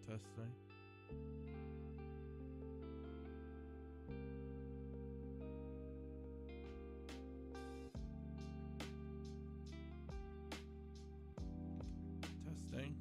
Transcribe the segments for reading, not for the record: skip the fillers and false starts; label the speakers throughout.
Speaker 1: Testing. Testing.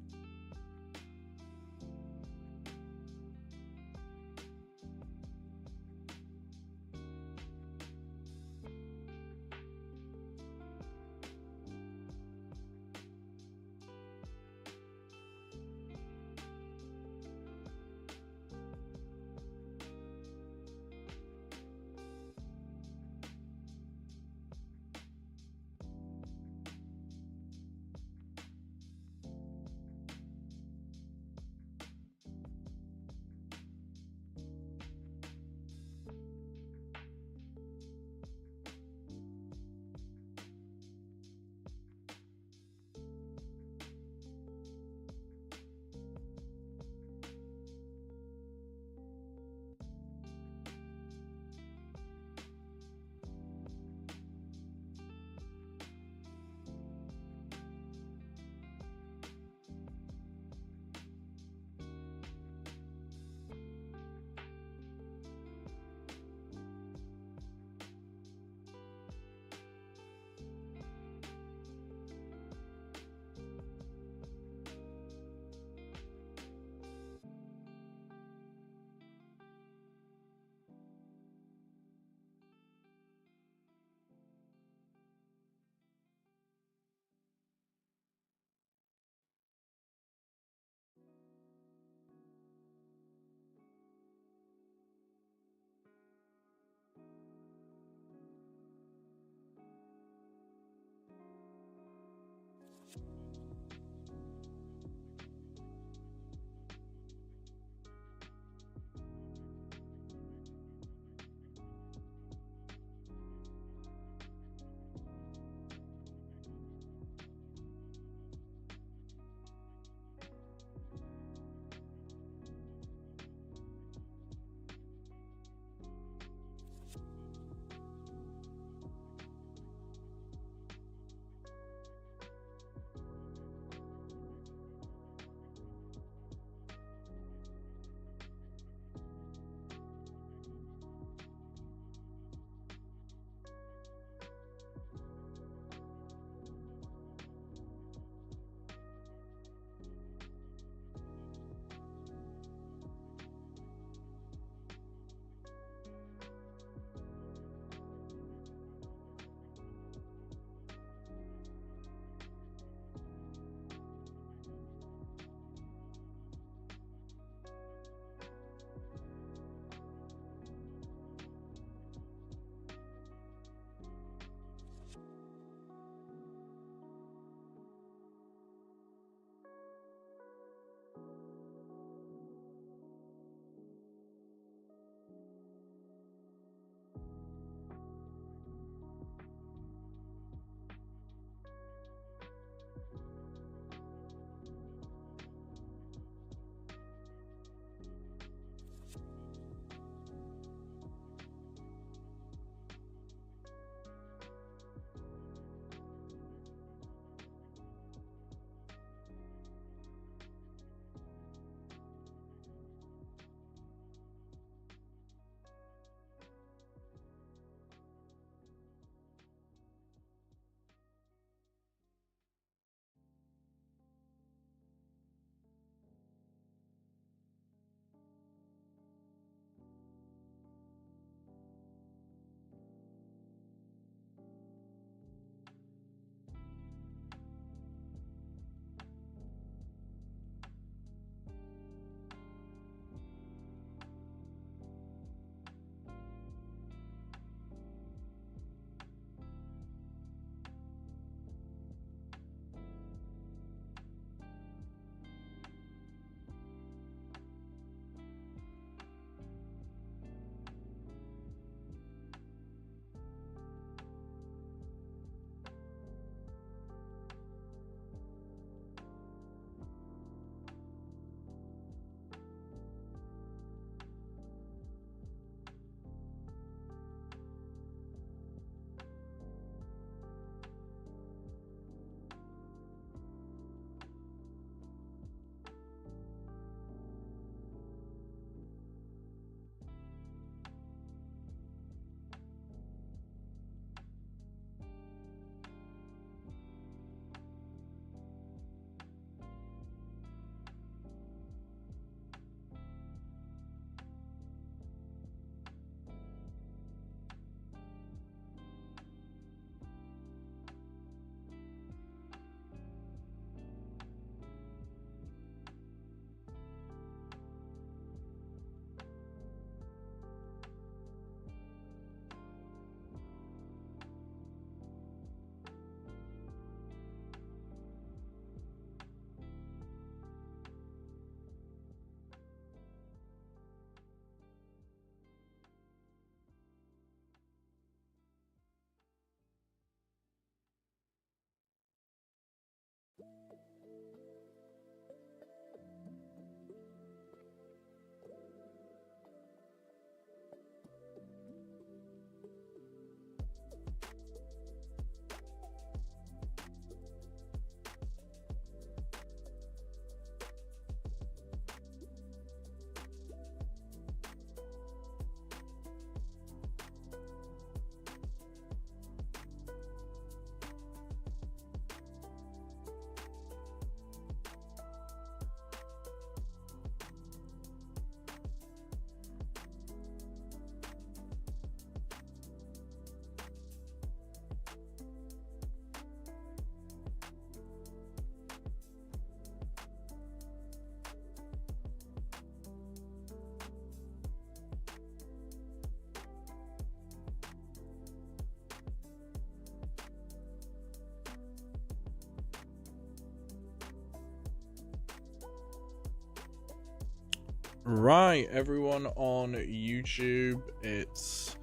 Speaker 1: Right, everyone on YouTube, it's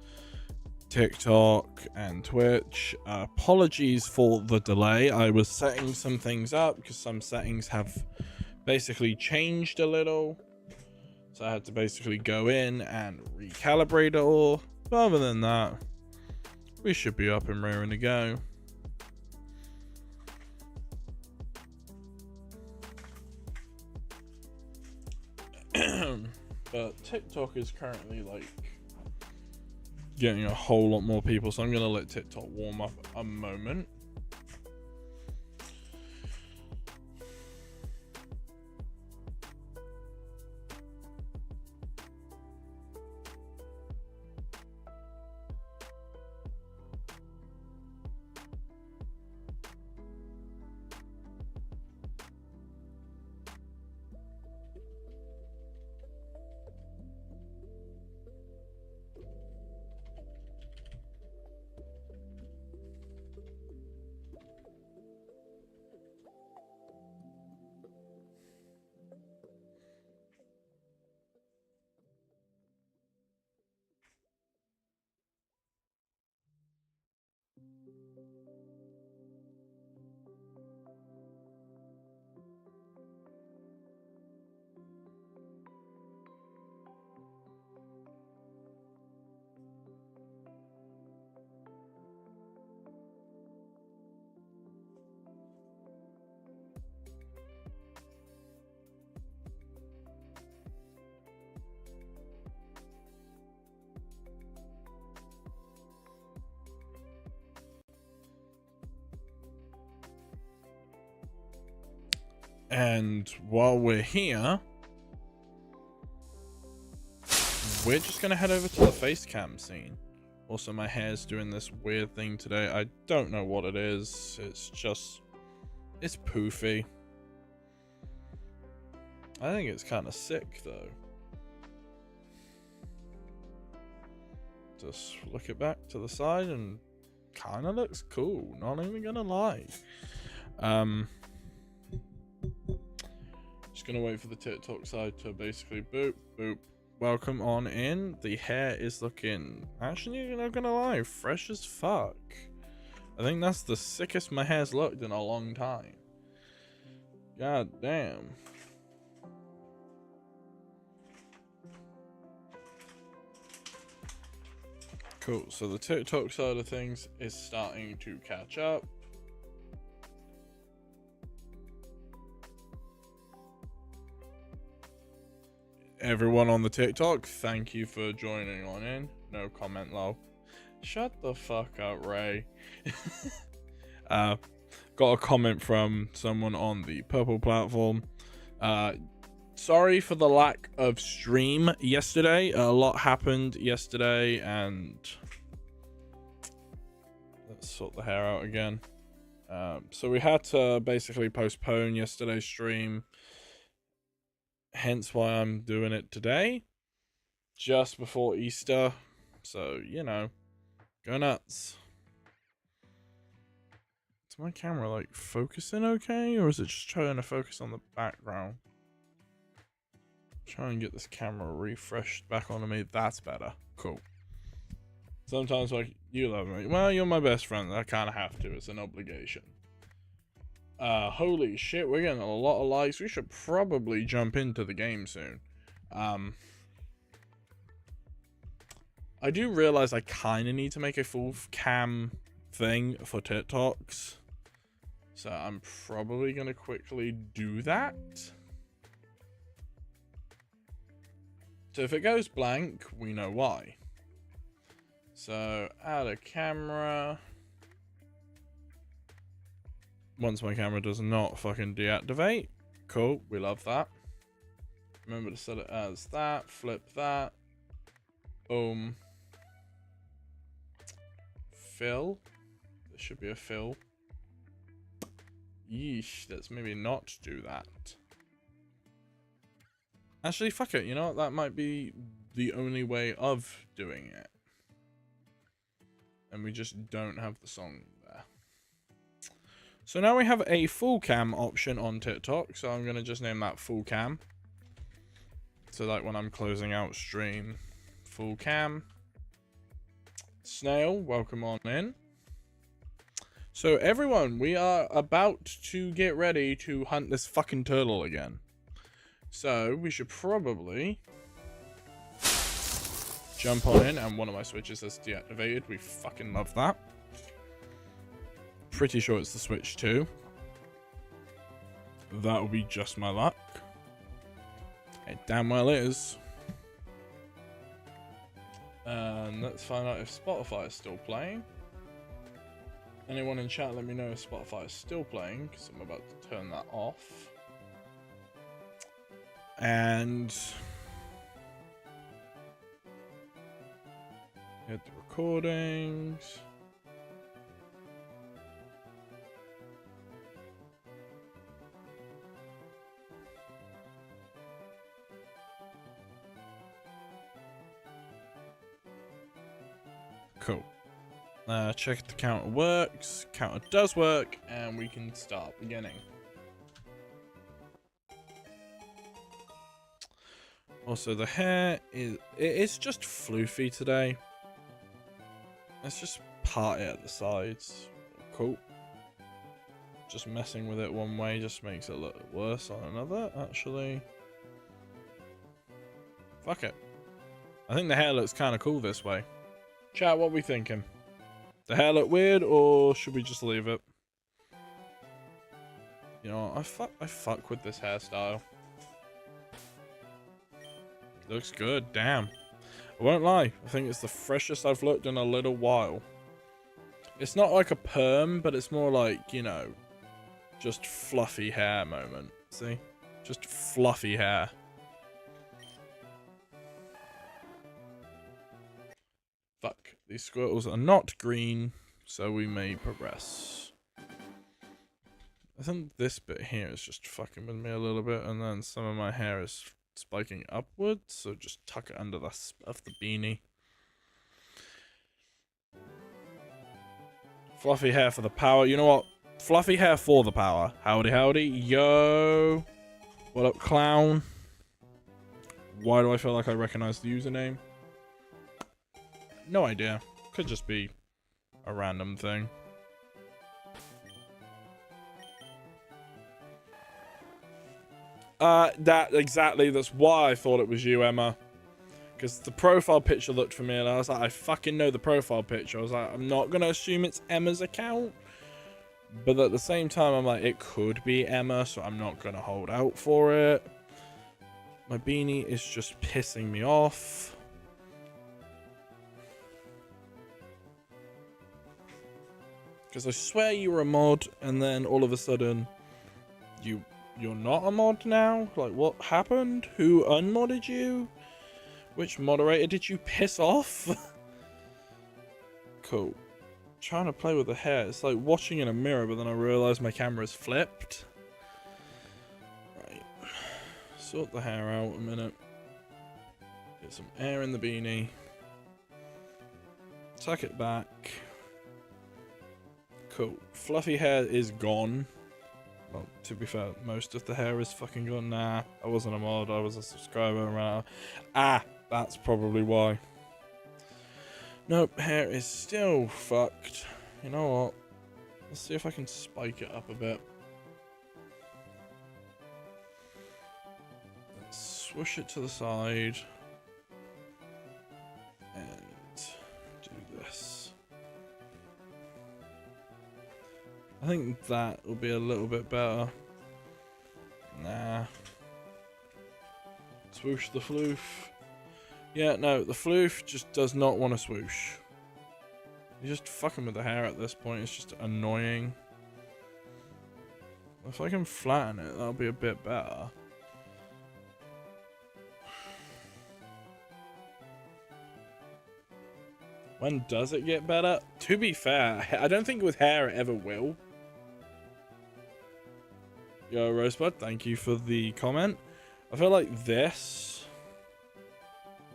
Speaker 1: TikTok and Twitch. Apologies for the delay. I was setting some things up because some settings have basically changed a little. So I had to basically go in and recalibrate it all. But other than that, we should be up and raring to go. But TikTok is currently like getting a whole lot more people, so I'm gonna let TikTok warm up a moment. And while we're here, we're just gonna head over to the face cam scene. Also, my hair's doing this weird thing today. I don't know what it is. It's poofy. I think it's kind of sick though. Just look it back to the side and kind of looks cool. Not even gonna lie. Just gonna wait for the TikTok side to basically boop boop. Welcome on in. The hair is looking, actually, not gonna lie, fresh as fuck. I think that's the sickest my hair's looked in a long time. God damn. Cool. So the TikTok side of things is starting to catch up. Everyone on the TikTok, thank you for joining on in. No comment, lol. Shut the fuck up, Ray. Got a comment from someone on the purple platform. Sorry for the lack of stream yesterday. A lot happened yesterday, and let's sort the hair out again. So we had to basically postpone yesterday's stream. Hence why I'm doing it today, just before Easter. So, you know, go nuts. Is my camera like focusing okay, or is it just trying to focus on the background? Try and get this camera refreshed back onto me. That's better. Cool. Sometimes like, you love me. Well, you're my best friend. I kind of have to. It's an obligation. Holy shit, we're getting a lot of likes. We should probably jump into the game soon. I do realize I kind of need to make a full cam thing for TikToks. So I'm probably going to quickly do that. So if it goes blank, we know why. So add a camera. Once my camera does not fucking deactivate. Cool, we love that. Remember to set it as that, flip that. Boom. Fill. There should be a fill. Yeesh, let's maybe not do that. Actually, fuck it, you know what? That might be the only way of doing it. And we just don't have the song there. So now we have a full cam option on TikTok. So I'm going to just name that full cam. So like when I'm closing out stream, full cam. Snail, welcome on in. So everyone, we are about to get ready to hunt this fucking turtle again. So we should probably jump on in, and one of my switches has deactivated. We fucking love that. Pretty sure it's the switch too. That will be just my luck. It damn well is. And let's find out if Spotify is still playing. Anyone in chat, let me know if Spotify is still playing, because I'm about to turn that off. And hit the recordings. Cool. Check if the counter works. Counter does work, and we can start beginning. Also, the hair it's just floofy today. Let's just part it at the sides. Cool. Just messing with it one way just makes it look worse on another, actually. Fuck it. I think the hair looks kind of cool this way. Chat, what we thinking? The hair look weird, or should we just leave it? You know, I fuck with this hairstyle. Looks good, damn. I won't lie, I think it's the freshest I've looked in a little while. It's not like a perm, but it's more like, you know, just fluffy hair moment. See? Just fluffy hair. Fuck. These Squirtles are not green, so we may progress. I think this bit here is just fucking with me a little bit, and then some of my hair is spiking upwards, so just tuck it under the of the beanie. Fluffy hair for the power. You know what? Fluffy hair for the power. Howdy, howdy. Yo. What up, clown? Why do I feel like I recognize the username? No idea. Could just be a random thing. That's why I thought it was you, Emma. Because the profile picture looked familiar, and I was like, I fucking know the profile picture. I was like, I'm not gonna assume it's Emma's account. But at the same time, I'm like, it could be Emma, so I'm not gonna hold out for it. My beanie is just pissing me off. Because I swear you were a mod, and then all of a sudden, you're not a mod now? Like, what happened? Who unmodded you? Which moderator did you piss off? Cool. Trying to play with the hair. It's like watching in a mirror, but then I realised my camera's flipped. Right. Sort the hair out a minute. Get some air in the beanie. Tuck it back. Cool. Fluffy hair is gone. Well, to be fair, most of the hair is fucking gone. Nah, I wasn't a mod, I was a subscriber. That's probably why. Nope, hair is still fucked. You know what? Let's see if I can spike it up a bit. Let's swoosh it to the side. And do this. I think that will be a little bit better. Nah. Swoosh the floof. Yeah, no, the floof just does not want to swoosh. You're just fucking with the hair at this point. It's just annoying. If I can flatten it, that'll be a bit better. When does it get better? To be fair, I don't think with hair it ever will. Yo, Rosebud, thank you for the comment. I feel like this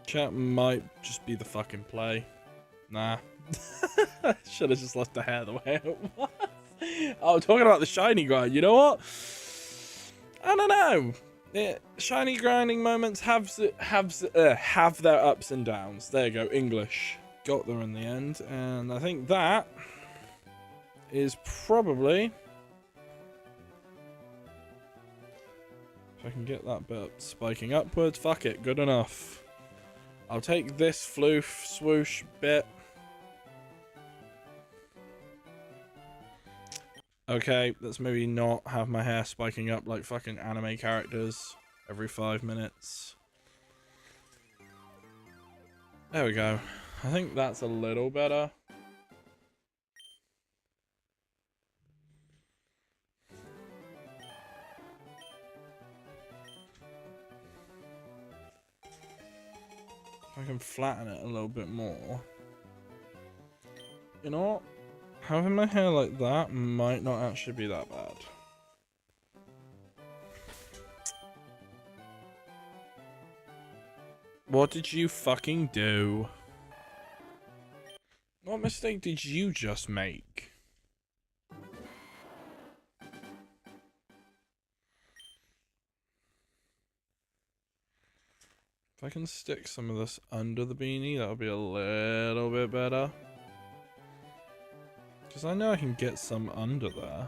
Speaker 1: chat might just be the fucking play. Nah. Should have just left the hair the way it was. Oh, talking about the shiny guy, you know what? I don't know. Yeah, shiny grinding moments have their ups and downs. There you go, English. Got there in the end, and I think that is probably, if I can get that bit spiking upwards, fuck it, good enough. I'll take this floof swoosh bit. Okay, let's maybe not have my hair spiking up like fucking anime characters every 5 minutes. There we go. I think that's a little better. I can flatten it a little bit more. You know what? Having my hair like that might not actually be that bad. What did you fucking do? What mistake did you just make? If I can stick some of this under the beanie, that'll be a little bit better. Because I know I can get some under there.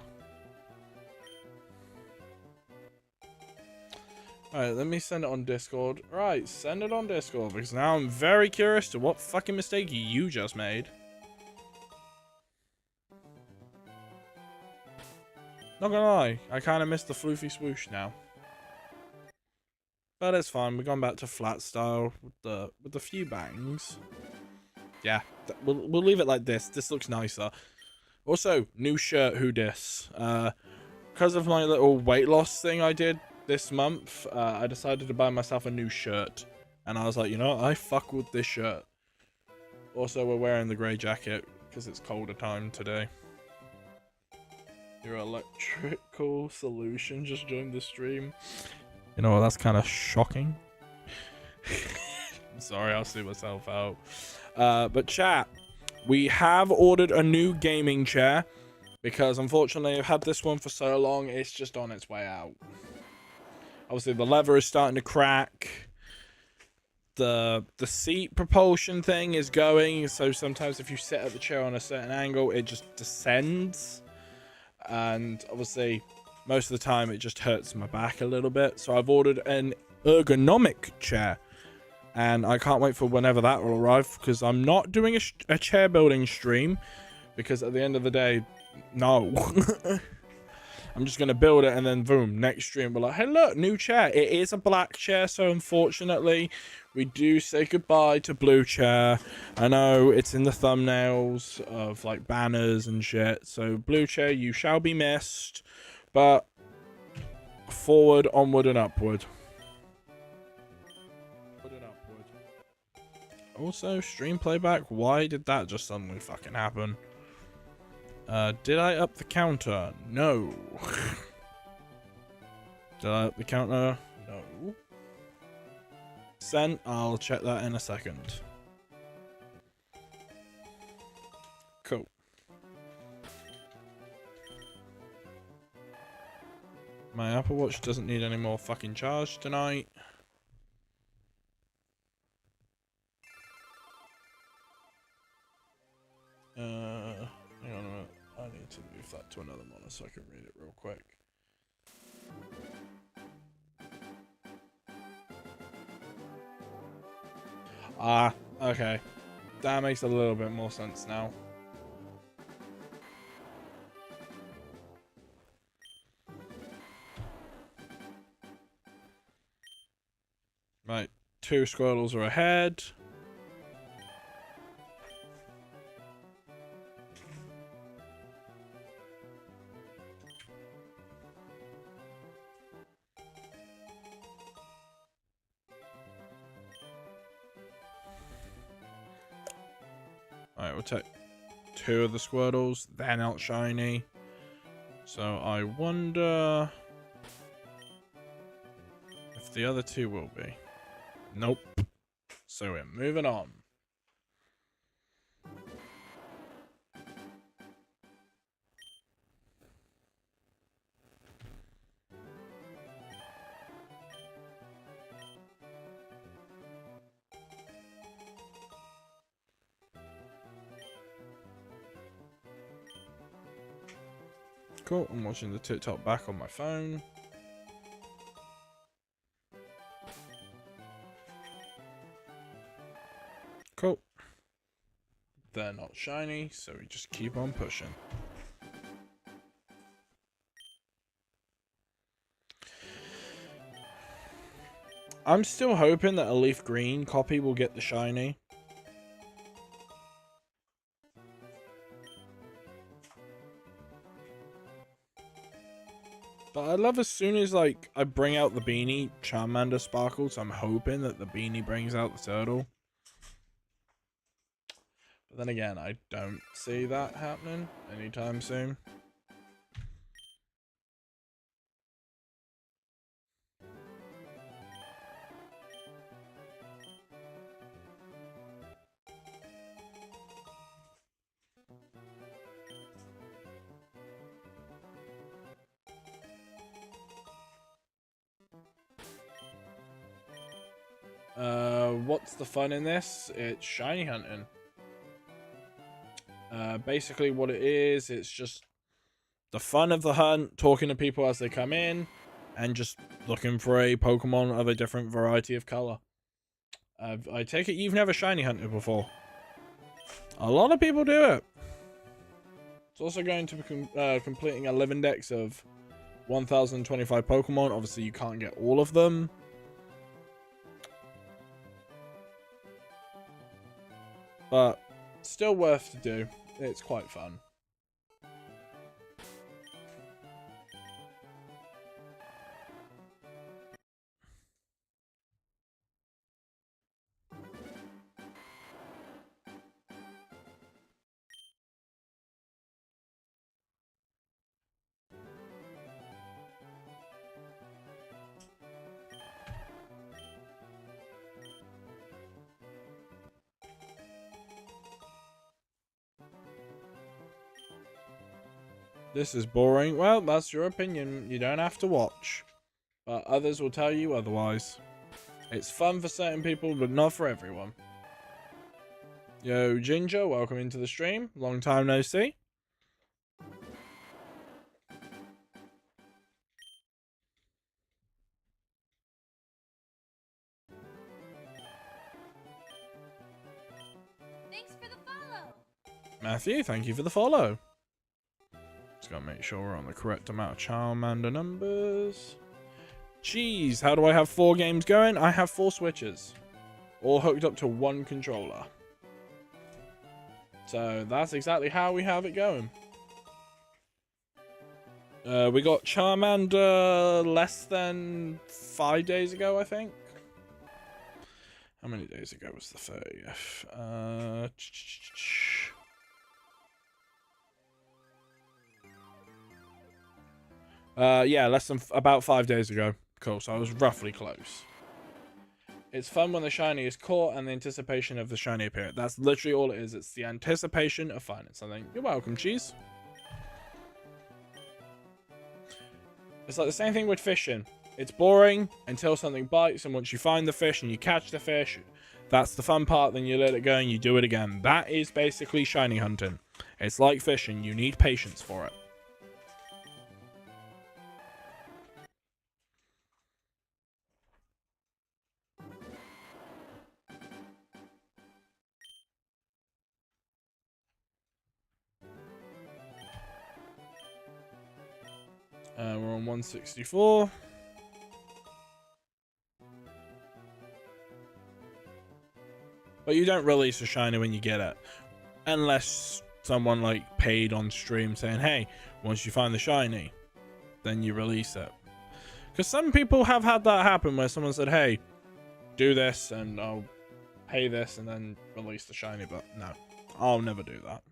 Speaker 1: Alright, let me send it on Discord. Right, send it on Discord, because now I'm very curious to what fucking mistake you just made. Not gonna lie, I kind of missed the floofy swoosh now. But it's fine, we're going back to flat style with the few bangs. Yeah, we'll leave it like this. This looks nicer. Also, new shirt, who dis? Because of my little weight loss thing I did this month, I decided to buy myself a new shirt. And I was like, you know what? I fuck with this shirt. Also, we're wearing the grey jacket because it's colder time today. Your electrical solution just joined the stream. You know what? That's kind of shocking. I'm sorry, I'll see myself out. But chat, we have ordered a new gaming chair because unfortunately I've had this one for so long, it's just on its way out. Obviously the leather is starting to crack. The seat propulsion thing is going, so sometimes if you sit at the chair on a certain angle, it just descends. And obviously most of the time it just hurts my back a little bit. So I've ordered an ergonomic chair. And I can't wait for whenever that will arrive, because I'm not doing a chair building stream, because at the end of the day, no. I'm just going to build it and then boom, next stream we're like, hey look, new chair. It is a black chair, so unfortunately we do say goodbye to blue chair. I know it's in the thumbnails of like banners and shit, so blue chair, you shall be missed, but forward, onward and upward. Also, stream playback, why did that just suddenly fucking happen? Did I up the counter? No. Did I up the counter? No. Sent, I'll check that in a second. Cool. My Apple Watch doesn't need any more fucking charge tonight. Hang on a minute. I need to move that to another monitor so I can read it real quick. Ah, okay. That makes a little bit more sense now. Right, 2 Squirtles are ahead. Alright, we'll take 2 of the Squirtles. They're not shiny. So I wonder if the other 2 will be. Nope. So we're moving on. Cool, I'm watching the TikTok back on my phone. Cool. They're not shiny, so we just keep on pushing. I'm still hoping that a leaf green copy will get the shiny. But I love as soon as, like, I bring out the beanie, Charmander sparkles. I'm hoping that the beanie brings out the turtle. But then again, I don't see that happening anytime soon. What's the fun in this? It's shiny hunting. Basically what it is, it's just the fun of the hunt, talking to people as they come in, and just looking for a Pokemon of a different variety of color. I take it you've never shiny hunted before. A lot of people do it. It's also going to be completing a living dex of 1025 Pokemon. Obviously, you can't get all of them. But still worth to do. It's quite fun. This is boring. Well, that's your opinion. You don't have to watch. But others will tell you otherwise. It's fun for certain people, but not for everyone. Yo, Ginger, welcome into the stream. Long time no see.
Speaker 2: Thanks for the follow.
Speaker 1: Matthew, thank you for the follow. Just gotta make sure we're on the correct amount of Charmander numbers. Jeez, how do I have 4 games going? I have 4 switches. All hooked up to one controller. So that's exactly how we have it going. We got Charmander less than 5 days ago, I think. How many days ago was the 30th? Yeah, less than about 5 days ago. Cool, so I was roughly close. It's fun when the shiny is caught and the anticipation of the shiny appearance. That's literally all it is. It's the anticipation of finding something. You're welcome, Cheese. It's like the same thing with fishing. It's boring until something bites, and once you find the fish and you catch the fish, that's the fun part. Then you let it go and you do it again. That is basically shiny hunting. It's like fishing. You need patience for it. We're on 164. But you don't release a shiny when you get it. Unless someone like paid on stream saying, hey, once you find the shiny, then you release it. Because some people have had that happen where someone said, hey, do this and I'll pay this and then release the shiny. But no, I'll never do that.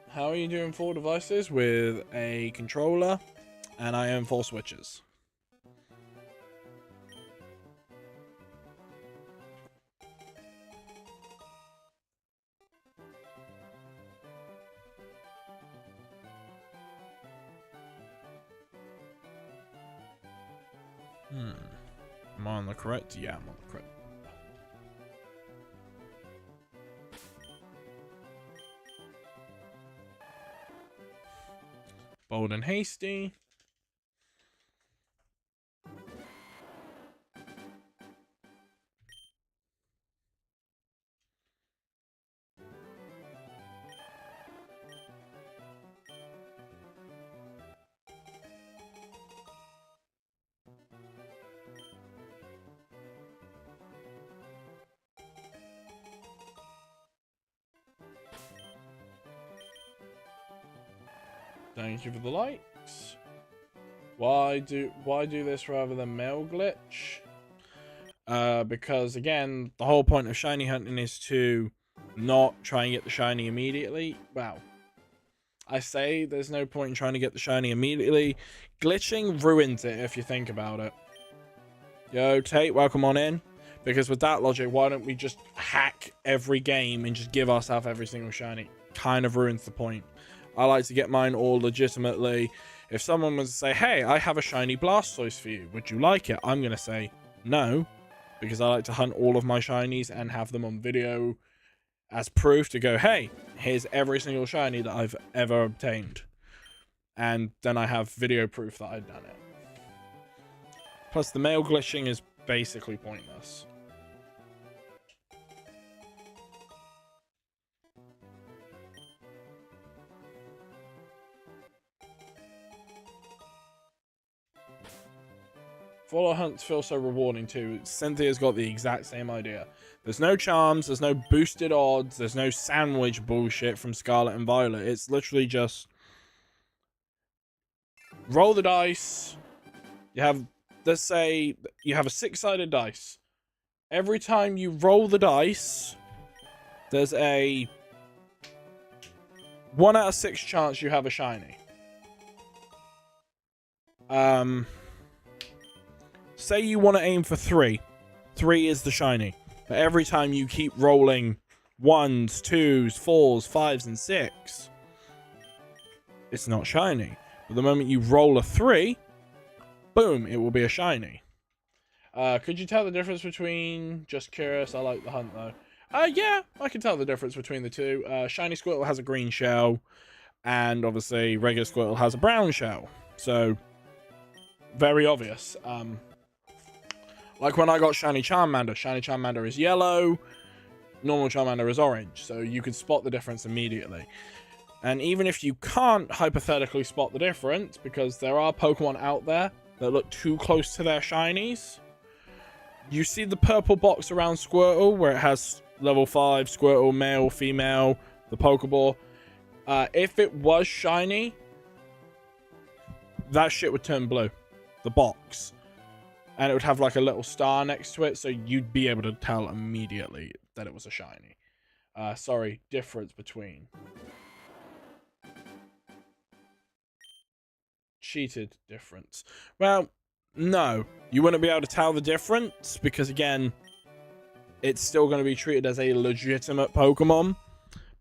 Speaker 1: How are you doing 4 devices with a controller? And I own 4 switches. Am I on the correct? Yeah, I'm on the correct. Bold and hasty. Thank you for the likes. Why do this rather than mail glitch? Because again, the whole point of shiny hunting is to not try and get the shiny immediately. Wow. I say there's no point in trying to get the shiny immediately. Glitching ruins it if you think about it. Yo, Tate, welcome on in. Because with that logic, why don't we just hack every game and just give ourselves every single shiny? Kind of ruins the point. I like to get mine all legitimately. If someone was to say, hey, I have a shiny Blastoise for you, would you like it? I'm going to say no, because I like to hunt all of my shinies and have them on video as proof to go, hey, here's every single shiny that I've ever obtained. And then I have video proof that I've done it. Plus, the mail glitching is basically pointless. Follow hunts feel so rewarding too. Cynthia's got the exact same idea. There's no charms, there's no boosted odds, there's no sandwich bullshit from Scarlet and Violet. It's literally just roll the dice. You have, let's say, you have a 6-sided dice. Every time you roll the dice, there's a 1 out of 6 chance you have a shiny. Say you want to aim for 3. 3 is the shiny. But every time you keep rolling 1s, 2s, 4s, 5s, and 6, it's not shiny. But the moment you roll a 3, boom, it will be a shiny. Could you tell the difference between... Just curious, I like the hunt though. Yeah, I can tell the difference between the two. Shiny Squirtle has a green shell, and obviously regular Squirtle has a brown shell. So, very obvious. Like when I got Shiny Charmander is yellow, normal Charmander is orange, so you could spot the difference immediately. And even if you can't hypothetically spot the difference, because there are Pokemon out there that look too close to their shinies, you see the purple box around Squirtle where it has level 5, Squirtle, male, female, the Pokeball. If it was shiny, that shit would turn blue. The box. And it would have like a little star next to it, so you'd be able to tell immediately that it was a shiny. Sorry, difference between. Cheated difference. Well, no. You wouldn't be able to tell the difference, because again, it's still going to be treated as a legitimate Pokemon.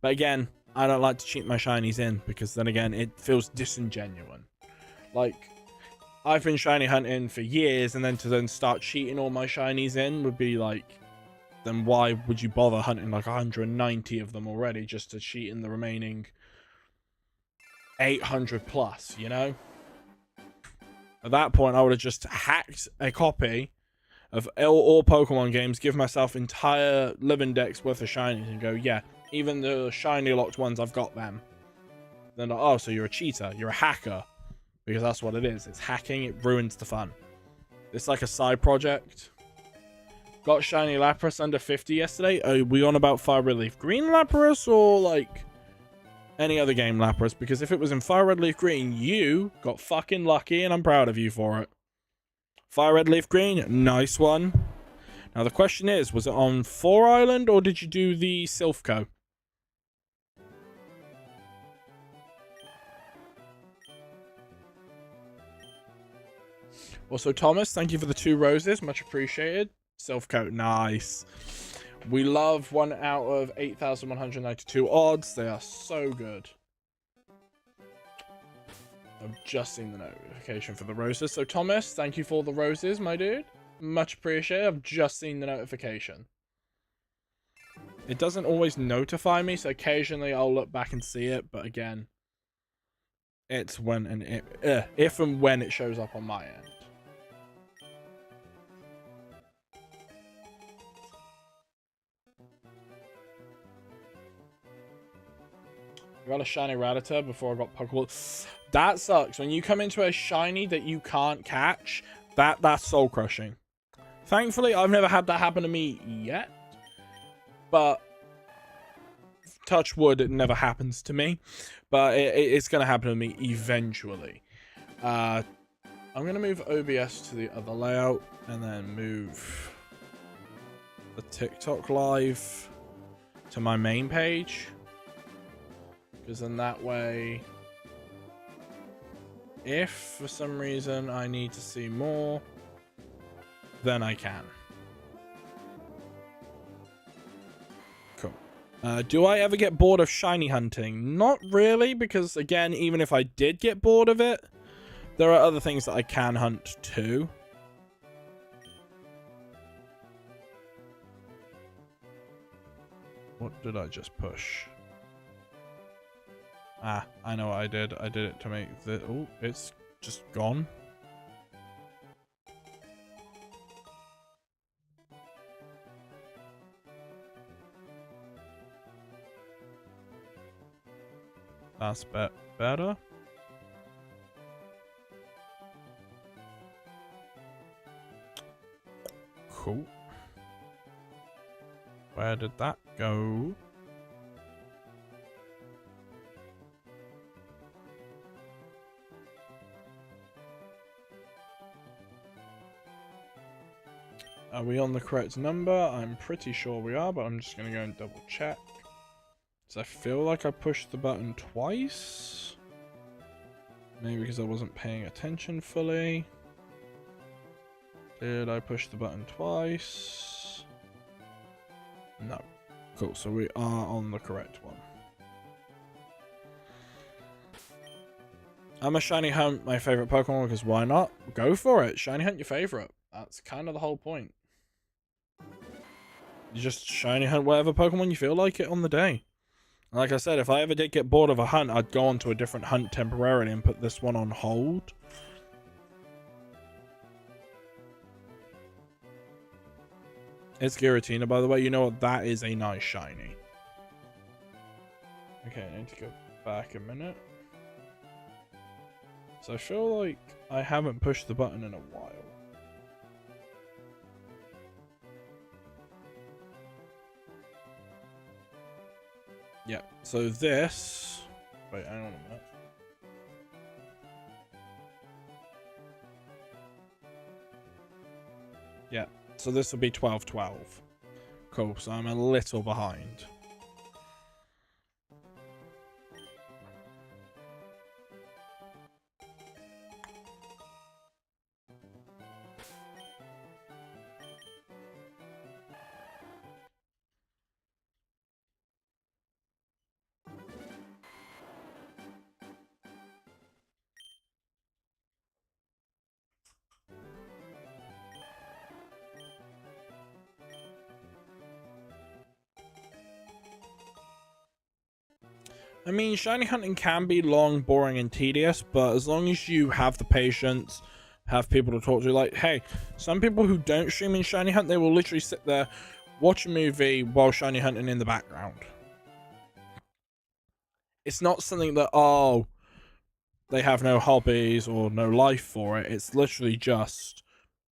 Speaker 1: But again, I don't like to cheat my shinies in, because then again, it feels disingenuous. Like... I've been shiny hunting for years, and then to start cheating all my shinies in would be like, then why would you bother hunting like 190 of them already just to cheat in the remaining 800 plus, you know? At that point, I would have just hacked a copy of all Pokemon games, give myself entire living decks worth of shinies, and go, yeah, even the shiny locked ones, I've got them. Then, oh, so you're a cheater, you're a hacker. Because that's what it is. It's hacking. It ruins the fun. It's like a side project. Got shiny Lapras under 50 yesterday. Are we on about Fire Red Leaf Green Lapras or like any other game Lapras? Because if it was in Fire Red Leaf Green, you got fucking lucky and I'm proud of you for it. Fire Red Leaf Green, nice one. Now the question is, was it on 4 Island or did you do the Silphco? Also, Thomas, thank you for the 2 roses. Much appreciated. Silphco, nice. We love 1 out of 8,192 odds. They are so good. I've just seen the notification for the roses. So Thomas, thank you for the roses, my dude. Much appreciated. I've just seen the notification. It doesn't always notify me, so occasionally I'll look back and see it, but again, it's when and if and when it shows up on my end. I got a shiny Rattata before I got Pokeball. That sucks. When you come into a shiny that you can't catch, that's soul crushing. Thankfully, I've never had that happen to me yet. But touch wood, it never happens to me. But it's going to happen to me eventually. I'm going to move OBS to the other layout and then move the TikTok live to my main page. Because then that way, if for some reason I need to see more, then I can. Cool. Do I ever get bored of shiny hunting? Not really, because again, even if I did get bored of it, there are other things that I can hunt too. What did I just push? Ah, I know what I did. I did it to make the... Oh, it's just gone. That's better. Cool. Where did that go? Are we on the correct number? I'm pretty sure we are, but I'm just going to go and double check. So I feel like I pushed the button twice. Maybe because I wasn't paying attention fully. Did I push the button twice? No. Cool, so we are on the correct one. I'm a shiny hunt my favorite Pokemon because why not? Go for it. Shiny hunt your favorite. That's kind of the whole point. You just shiny hunt whatever Pokemon you feel like it on the day. Like I said, if I ever did get bored of a hunt, I'd go on to a different hunt temporarily and put this one on hold. It's Giratina, by the way. You know what? That is a nice shiny. Okay, I need to go back a minute. So I feel like I haven't pushed the button in a while. Yeah, so this... Wait, hang on a minute. Yeah, so this will be 12-12. Cool, so I'm a little behind. I mean, shiny hunting can be long, boring, and tedious, but as long as you have the patience, have people to talk to, like, hey, some people who don't stream in shiny hunt, they will literally sit there, watch a movie while shiny hunting in the background. It's not something that, oh, they have no hobbies or no life for it. It's literally just,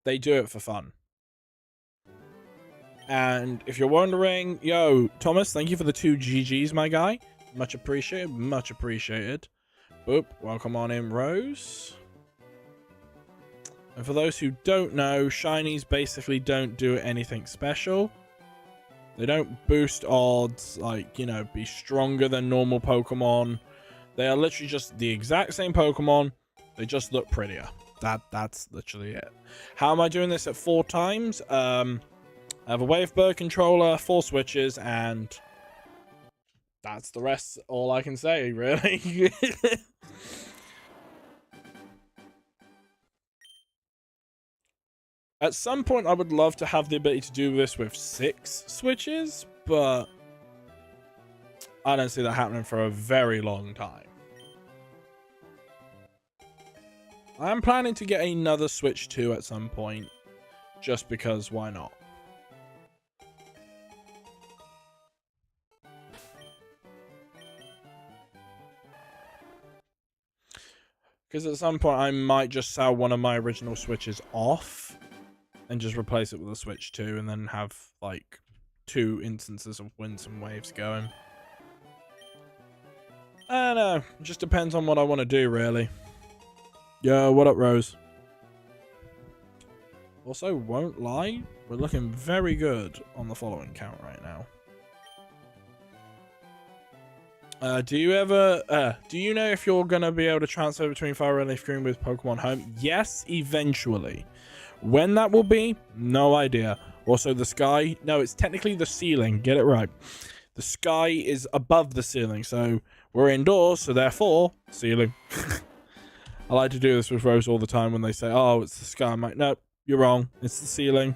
Speaker 1: they do it for fun. And if you're wondering, yo, Thomas, thank you for the 2 GGs, my guy. Much appreciated, much appreciated. Boop, welcome on in, Rose. And for those who don't know, shinies basically don't do anything special. They don't boost odds, like, you know, be stronger than normal Pokemon. They are literally just the exact same Pokemon. They just look prettier. That's literally it. How am I doing this at 4 times? I have a Wave Bird controller, 4 switches, and that's the rest. All I can say, really. At some point, I would love to have the ability to do this with 6 switches, but I don't see that happening for a very long time. I'm planning to get another Switch 2 at some point, just because why not? Because at some point I might just sell one of my original Switches off and just replace it with a Switch 2 and then have like 2 instances of Winds and Waves going. I don't know. It just depends on what I want to do, really. Yo, what up, Rose? Also, won't lie, we're looking very good on the following count right now. Do you know if you're going to be able to transfer between Fire Red and Leaf Green with Pokemon Home? Yes, eventually. When that will be, no idea. Also, the sky, no, it's technically the ceiling. Get it right. The sky is above the ceiling, so we're indoors, so therefore, ceiling. I like to do this with Rose all the time when they say, oh, it's the sky. I'm like, no, you're wrong. It's the ceiling.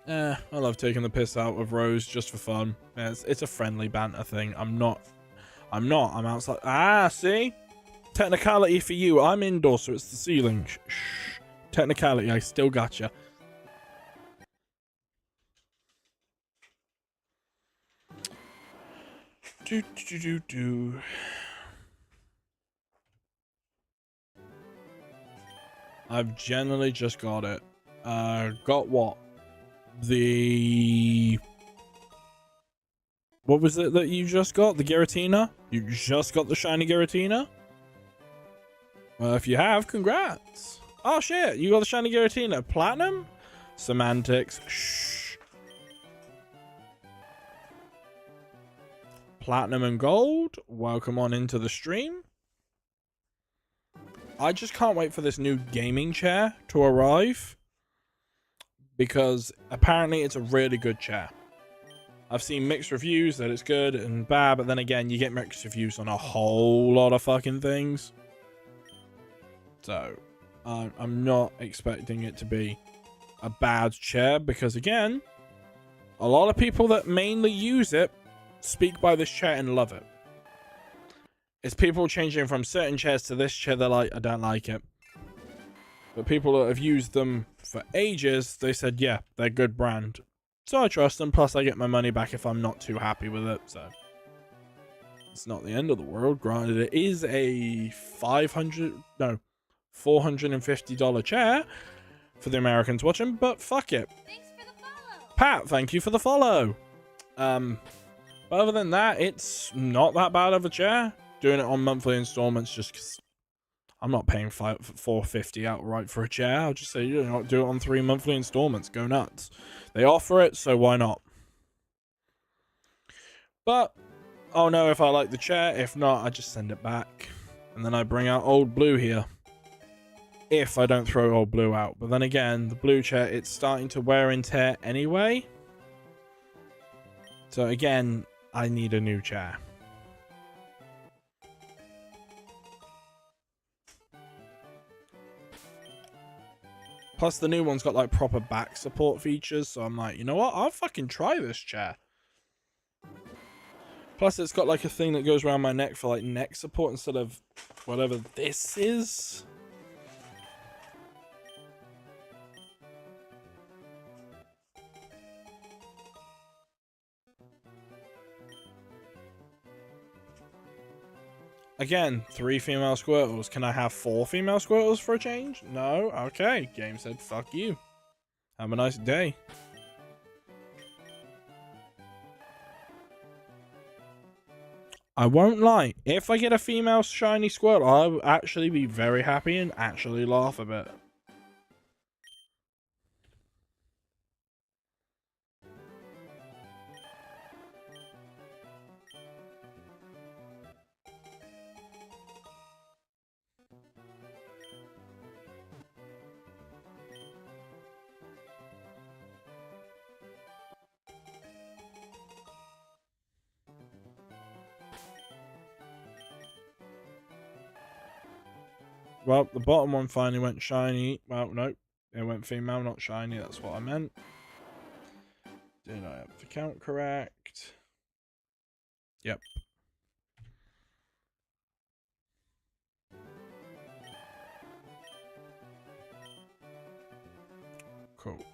Speaker 1: I love taking the piss out of Rose just for fun. Yeah, it's a friendly banter thing. I'm outside. Ah, see? Technicality for you. I'm indoors, so it's the ceiling. Shh. Technicality, I still gotcha. Do. I've generally just got it. Got what? What was it that you just got? The Giratina? You just got the shiny Giratina? Well, if you have, congrats. Oh shit, you got the shiny Giratina. Platinum? Semantics. Shh. Platinum and gold. Welcome on into the stream. I just can't wait for this new gaming chair to arrive, because apparently it's a really good chair. I've seen mixed reviews that it's good and bad, but then again, you get mixed reviews on a whole lot of fucking things. So, I'm not expecting it to be a bad chair, because again, a lot of people that mainly use it speak by this chair and love it. It's people changing from certain chairs to this chair, they're like, I don't like it. But people that have used them for ages, they said, yeah, they're good brand. So I trust them, plus I get my money back if I'm not too happy with it, so. It's not the end of the world. Granted, it is a $450 chair for the Americans watching, but fuck it.
Speaker 2: Thanks for the follow.
Speaker 1: Pat, thank you for the follow. But other than that, it's not that bad of a chair. Doing it on monthly installments just because I'm not paying $450 outright for a chair. I'll just say, you know, do it on 3 monthly installments. Go nuts. They offer it, so why not? But I'll know if I like the chair. If not, I just send it back. And then I bring out old blue here. If I don't throw old blue out. But then again, the blue chair, it's starting to wear and tear anyway. So again, I need a new chair. Plus, the new one's got like proper back support features, so I'm like, you know what? I'll fucking try this chair. Plus, it's got like a thing that goes around my neck for like neck support instead of whatever this is. Again, 3 female Squirtles. Can I have 4 female Squirtles for a change? No? Okay. Game said, fuck you. Have a nice day. I won't lie. If I get a female shiny Squirtle, I'll actually be very happy and actually laugh a bit. Well, the bottom one finally went shiny. Well, no. It went female, not shiny. That's what I meant. Did I have the count correct? Yep. Cool.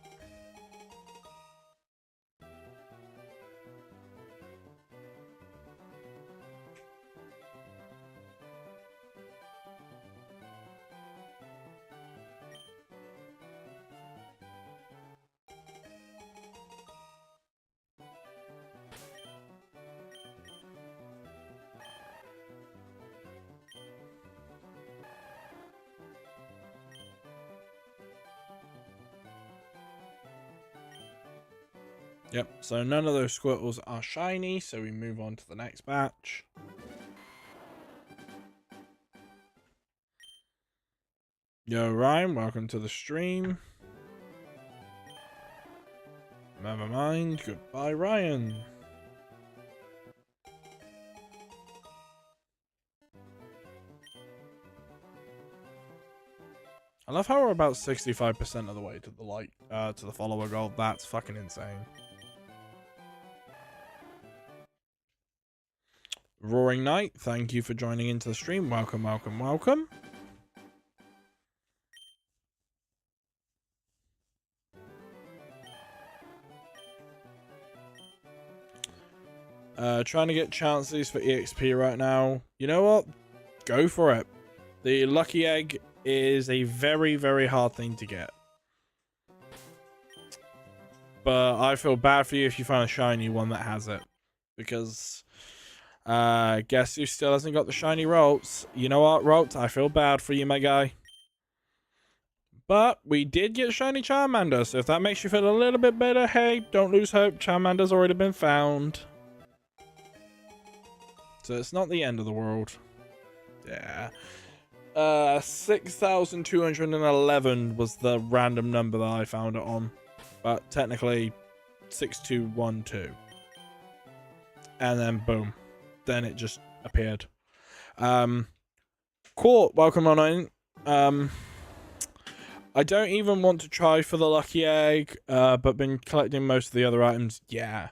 Speaker 1: Yep, so none of those Squirtles are shiny, so we move on to the next batch. Yo, Ryan, welcome to the stream. Never mind, goodbye, Ryan. I love how we're about 65% of the way to the to the follower goal. That's fucking insane. Roaring Knight, thank you for joining into the stream. Welcome, welcome, welcome. Trying to get chances for EXP right now. You know what? Go for it. The lucky egg is a very, very hard thing to get. But I feel bad for you if you find a shiny one that has it. Because... guess who still hasn't got the shiny Rolts? You know what, Rolts? I feel bad for you, my guy. But we did get shiny Charmander, so if that makes you feel a little bit better, hey, don't lose hope. Charmander's already been found. So it's not the end of the world. Yeah. 6,211 was the random number that I found it on. But technically, 6212. And then boom. Then it just appeared. Court, welcome on in. I don't even want to try for the lucky egg, but been collecting most of the other items. Yeah.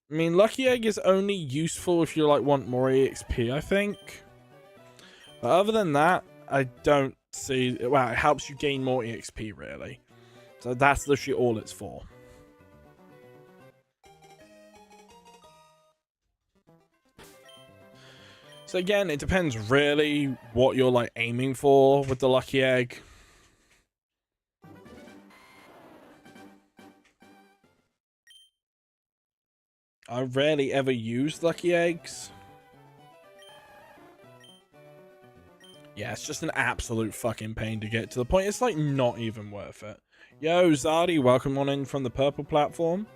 Speaker 1: I mean, lucky egg is only useful if you like want more EXP, I think. But other than that, I don't see... Well, it helps you gain more EXP, really. So that's literally all it's for. So again, it depends really what you're like aiming for with the lucky egg. I rarely ever use lucky eggs. Yeah, it's just an absolute fucking pain to get to the point. It's like not even worth it. Yo, Zardy, welcome on in from the purple platform.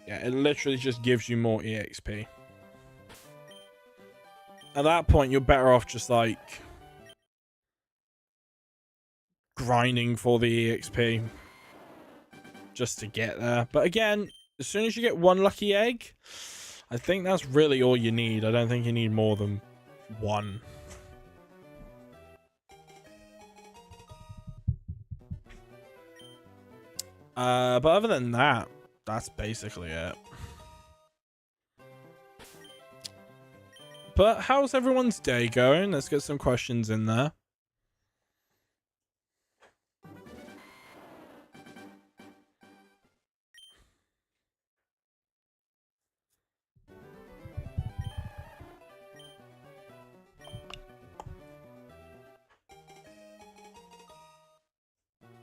Speaker 1: Yeah, it literally just gives you more EXP. At that point, you're better off just like grinding for the EXP just to get there. But again, as soon as you get one lucky egg, I think that's really all you need. I don't think you need more than one. But other than that, that's basically it. But how's everyone's day going? Let's get some questions in there.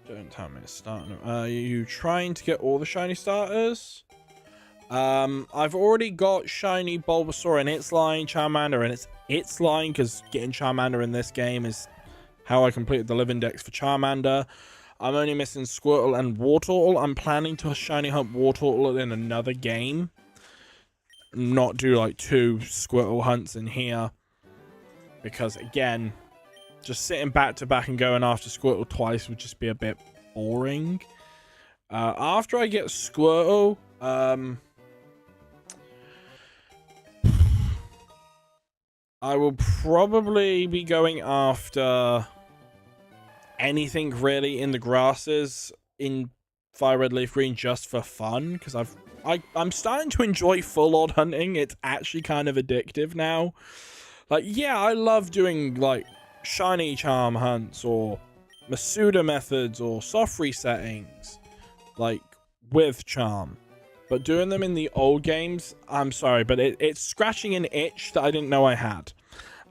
Speaker 1: Don't tell me to start. Are you trying to get all the shiny starters? I've already got shiny Bulbasaur in its line, Charmander in its line, because getting Charmander in this game is how I completed the Live Index for Charmander. I'm only missing Squirtle and Wartortle. I'm planning to shiny hunt Wartortle in another game. Not do like 2 Squirtle hunts in here. Because again, just sitting back to back and going after Squirtle twice would just be a bit boring. After I get Squirtle, I will probably be going after anything really in the grasses in Fire Red Leaf Green just for fun, because I'm starting to enjoy full-on hunting. It's actually kind of addictive now. Like, yeah, I love doing like shiny charm hunts or Masuda methods or soft resettings, like with charm. But doing them in the old games, I'm sorry, but it's scratching an itch that I didn't know I had.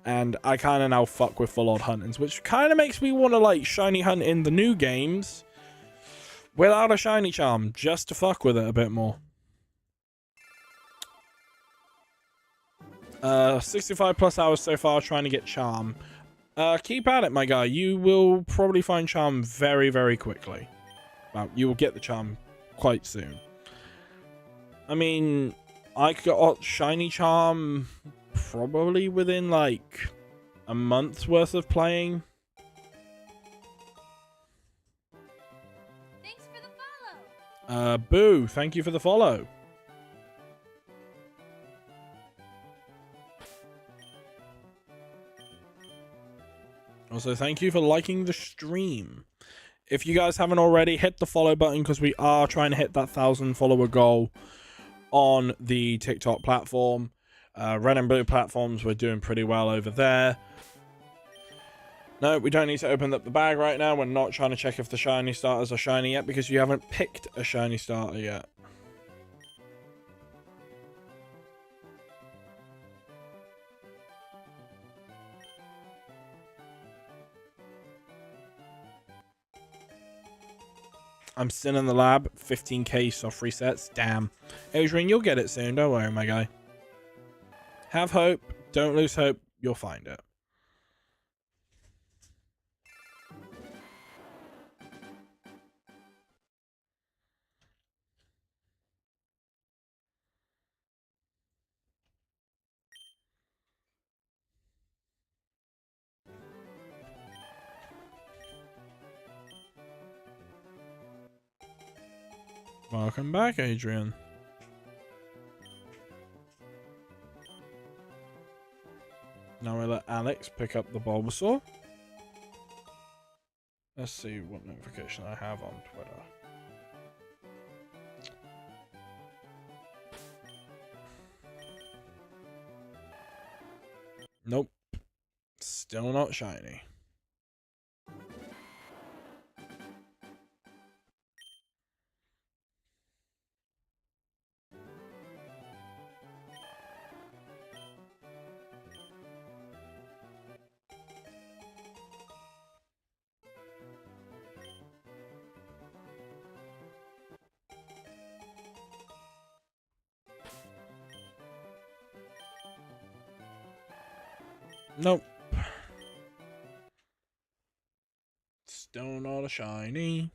Speaker 1: And I kind of now fuck with full-on huntings, which kind of makes me want to like shiny hunt in the new games without a shiny charm, just to fuck with it a bit more. 65 plus hours so far trying to get charm. Keep at it, my guy. You will probably find charm very, very quickly. Well, you will get the charm quite soon. I mean, I got shiny charm probably within like a month's worth of playing.
Speaker 2: Thanks for the follow.
Speaker 1: Boo, thank you for the follow. Also, thank you for liking the stream. If you guys haven't already, hit the follow button, because we are trying to hit that 1,000 follower goal on the TikTok platform. Red and blue platforms, we're doing pretty well over there. No, we don't need to open up the bag right now. We're not trying to check if the shiny starters are shiny yet, because you haven't picked a shiny starter yet. I'm still in the lab. 15k soft resets. Damn. Adrian, you'll get it soon. Don't worry, my guy. Have hope. Don't lose hope. You'll find it. Welcome back, Adrian. Now we let Alex pick up the Bulbasaur. Let's see what notification I have on Twitter. Nope. Still not shiny. Nope. Still not a shiny.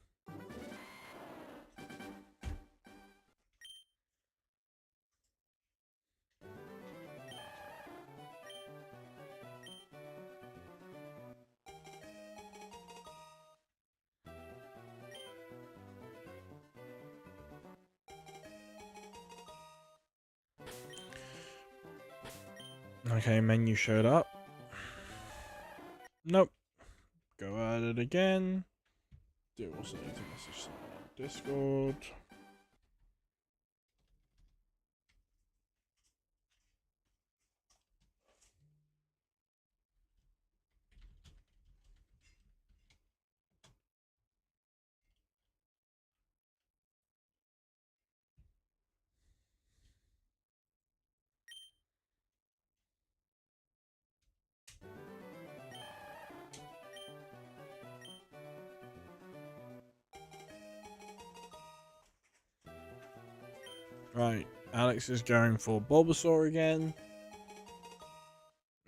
Speaker 1: Okay, menu showed up. Nope. Go at it again. Do also need to message someone on Discord. Right, Alex is going for Bulbasaur again.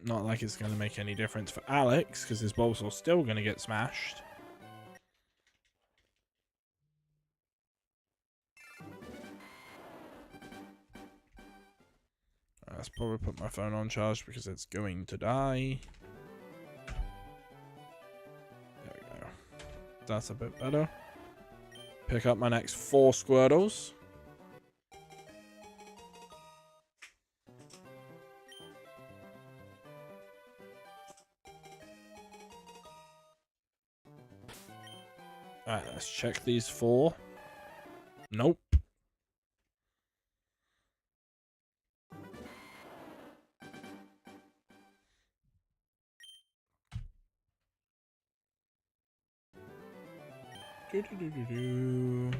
Speaker 1: Not like it's going to make any difference for Alex, because his Bulbasaur's still going to get smashed. Let's probably put my phone on charge because it's going to die. There we go. That's a bit better. Pick up my next 4 Squirtles. Alright, let's check these 4. Nope. Do.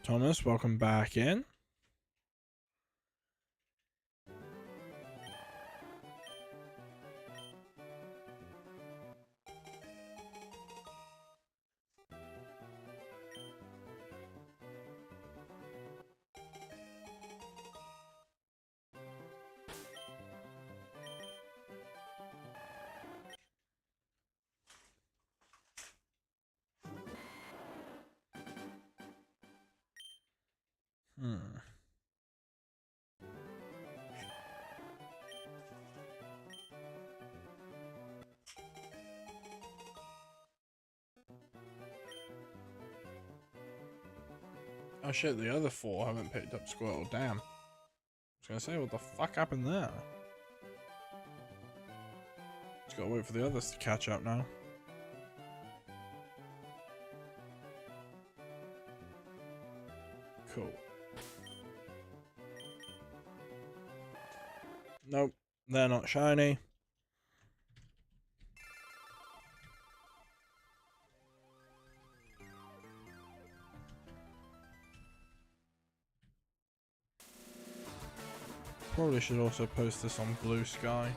Speaker 1: Thomas, welcome back in. Oh shit, the other 4 haven't picked up Squirtle. Damn. I was gonna say, what the fuck happened there? Just gotta wait for the others to catch up now. Cool. Nope, they're not shiny. Probably should also post this on Blue Sky.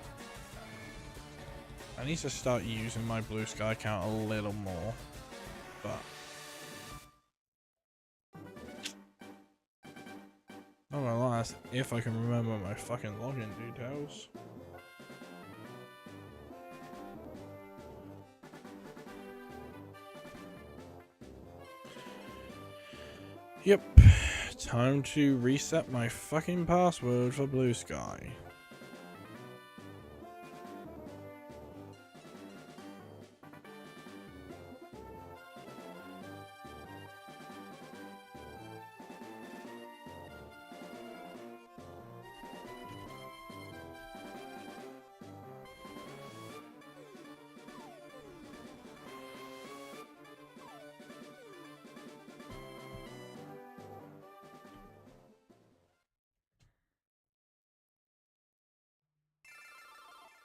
Speaker 1: I need to start using my Blue Sky account a little more, but not gonna lie, that's if I can remember my fucking login details. Yep, time to reset my fucking password for Blue Sky.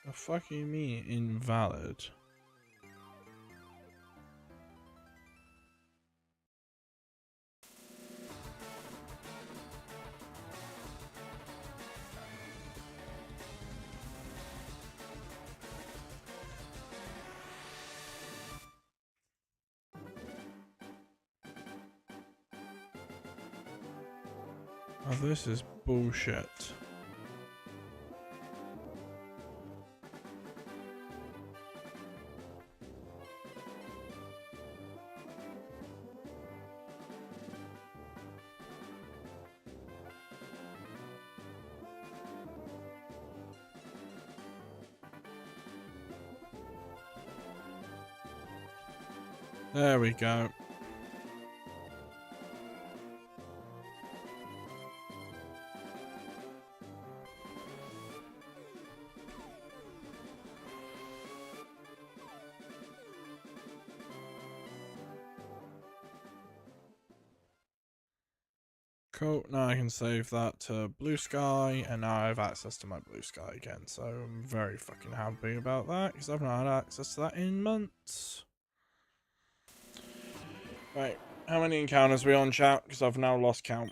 Speaker 1: The fuck you mean invalid? Oh, this is bullshit. There we go. Cool, now I can save that to Blue Sky, and now I have access to my Blue Sky again, so I'm very fucking happy about that, because I've not had access to that in months. Right, how many encounters are we on, chat? Because I've now lost count.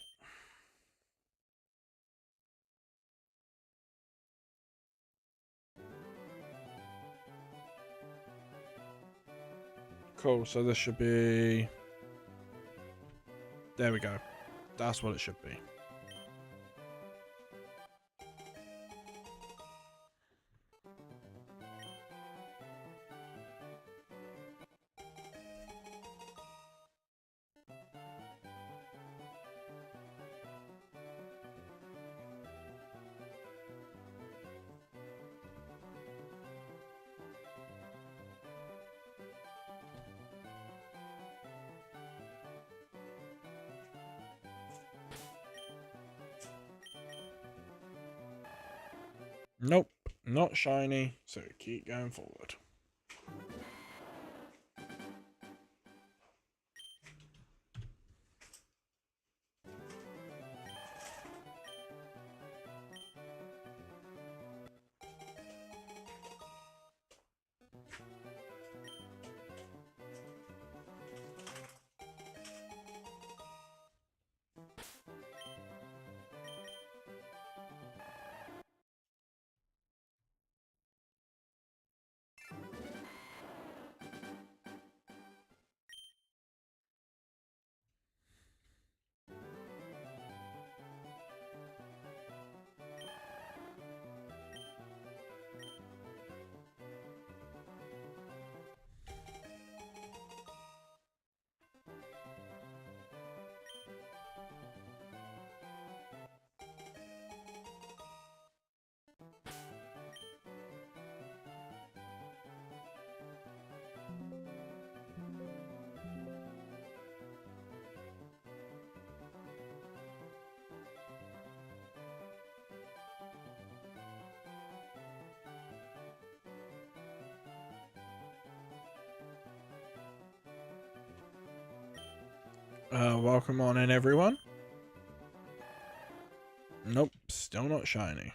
Speaker 1: Cool, so this should be... There we go. That's what it should be. Nope, not shiny, so keep going forward. Welcome on in, everyone. Nope, still not shiny.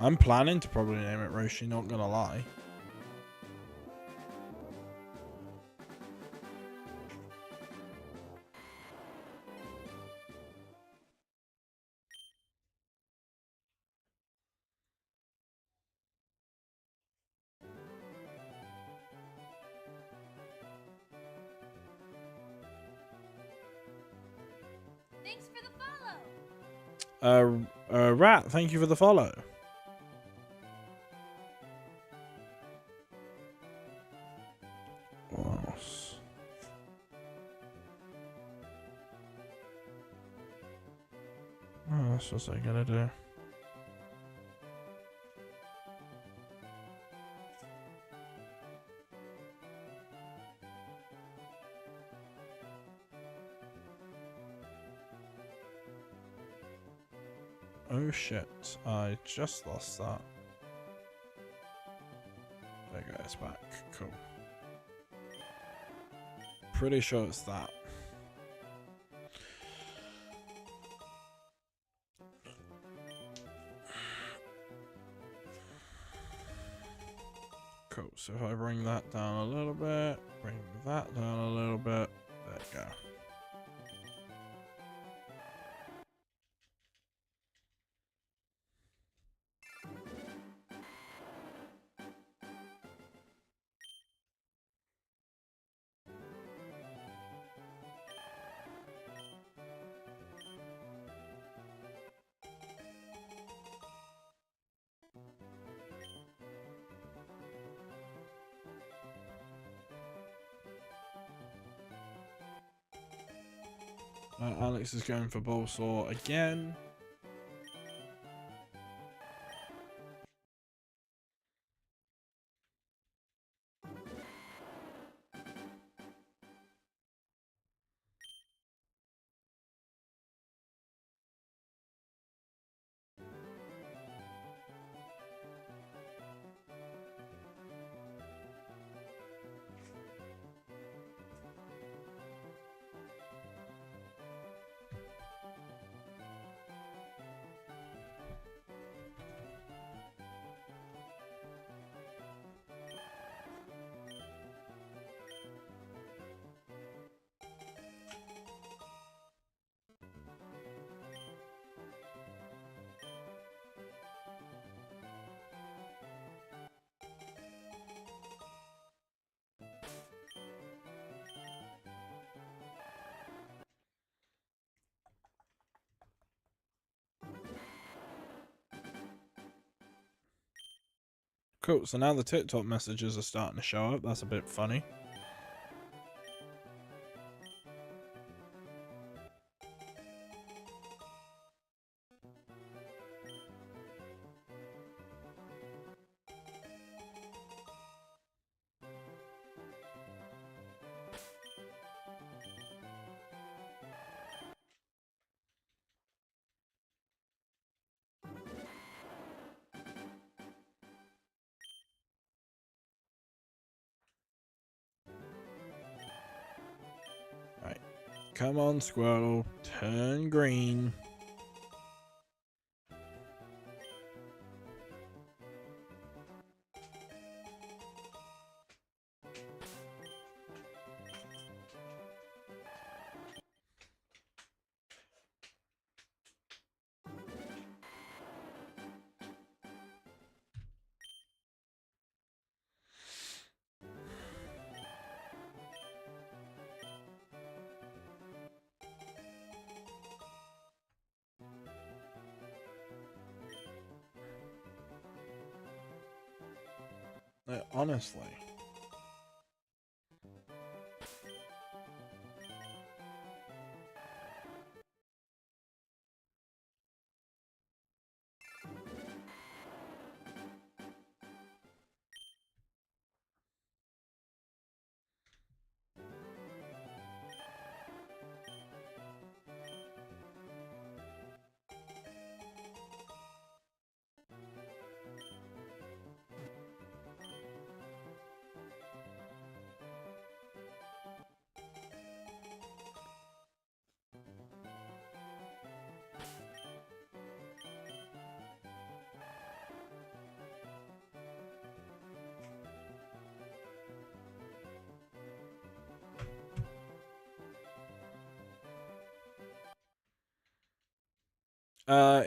Speaker 1: I'm planning to probably name it Roshi, not gonna lie.
Speaker 2: Thanks for the follow.
Speaker 1: Rat, thank you for the follow. What else? Oh, that's what I gotta do. Oh shit, I just lost that. There you go, it's back. Cool. Pretty sure it's that. Cool, so if I bring that down a little bit, bring that down a little bit, there you go. Alex is going for Bulbasaur again. Cool, so now the TikTok messages are starting to show up. That's a bit funny. Right. Come on, Squirtle. Turn green. Honestly.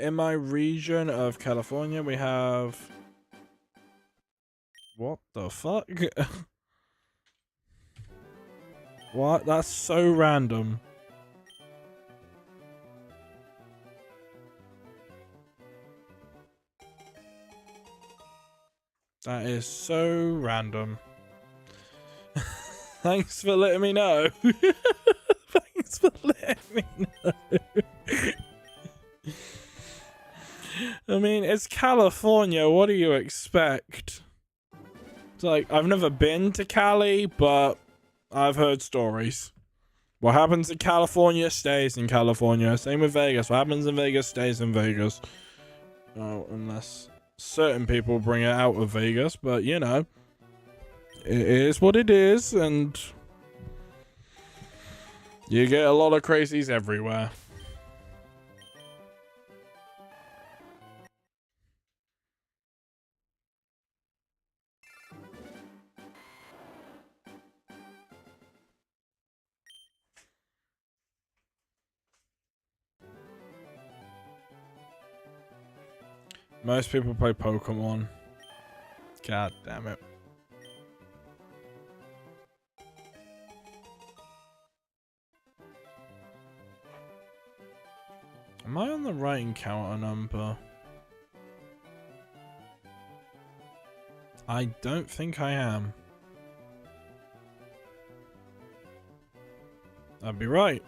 Speaker 1: In my region of California, we have... What the fuck? What? That's so random. That is so random. Thanks for letting me know. Thanks for letting me know. I mean, it's California. What do you expect? It's like, I've never been to Cali, but I've heard stories. What happens in California stays in California. Same with Vegas. What happens in Vegas stays in Vegas. Oh, unless certain people bring it out of Vegas, but you know, it is what it is, and you get a lot of crazies everywhere. Most people play Pokemon. God damn it. Am I on the right encounter number? I don't think I am. I'd be right.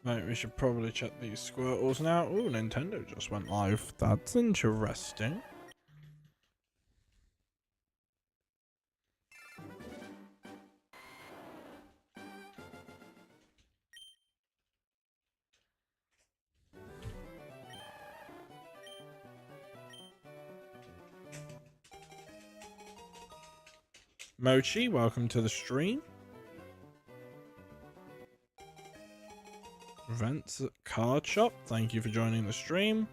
Speaker 1: Right, we should probably check these Squirtles now. Ooh, Nintendo just went live. That's interesting. Mochi, welcome to the stream. Events at Card Shop, thank you for joining the stream.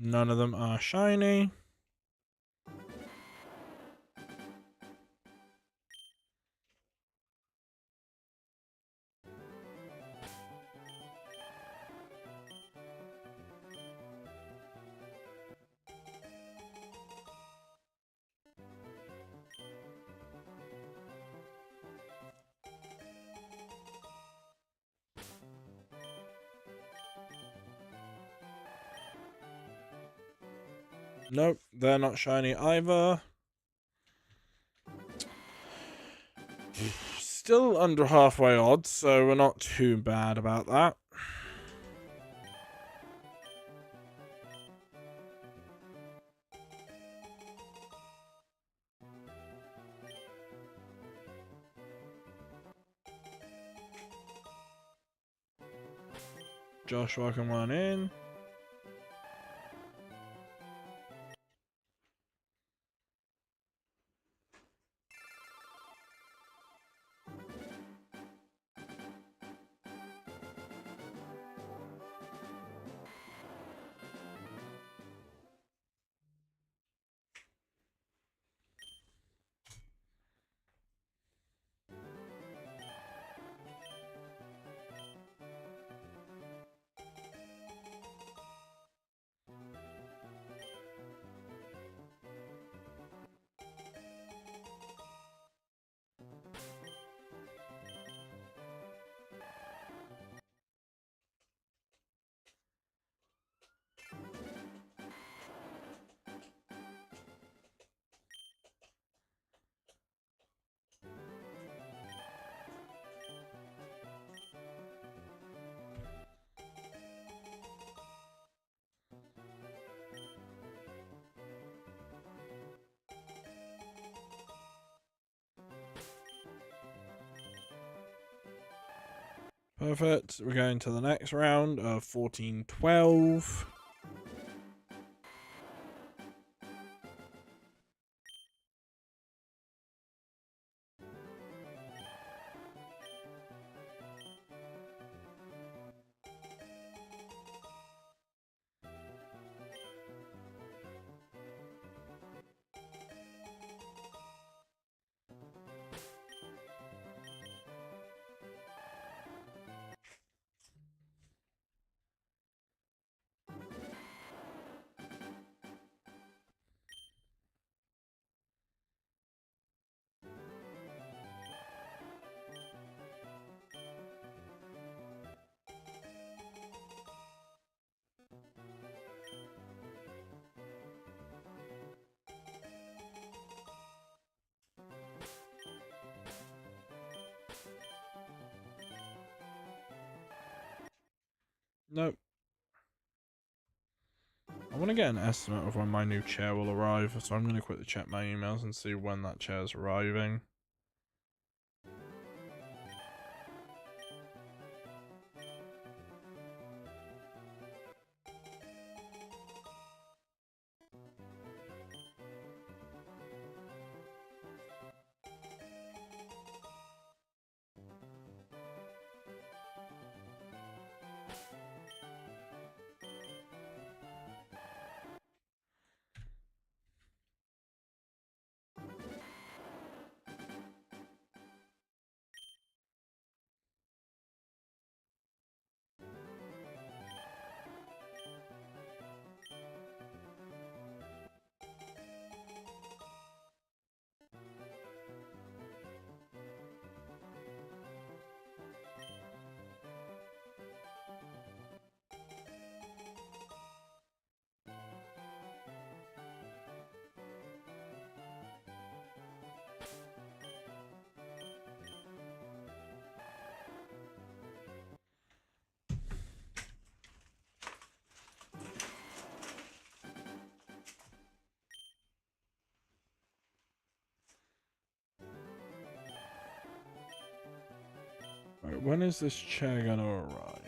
Speaker 1: None of them are shiny. Nope, they're not shiny either. Still under halfway odds, so we're not too bad about that. Joshua can run in. Perfect. We're going to the next round of 14-12. Nope. I want to get an estimate of when my new chair will arrive, so I'm going to quickly check my emails and see when that chair is arriving. Right, when is this chair gonna arrive?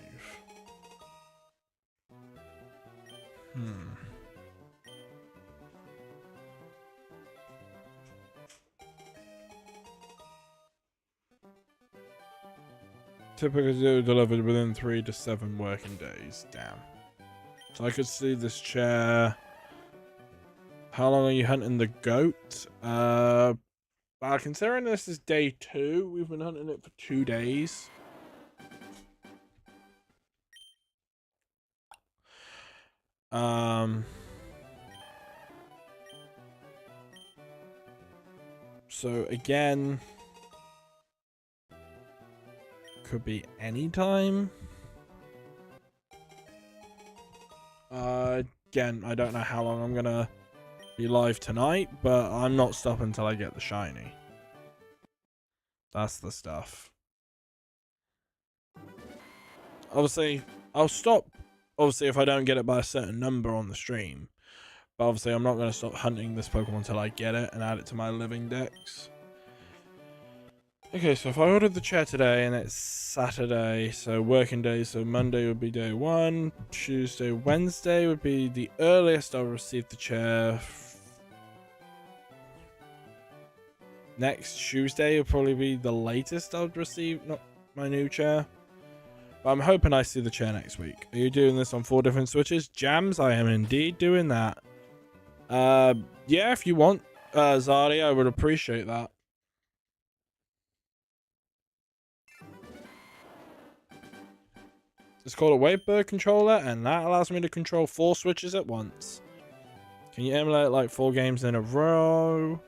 Speaker 1: Typically delivered within 3 to 7 working days. Damn. So I could see this chair. How long are you hunting the goat? Well, considering this is day 2, we've been hunting it for 2 days. So again, could be any time. Again, I don't know how long I'm gonna be live tonight, but I'm not stopping until I get the shiny. That's the stuff. Obviously, I'll stop, obviously, if I don't get it by a certain number on the stream. But obviously, I'm not going to stop hunting this Pokemon until I get it and add it to my living dex. Okay, so if I ordered the chair today and it's Saturday, so working days, so Monday would be day 1, Tuesday, Wednesday would be the earliest I'll receive the chair. Next Tuesday will probably be the latest I'll receive my new chair. But I'm hoping I see the chair next week. Are you doing this on 4 different switches? Jams, I am indeed doing that. Yeah, if you want, Zardy, I would appreciate that. It's called a Wavebird controller, and that allows me to control 4 switches at once. Can you emulate like 4 games in a row?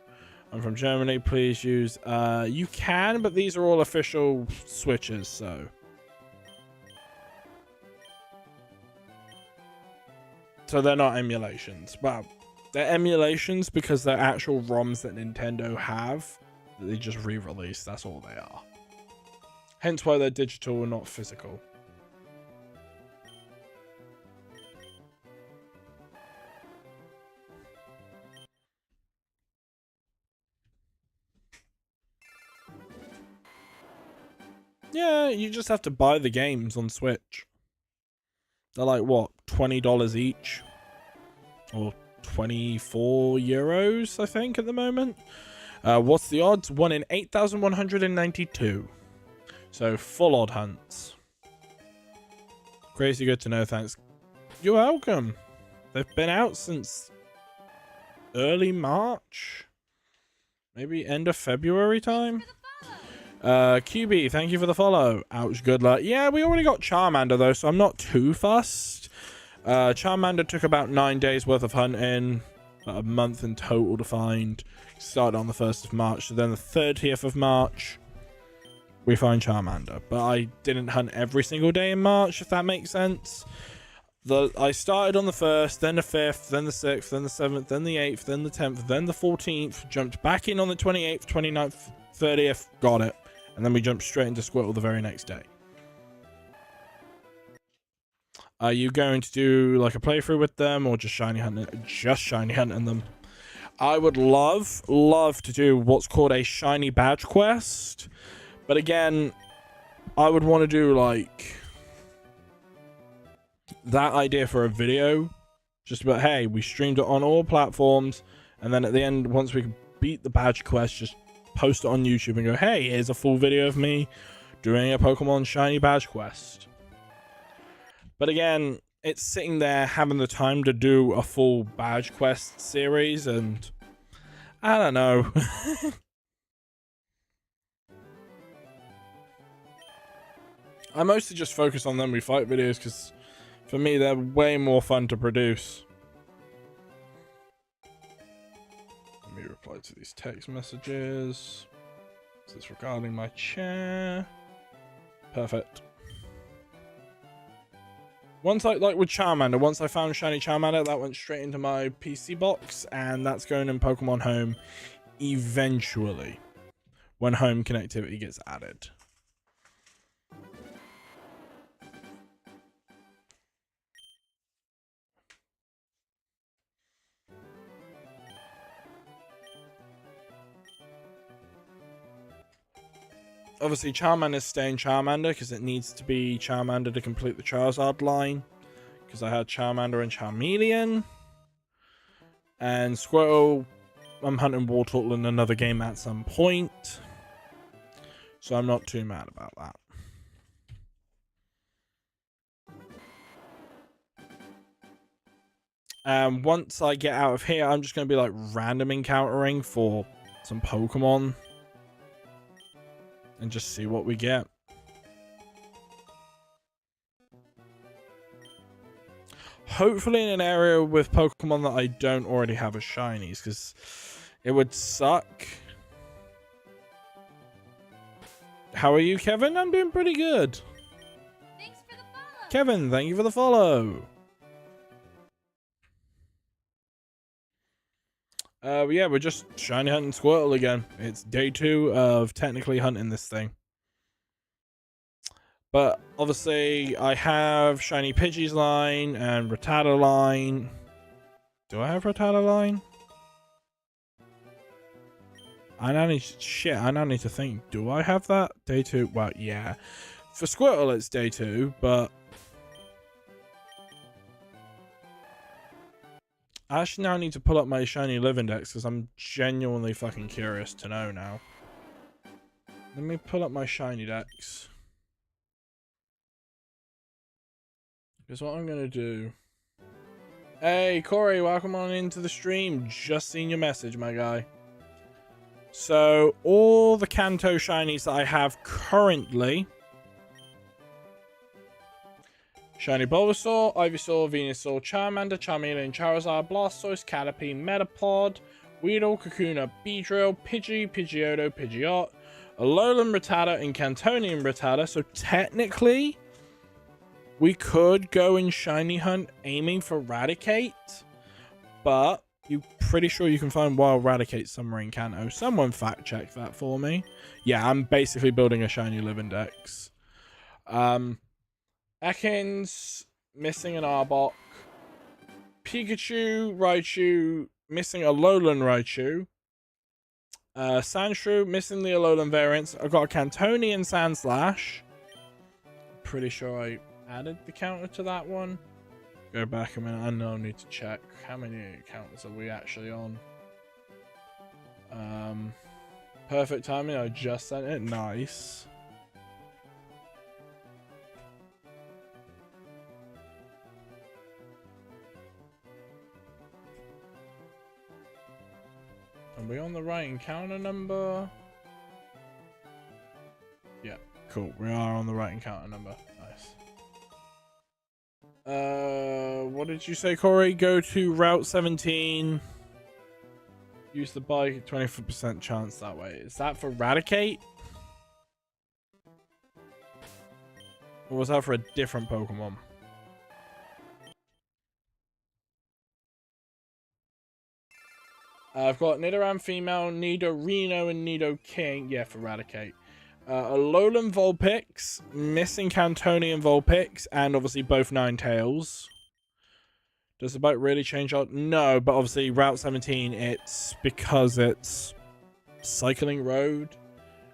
Speaker 1: I'm from Germany, please use... you can, but these are all official switches, so... So they're not emulations. Well, they're emulations because they're actual ROMs that Nintendo have that they just re-release. That's all they are. Hence why they're digital and not physical. Yeah, you just have to buy the games on Switch. They're like, what, $20 each? Or 24 euros, I think, at the moment. What's the odds? 1 in 8,192. So, full odd hunts. Crazy good to know, thanks. You're welcome. They've been out since early March? Maybe end of February time? QB, thank you for the follow. Ouch, good luck. Yeah, we already got Charmander, though, so I'm not too fussed. Charmander took about 9 days worth of hunting, about a month in total to find. Started on the 1st of March, so then the 30th of March, we find Charmander. But I didn't hunt every single day in March, if that makes sense. I started on the 1st, then the 5th, then the 6th, then the 7th, then the 8th, then the 10th, then the 14th, jumped back in on the 28th, 29th, 30th, got it. And then we jumped straight into Squirtle the very next day. Are you going to do like a playthrough with them or just shiny hunting them? I would love to do what's called a shiny badge quest. But again, I would want to do like that idea for a video. Just about, hey, we streamed it on all platforms. And then at the end, once we beat the badge quest, just post it on YouTube and go, hey, here's a full video of me doing a Pokemon shiny badge quest. But again, it's sitting there having the time to do a full badge quest series, and I don't know. I mostly just focus on them we fight videos because for me they're way more fun to produce. Let me reply to these text messages. This is regarding my chair. Perfect. Once like with Charmander, once I found shiny Charmander, that went straight into my PC box, and that's going in Pokemon Home eventually when home connectivity gets added. Obviously, Charmander is staying Charmander because it needs to be Charmander to complete the Charizard line. Because I had Charmander and Charmeleon. And Squirtle, I'm hunting Wartortle in another game at some point. So I'm not too mad about that. Once I get out of here, I'm just going to be like random encountering for some Pokemon and just see what we get. Hopefully in an area with Pokemon that I don't already have as shinies, because it would suck. How are you, Kevin? I'm doing pretty good.
Speaker 2: Thanks for the follow.
Speaker 1: Kevin, thank you for the follow. Yeah, we're just shiny hunting Squirtle again. It's day 2 of technically hunting this thing. But obviously, I have shiny Pidgey's line and Rattata line. Do I have Rattata line? I now need to think. Do I have that? Day 2? Well, yeah. For Squirtle, it's day 2, but I actually now need to pull up my shiny live index because I'm genuinely fucking curious to know now. Let me pull up my shiny dex. Here's what I'm gonna do. Hey, Corey, welcome on into the stream. Just seen your message, my guy. So, all the Kanto shinies that I have currently: shiny Bulbasaur, Ivysaur, Venusaur, Charmander, Charmeleon, Charizard, Blastoise, Caterpie, Metapod, Weedle, Kakuna, Beedrill, Pidgey, Pidgeotto, Pidgeot, Alolan Rattata, and Cantonian Rattata. So technically, we could go and shiny hunt aiming for Raticate, but you're pretty sure you can find wild Raticate somewhere in Kanto. Someone fact check that for me. Yeah, I'm basically building a shiny live index. Ekans, missing an Arbok. Pikachu, Raichu, missing a Alolan Raichu. Sandshrew, missing the Alolan variants. I've got a Cantonian Sandslash. Pretty sure I added the counter to that one. Go back a minute. I know I need to check. How many counters are we actually on? Perfect timing. I just sent it. Nice. Are we on the right encounter number? Yeah, cool. We are on the right encounter number. Nice. What did you say, Corey? Go to Route 17. Use the bike. 20% chance that way. Is that for Raticate? Or was that for a different Pokemon? I've got Nidoran female, Nidorino, and Nidoking. Yeah, for Raticate. Alolan Vulpix, missing Cantonian Vulpix, and obviously both Ninetales. Does the bike really change out? No, but obviously Route 17, it's because it's cycling road.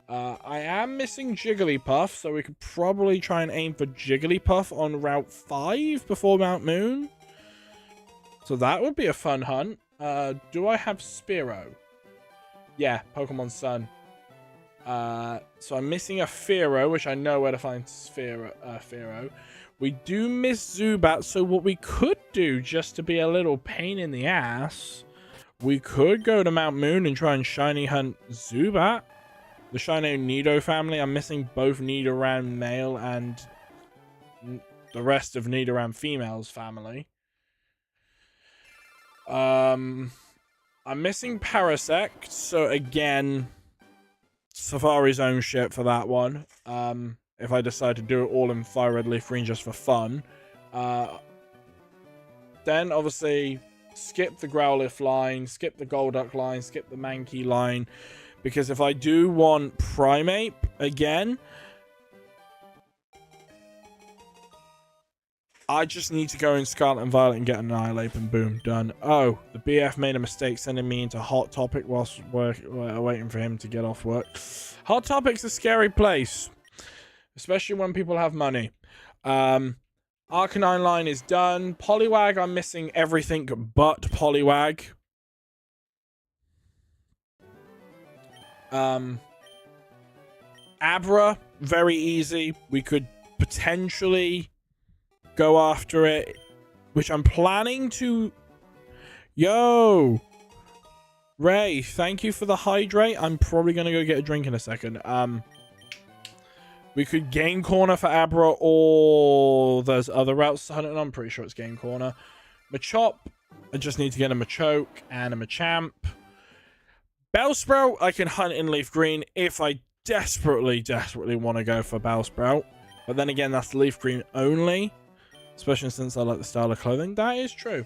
Speaker 1: I am missing Jigglypuff, so we could probably try and aim for Jigglypuff on Route 5 before Mount Moon. So that would be a fun hunt. Do I have Spearow? Yeah, Pokemon Sun. So I'm missing a Fearow, which I know where to find Fearow. We do miss Zubat, so what we could do, just to be a little pain in the ass, we could go to Mount Moon and try and shiny hunt Zubat. The Shiny Nido family. I'm missing both Nidoran male and the rest of Nidoran female's family. I'm missing Parasect, so again, Safari's own shit for that one. If I decide to do it all in Fire Red Leaf Green just for fun. Then, obviously, skip the Growlithe line, skip the Golduck line, skip the Mankey line. Because if I do want Primeape again, I just need to go in Scarlet and Violet and get Annihilate and boom, done. Oh, the BF made a mistake sending me into Hot Topic whilst waiting for him to get off work. Hot Topic's a scary place, especially when people have money. Arcanine line is done. Poliwag, I'm missing everything but Poliwag. Abra, very easy. We could potentially go after it, which I'm planning to Yo! Ray, thank you for the hydrate. I'm probably going to go get a drink in a second. We could game corner for Abra, or there's other routes to hunt it. I'm pretty sure it's game corner. Machop, I just need to get a Machoke and a Machamp. Bellsprout, I can hunt in Leaf Green if I desperately want to go for Bellsprout. But then again, that's Leaf Green only, especially since I like the style of clothing. That is true.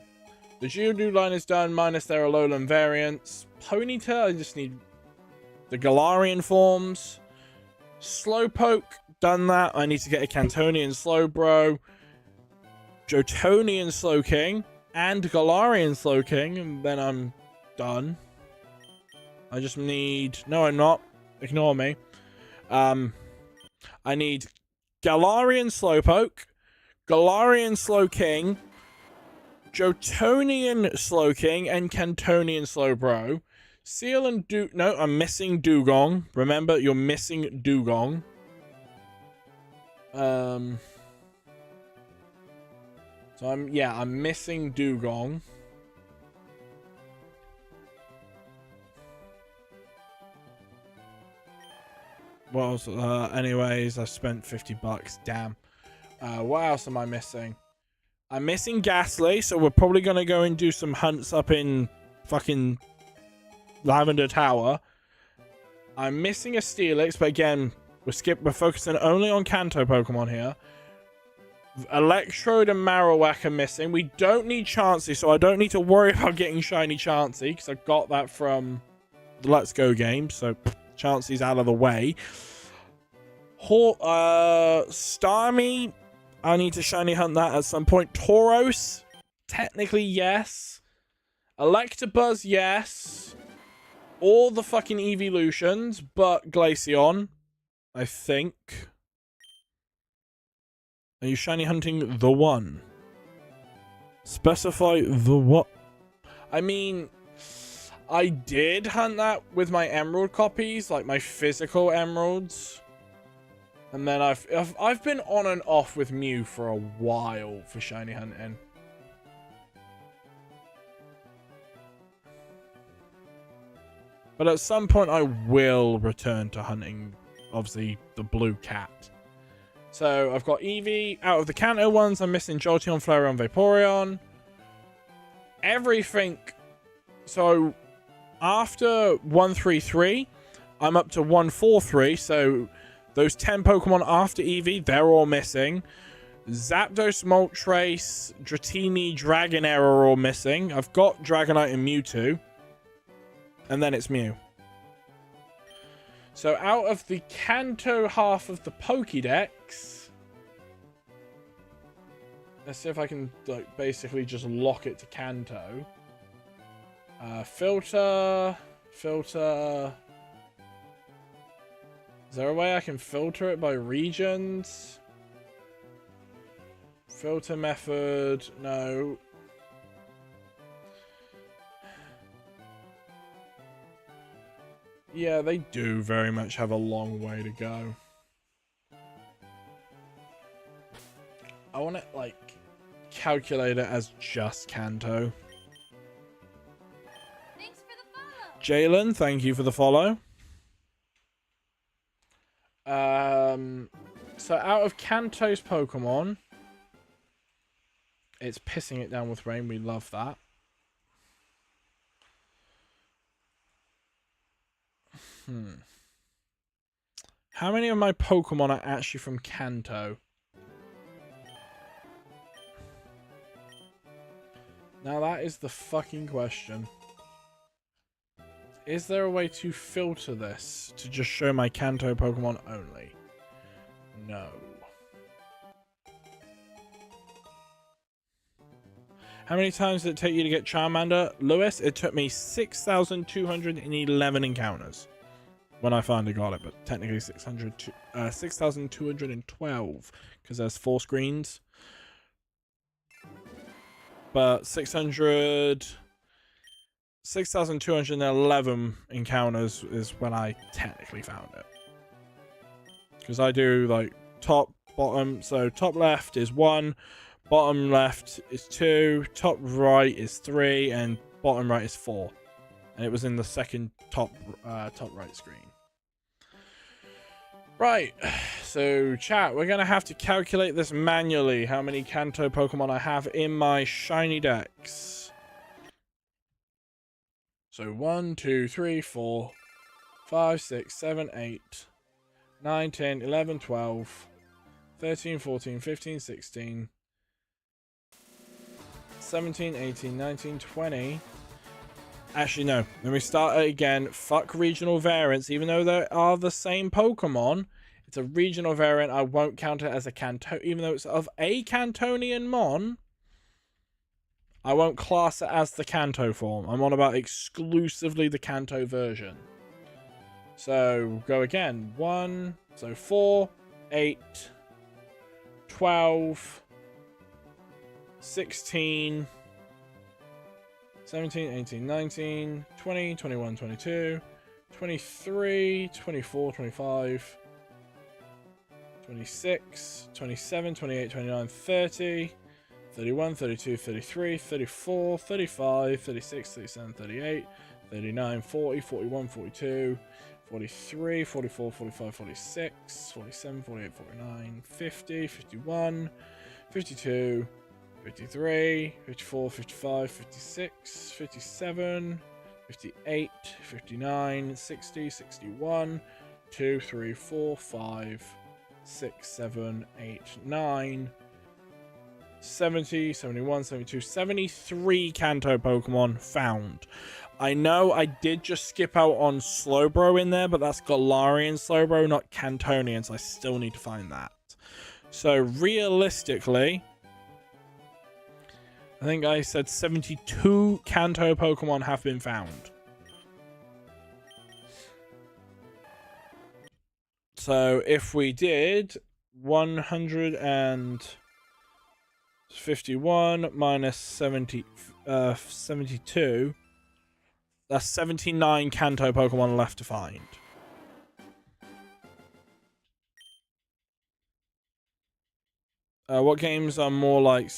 Speaker 1: The Geodude line is done, minus their Alolan variants. Ponyta, I just need the Galarian forms. Slowpoke, done that. I need to get a Cantonian Slowbro, Jotonian Slowking, and Galarian Slowking, and then I'm done. I just need... No, I'm not. Ignore me. I need Galarian Slowpoke, Galarian Slowking, Jotonian Slowking, and Cantonian Slowbro. Seal and No, I'm missing Dugong. Remember, you're missing Dugong. So I'm missing Dugong. What else? Anyways, I spent $50. Damn. What else am I missing? I'm missing Ghastly, so we're probably going to go and do some hunts up in fucking Lavender Tower. I'm missing a Steelix, but again, we're focusing only on Kanto Pokemon here. Electrode and Marowak are missing. We don't need Chansey, so I don't need to worry about getting shiny Chansey, because I got that from the Let's Go game, so Chansey's out of the way. Starmie, I need to shiny hunt that at some point. Tauros, technically yes. Electabuzz, yes. All the fucking evolutions, but Glaceon, I think. Are you shiny hunting the one? Specify the what? I mean, I did hunt that with my emerald copies, like my physical emeralds. And then I've been on and off with Mew for a while for shiny hunting. But at some point I will return to hunting, obviously, the blue cat. So I've got Eevee. Out of the Kanto ones, I'm missing Jolteon, Flareon, Vaporeon. Everything. So after 133, I'm up to 143. So those 10 Pokemon after Eevee, they're all missing. Zapdos, Moltres, Dratini, Dragonair are all missing. I've got Dragonite and Mewtwo. And then it's Mew. So out of the Kanto half of the Pokédex, let's see if I can like basically just lock it to Kanto. Filter. Is there a way I can filter it by regions? Filter method, no. Yeah, they do very much have a long way to go. I want to, like, calculate it as just Kanto.
Speaker 2: Thanks for the follow.
Speaker 1: Jalen, thank you for the follow. So out of Kanto's Pokemon, it's pissing it down with rain. We love that. How many of my Pokemon are actually from Kanto? Now that is the fucking question. Is there a way to filter this to just show my Kanto Pokemon only? No. How many times did it take you to get Charmander? Lewis, it took me 6,211 encounters. When I finally got it, but technically 6,212 because there's 4 screens. But 6,211 encounters is when I technically found it. Because I do like top, bottom. So top left is 1, bottom left is 2, top right is 3, and bottom right is 4. And it was in the second top right screen. Right, so chat, we're going to have to calculate this manually, how many Kanto Pokemon I have in my shiny decks. So 1, 2, 3, 4, 5, 6, 7, 8, 9, 10, 11, 12, 13, 14, 15, 16, 17, 18, 19, 20. Actually, no. Let me start it again. Fuck regional variants. Even though they are the same Pokemon, it's a regional variant. I won't count it as a Kanto. Even though it's of a Cantonian Mon, I won't class it as the Kanto form. I'm on about exclusively the Kanto version. So, go again. 1, so 4, 8, 12, 16... 17, 18, 19, 20, 21, 22, 23, 24, 25, 26, 27, 28, 29, 30, 31, 32, 33, 34, 35, 36, 37, 38, 39, 40, 41, 42, 43, 44, 45, 46, 47, 48, 49, 50, 51, 52, 53, 54, 55, 56, 57, 58, 59, 60, 61, 2, 3, 4, 5, 6, 7, 8, 9, 70, 71, 72, 73 Kanto Pokemon found. I know I did just skip out on Slowbro in there, but that's Galarian Slowbro, not Cantonian, so I still need to find that. So realistically, I think I said 72 Kanto Pokemon have been found. So if we did 151 minus 72, that's 79 Kanto Pokemon left to find. What games are more like...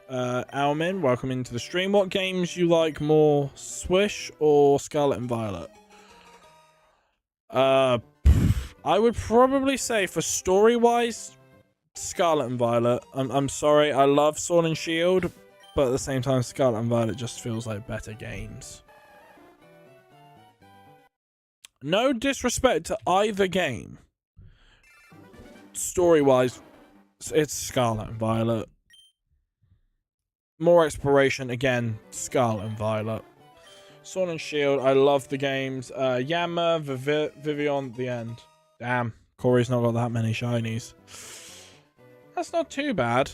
Speaker 1: Almin, welcome into the stream. What games you like more, Swish or Scarlet and Violet? I would probably say for story-wise, Scarlet and Violet. I'm sorry, I love Sword and Shield, but at the same time, Scarlet and Violet just feels like better games. No disrespect to either game. Story-wise, it's Scarlet and Violet. More exploration, again, Scarlet and Violet. Sword and Shield, I love the games. Yama, Vivian, the end. Damn, Corey's not got that many shinies. That's not too bad.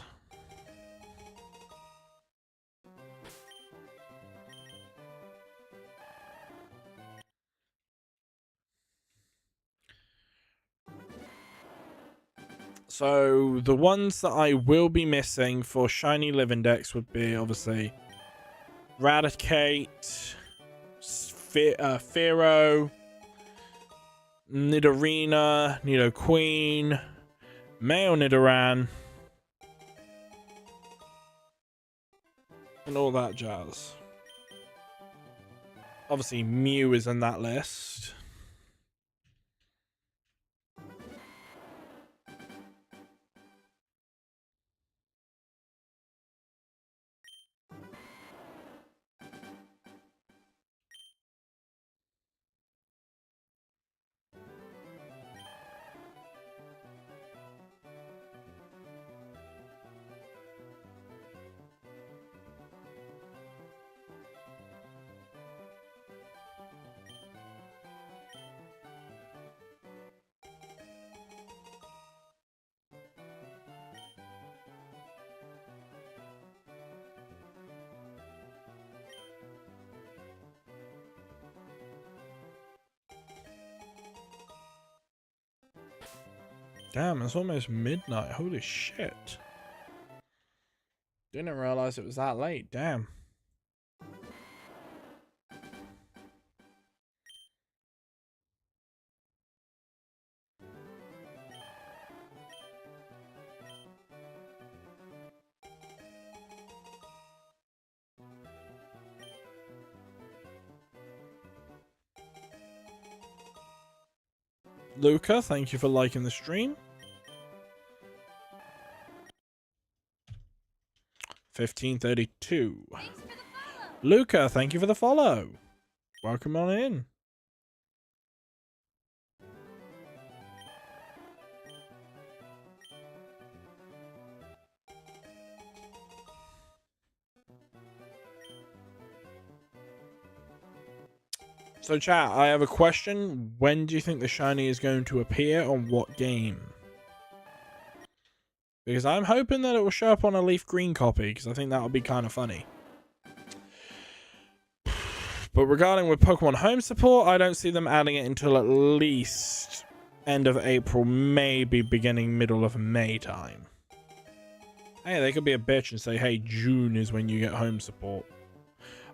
Speaker 1: So, the ones that I will be missing for Shiny Living Dex would be, obviously, Raticate, Fearow, Nidorina, Nidoqueen, Male Nidoran, and all that jazz. Obviously, Mew is in that list. Damn, it's almost midnight. Holy shit. Didn't realize it was that late. Damn. Luca, thank you for liking the stream. 1532.
Speaker 2: Thanks for the follow.
Speaker 1: Luca, thank you for the follow. Welcome on in. So chat, I have a question. When do you think the shiny is going to appear on what game? Because I'm hoping that it will show up on a leaf green copy, because I think that would be kind of funny. But regarding with Pokemon Home support, I don't see them adding it until at least end of April, maybe beginning middle of May time. Hey, they could be a bitch and say, hey, June is when you get home support.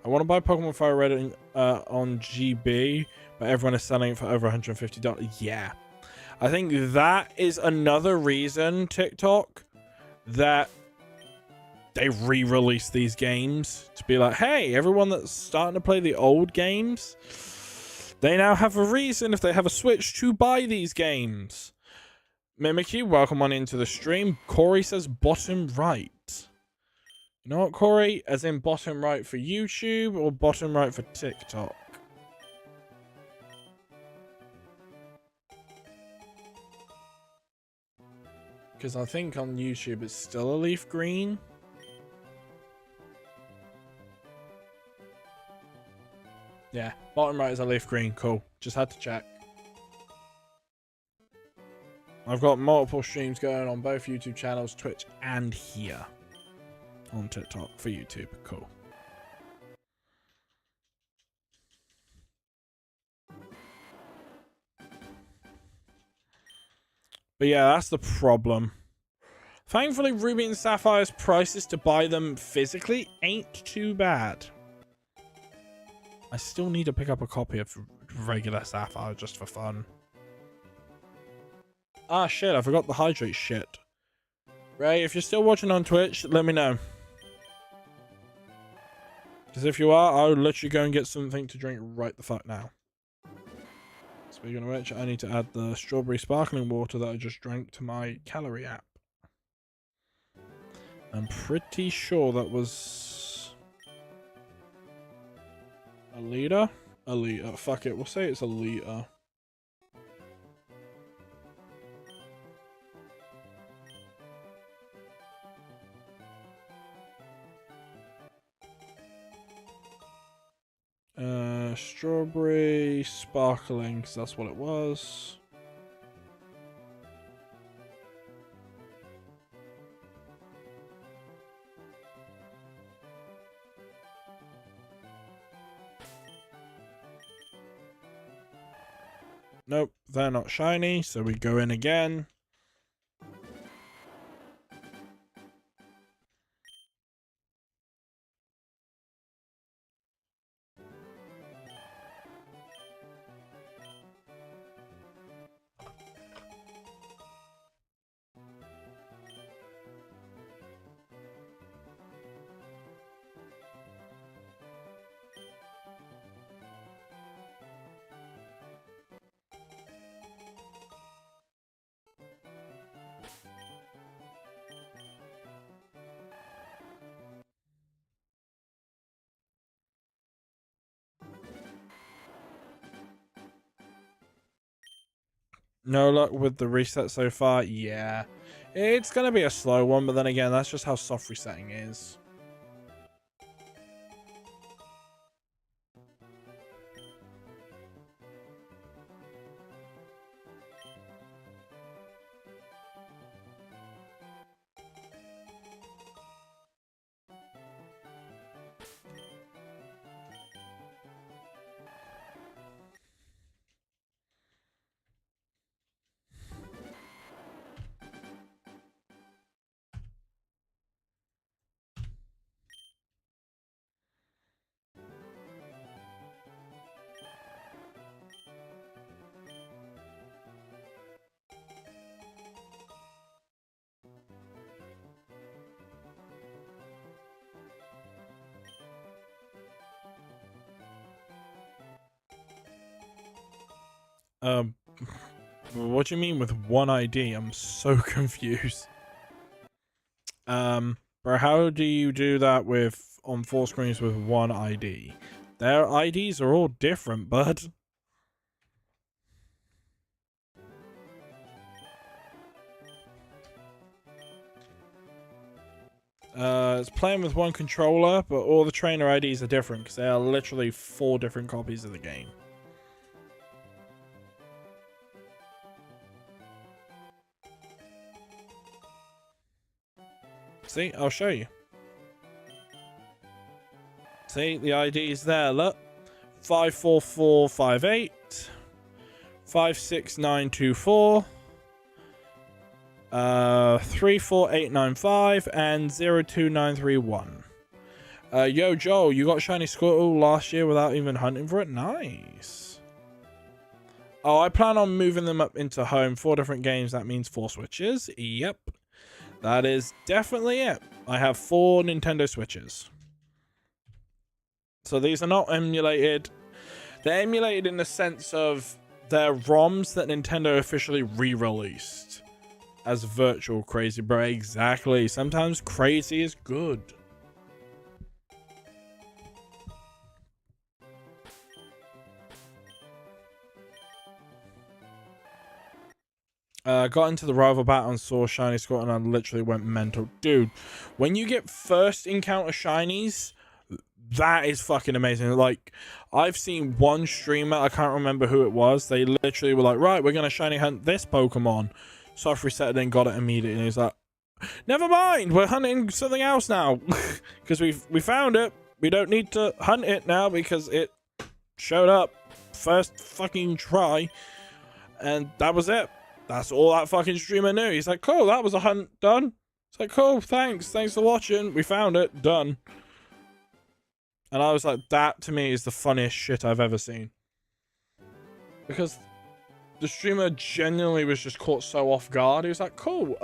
Speaker 1: I want to buy Pokemon Fire Red on GB, but everyone is selling it for over $150. Yeah. I think that is another reason, TikTok, that they re-release these games to be like, hey, everyone that's starting to play the old games, they now have a reason, if they have a Switch, to buy these games. Mimicky, welcome on into the stream. Corey says bottom right. You know what, Corey? As in bottom right for YouTube or bottom right for TikTok? Because I think on YouTube it's still a leaf green. Yeah, bottom right is a leaf green. Cool. Just had to check. I've got multiple streams going on both YouTube channels, Twitch, and here on TikTok for YouTube. Cool. But yeah, that's the problem. Thankfully, Ruby and Sapphire's prices to buy them physically ain't too bad. I still need to pick up a copy of regular Sapphire just for fun. Ah, shit, I forgot the hydrate shit. Ray, if you're still watching on Twitch, let me know. Because if you are, I'll literally go and get something to drink right the fuck now. Speaking of which, I need to add the strawberry sparkling water that I just drank to my calorie app. I'm pretty sure that was a liter? A liter. Fuck it, we'll say it's a liter. Strawberry sparkling, because that's what it was. Nope, they're not shiny, so we go in again. No luck with the reset so far? Yeah. It's going to be a slow one, but then again, that's just how soft resetting is. What do you mean with one ID? I'm so confused. Bro, how do you do that with on 4 screens with one ID? Their IDs are all different, bud. It's playing with one controller, but all the trainer IDs are different because they are literally 4 different copies of the game. See, I'll show you. See, the ID is there, look. 54458, 56924, 34895, and 02931. Yo, Joel, you got Shiny Squirtle last year without even hunting for it? Nice. Oh, I plan on moving them up into home. 4 different games, that means 4 Switches. Yep. That is definitely it. I have 4 Nintendo Switches. So these are not emulated. They're emulated in the sense of they're ROMs that Nintendo officially re-released as virtual crazy, bro. Exactly. Sometimes crazy is good. Got into the rival battle and saw Shiny Squirtle and I literally went mental. Dude, when you get first encounter Shinies, that is fucking amazing. Like, I've seen one streamer, I can't remember who it was, they literally were like, right, we're gonna shiny hunt this Pokemon. Soft reset and then got it immediately, and he's like, never mind, we're hunting something else now. Because we found it. We don't need to hunt it now because it showed up first fucking try. And that was it. That's all that fucking streamer knew. He's like, cool, that was a hunt done. It's like, cool, thanks for watching. We found it, done. And I was like, that to me is the funniest shit I've ever seen. Because the streamer genuinely was just caught so off guard. He was like, cool,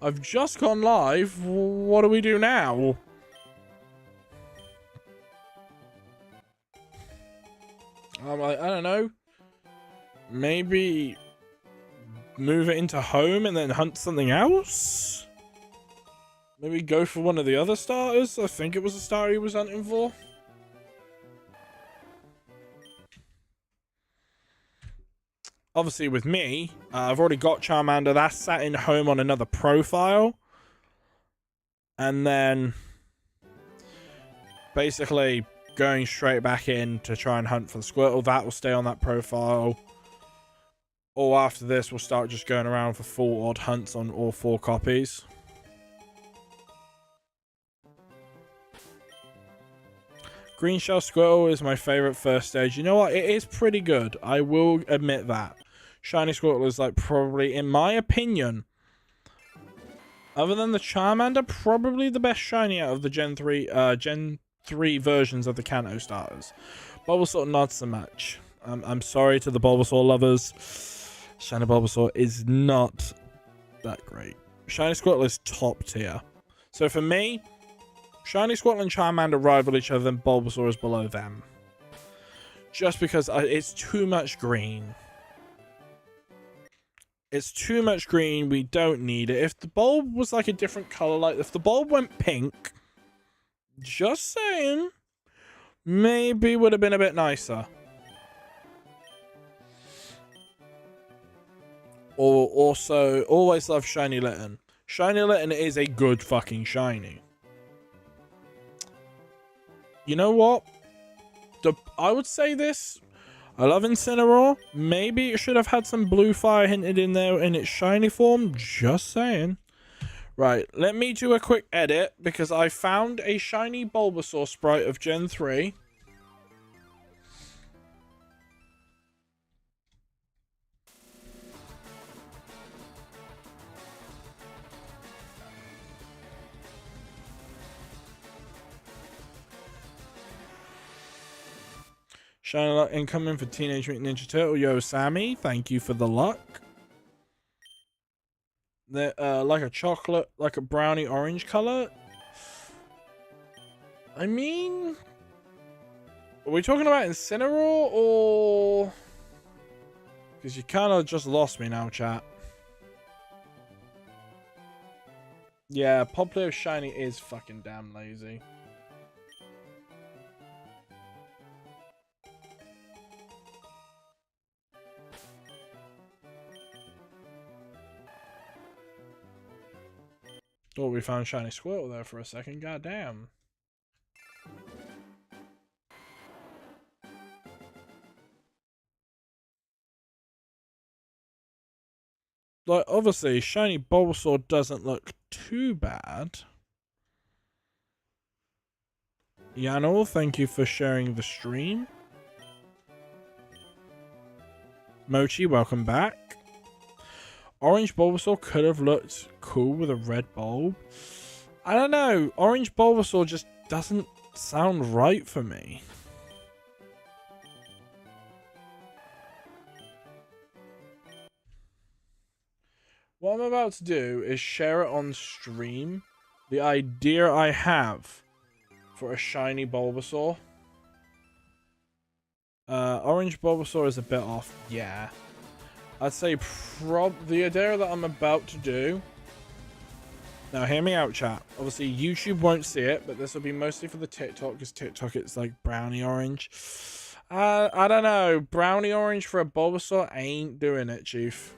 Speaker 1: I've just gone live. What do we do now? I'm like, I don't know. Maybe move it into home and then hunt something else? Maybe go for one of the other starters? I think it was a starter he was hunting for. Obviously with me, I've already got Charmander. That's sat in home on another profile. And then basically going straight back in to try and hunt for the Squirtle. That will stay on that profile. Or after this, we'll start just going around for full odd hunts on all 4 copies. Green Shell Squirtle is my favorite first stage. You know what? It is pretty good. I will admit that. Shiny Squirtle is like probably, in my opinion, other than the Charmander, probably the best shiny out of the Gen 3 versions of the Kanto starters. Bulbasaur not so much. I'm sorry to the Bulbasaur lovers. Shiny Bulbasaur is not that great. Shiny Squirtle is top tier. So for me, Shiny Squirtle and Charmander rival each other, and Bulbasaur is below them. Just because it's too much green. It's too much green. We don't need it. If the bulb was like a different color, like if the bulb went pink, just saying, maybe would have been a bit nicer. Or also, always love Shiny Litten. Shiny Litten is a good fucking shiny. You know what? I would say this. I love Incineroar. Maybe it should have had some blue fire hinted in there in its shiny form. Just saying. Right, let me do a quick edit because I found a shiny Bulbasaur sprite of Gen 3. Shiny luck incoming for Teenage Mutant Ninja Turtle. Yo, Sammy, thank you for the luck. They're like a chocolate, like a brownie orange color. I mean, are we talking about Incineroar or Because you kind of just lost me now, chat. Yeah, Poplio Shiny is fucking damn lazy. Oh, we found Shiny Squirtle there for a second. God damn. Like, obviously, Shiny Bulbasaur doesn't look too bad. Yanel, thank you for sharing the stream. Mochi, welcome back. Orange Bulbasaur could have looked cool with a red bulb. I don't know. Orange Bulbasaur just doesn't sound right for me. What I'm about to do is share it on stream. The idea I have for a shiny Bulbasaur. Orange Bulbasaur is a bit off. Yeah. I'd say the idea that I'm about to do. Now, hear me out, chat. Obviously, YouTube won't see it, but this will be mostly for the TikTok, because TikTok it's like brownie orange. I don't know. Brownie orange for a Bulbasaur ain't doing it, chief.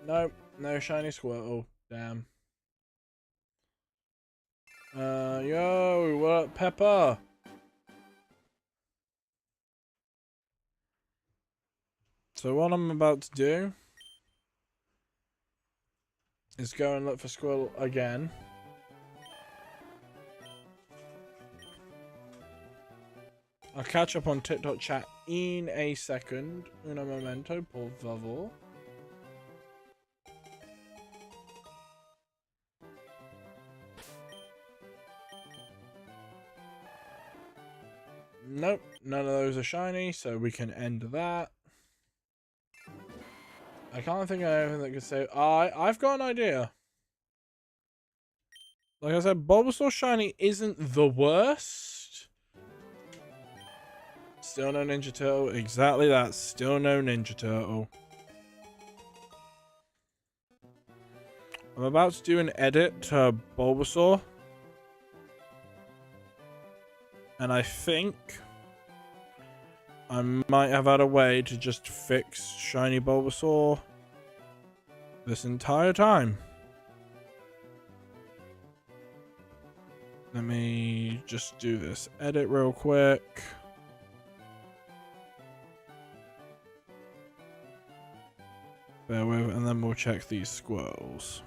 Speaker 1: Nope, no shiny Squirtle. Damn. Yo, what up, Pepper? So what I'm about to do is go and look for Squirtle again. I'll catch up on TikTok chat in a second. Un momento, por favor. Nope, none of those are shiny, so we can end that. I can't think of anything that could say. I've got an idea. Like I said, Bulbasaur shiny isn't the worst. Still no Ninja Turtle. Exactly that. Still no Ninja Turtle. I'm about to do an edit to Bulbasaur. And I think I might have had a way to just fix shiny Bulbasaur this entire time. Let me just do this edit real quick. Bear with, and then we'll check these squirrels.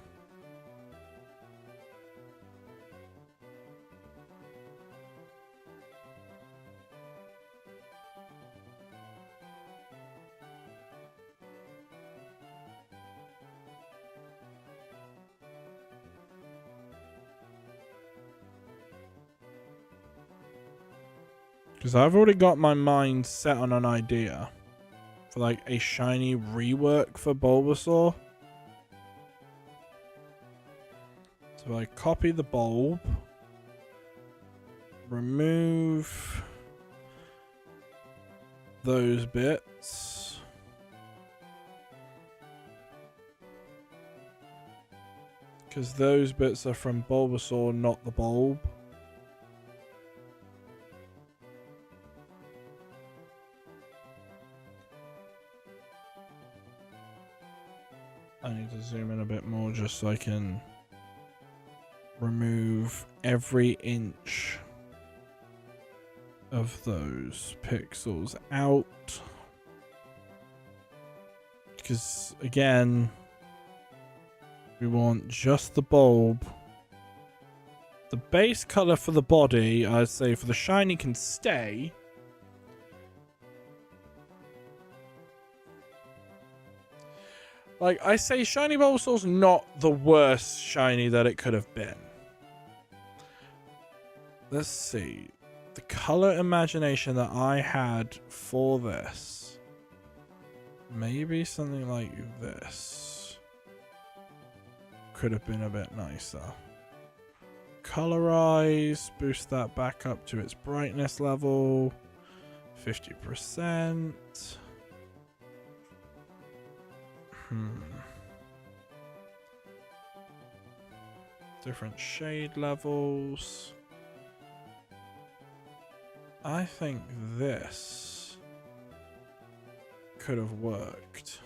Speaker 1: Because I've already got my mind set on an idea for like a shiny rework for Bulbasaur. So I copy the bulb, remove those bits, because those bits are from Bulbasaur, not the bulb. I need to zoom in a bit more just so I can remove every inch of those pixels out. Because, again, we want just the bulb. The base color for the body, I'd say for the shiny, can stay. Like, I say shiny Bulbasaur's not the worst shiny that it could have been. Let's see. The color imagination that I had for this. Maybe something like this. Could have been a bit nicer. Colorize. Boost that back up to its brightness level. 50%. Different shade levels. I think this could have worked.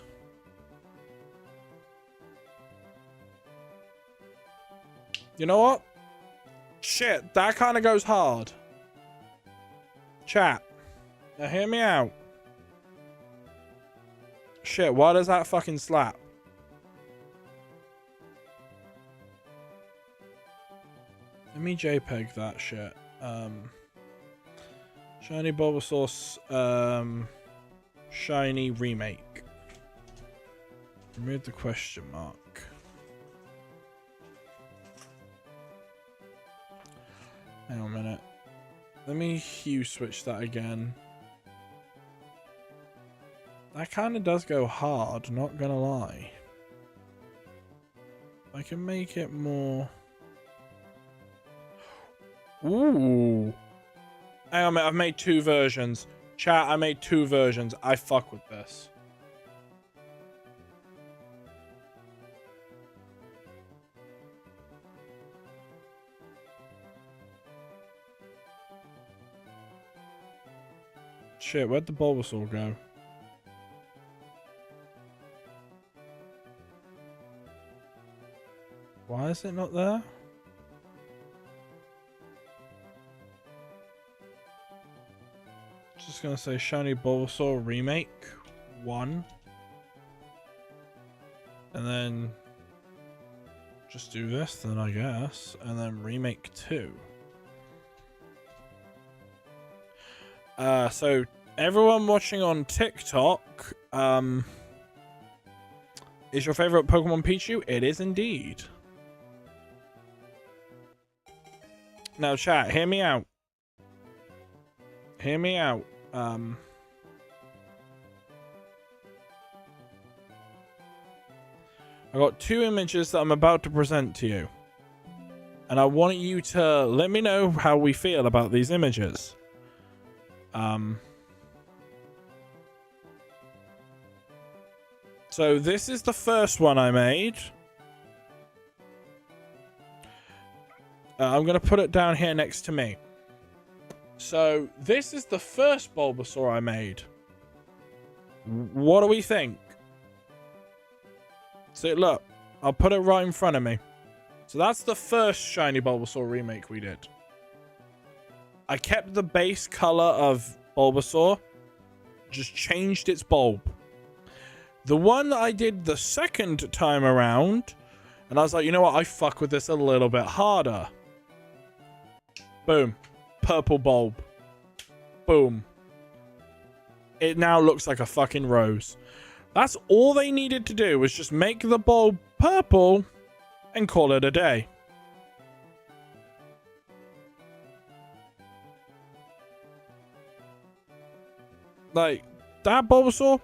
Speaker 1: You know what? Shit, that kind of goes hard. Chat. Now hear me out. Shit, why does that fucking slap? Let me JPEG that shit. Shiny Bulbasaur, shiny remake. Remove the question mark. Hang on a minute. Let me hue switch that again. That kind of does go hard, not gonna lie. I can make it more... Ooh. Hang on a minute, I've made 2 versions. Chat, I made 2 versions. I fuck with this. Shit, where'd the Bulbasaur go? Why is it not there? Just gonna say Shiny Bulbasaur Remake 1. And then just do this then, I guess. And then Remake 2. So everyone watching on TikTok, is your favorite Pokemon Pichu? It is indeed. Now chat, hear me out. Hear me out. I got 2 images that I'm about to present to you. And I want you to let me know how we feel about these images. So this is the first one I made. I'm going to put it down here next to me. So this is the first Bulbasaur I made. What do we think? So look, I'll put it right in front of me. So that's the first Shiny Bulbasaur remake we did. I kept the base color of Bulbasaur, just changed its bulb. The one that I did the second time around, and I was like, you know what, I fuck with this a little bit harder. Boom. Purple bulb. Boom. It now looks like a fucking rose. That's all they needed to do, was just make the bulb purple and call it a day. Like, that Bulbasaur,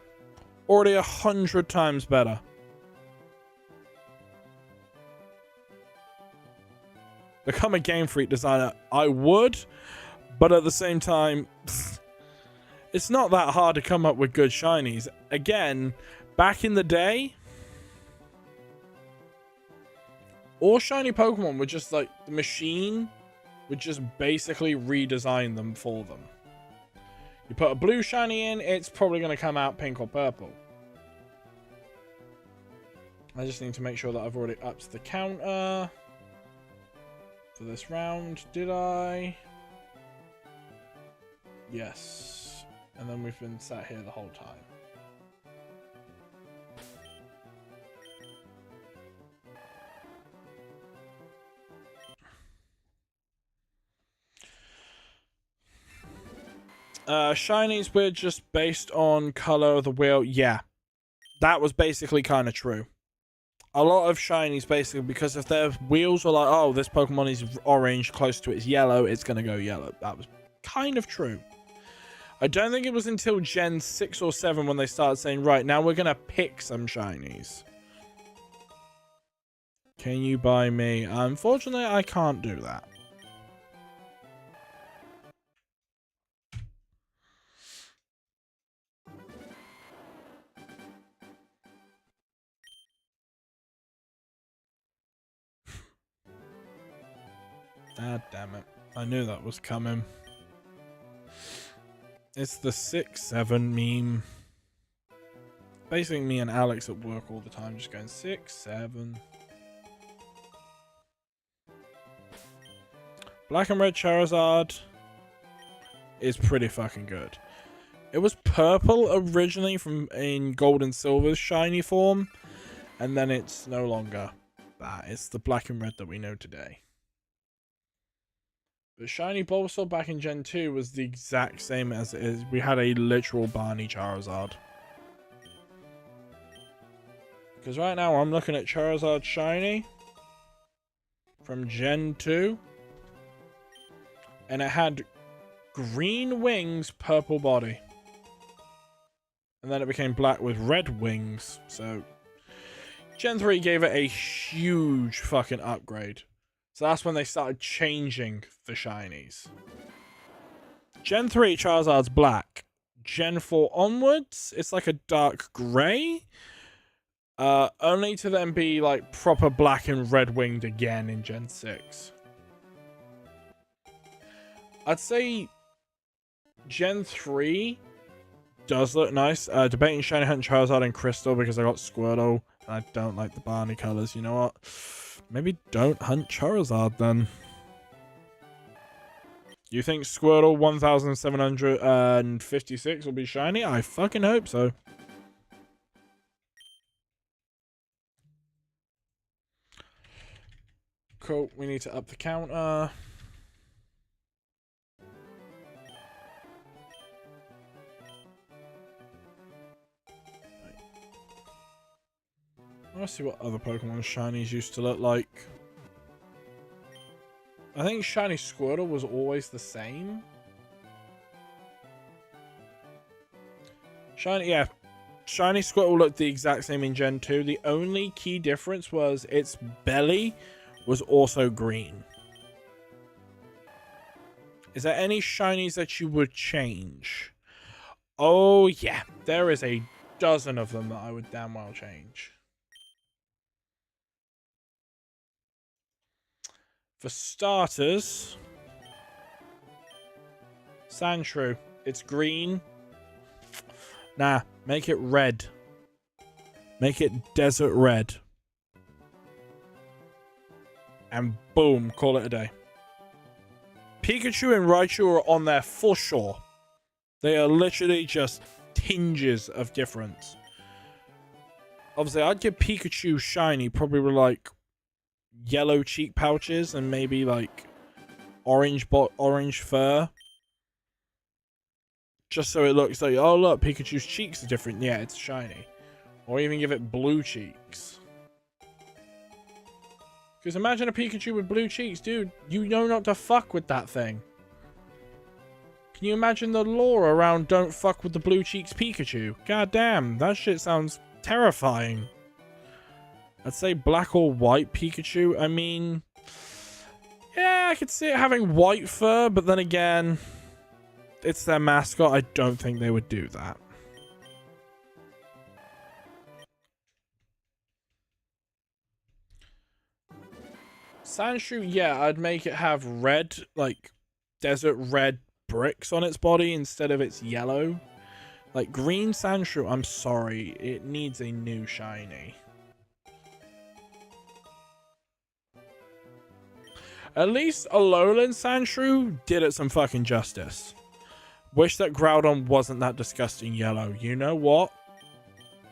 Speaker 1: already 100 times better. Become a Game Freak designer. I would, but at the same time, it's not that hard to come up with good shinies. Again, back in the day, all shiny Pokemon were just like, the machine would just basically redesign them for them. You put a blue shiny in, it's probably going to come out pink or purple. I just need to make sure that I've already upped the counter for this round. Did I? Yes. And then we've been sat here the whole time. Shinies were just based on color of the wheel. Yeah, that was basically kind of true. a lot of shinies basically, because if their wheels were like, oh, this Pokemon is orange, close to its yellow, it's going to go yellow. That was kind of true. I don't think it was until Gen 6 or 7 when they started saying, right, now we're going to pick some shinies. Can you buy me? Unfortunately, I can't do that. Ah, damn it. I knew that was coming. It's the 6-7 meme. Basically, me and Alex at work all the time just going 6-7. Black and red Charizard is pretty fucking good. It was purple originally in Gold and Silver's shiny form, and then it's no longer that. It's the black and red that we know today. But shiny Bulbasaur back in Gen 2 was the exact same as it is. We had a literal Barney Charizard. Because right now I'm looking at Charizard shiny from Gen 2. And it had green wings, purple body. And then it became black with red wings. So Gen 3 gave it a huge fucking upgrade. So that's when they started changing the shinies. Gen 3 Charizard's black. Gen 4 onwards, it's like a dark grey. Only to then be like proper black and red winged again in Gen 6. I'd say Gen 3 does look nice. Debating Shiny Hunt Charizard and Crystal because I got Squirtle and I don't like the Barney colors. You know what? Maybe don't hunt Charizard then. You think Squirtle 1756 will be shiny? I fucking hope so. Cool. We need to up the counter. Let's see what other Pokemon shinies used to look like. I think shiny Squirtle was always the same. Shiny Squirtle looked the exact same in Gen 2. The only key difference was its belly was also green. Is there any shinies that you would change? Oh yeah, there is a dozen of them that I would damn well change. For starters, Sandshrew. It's green. Nah, make it red. Make it desert red. And boom, call it a day. Pikachu and Raichu are on there for sure. They are literally just tinges of difference. Obviously, I'd give Pikachu shiny probably with like yellow cheek pouches and maybe like orange fur, just so it looks like, oh look, Pikachu's cheeks are different. Yeah, it's shiny. Or even give it blue cheeks, because imagine a Pikachu with blue cheeks, dude. You know not to fuck with that thing. Can you imagine the lore around don't fuck with the blue cheeks Pikachu? God damn, that shit sounds terrifying. I'd say black or white Pikachu. I mean, yeah, I could see it having white fur, but then again, it's their mascot. I don't think they would do that. Sandshrew, yeah, I'd make it have red, like desert red bricks on its body instead of its yellow. Like green Sandshrew, I'm sorry, it needs a new shiny. At least Alolan Sandshrew did it some fucking justice. Wish that Groudon wasn't that disgusting yellow. You know what?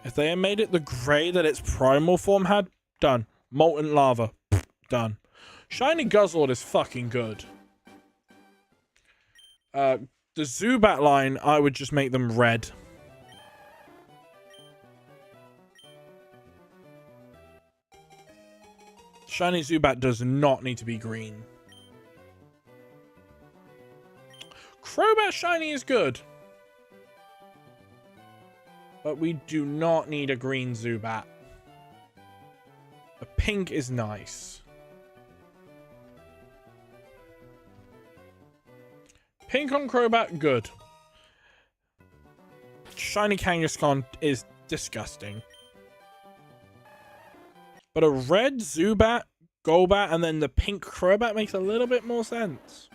Speaker 1: If they had made it the grey that its primal form had, done. Molten lava, done. Shiny Guzzlord is fucking good. The Zubat line, I would just make them red. Shiny Zubat does not need to be green. Crobat Shiny is good. But we do not need a green Zubat. A pink is nice. Pink on Crobat, good. Shiny Kangaskhan is disgusting. But a red Zubat, Golbat, and then the pink Crobat makes a little bit more sense.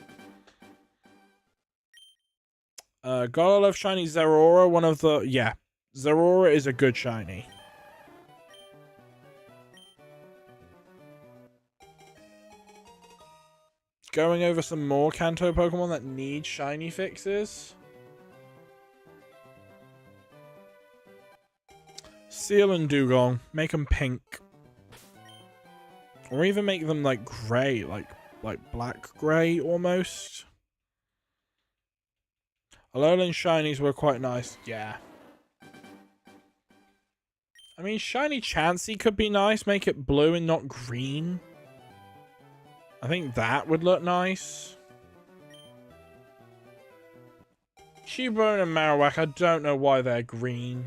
Speaker 1: Gotta love Shiny Zeraora, one of the... Yeah, Zeraora is a good Shiny. Going over some more Kanto Pokemon that need Shiny fixes. Seal and Dugong. Make them pink. Or even make them like grey, like black grey almost. Alolan Shinies were quite nice, yeah. I mean, Shiny Chansey could be nice. Make it blue and not green. I think that would look nice. Cubone and Marowak, I don't know why they're green.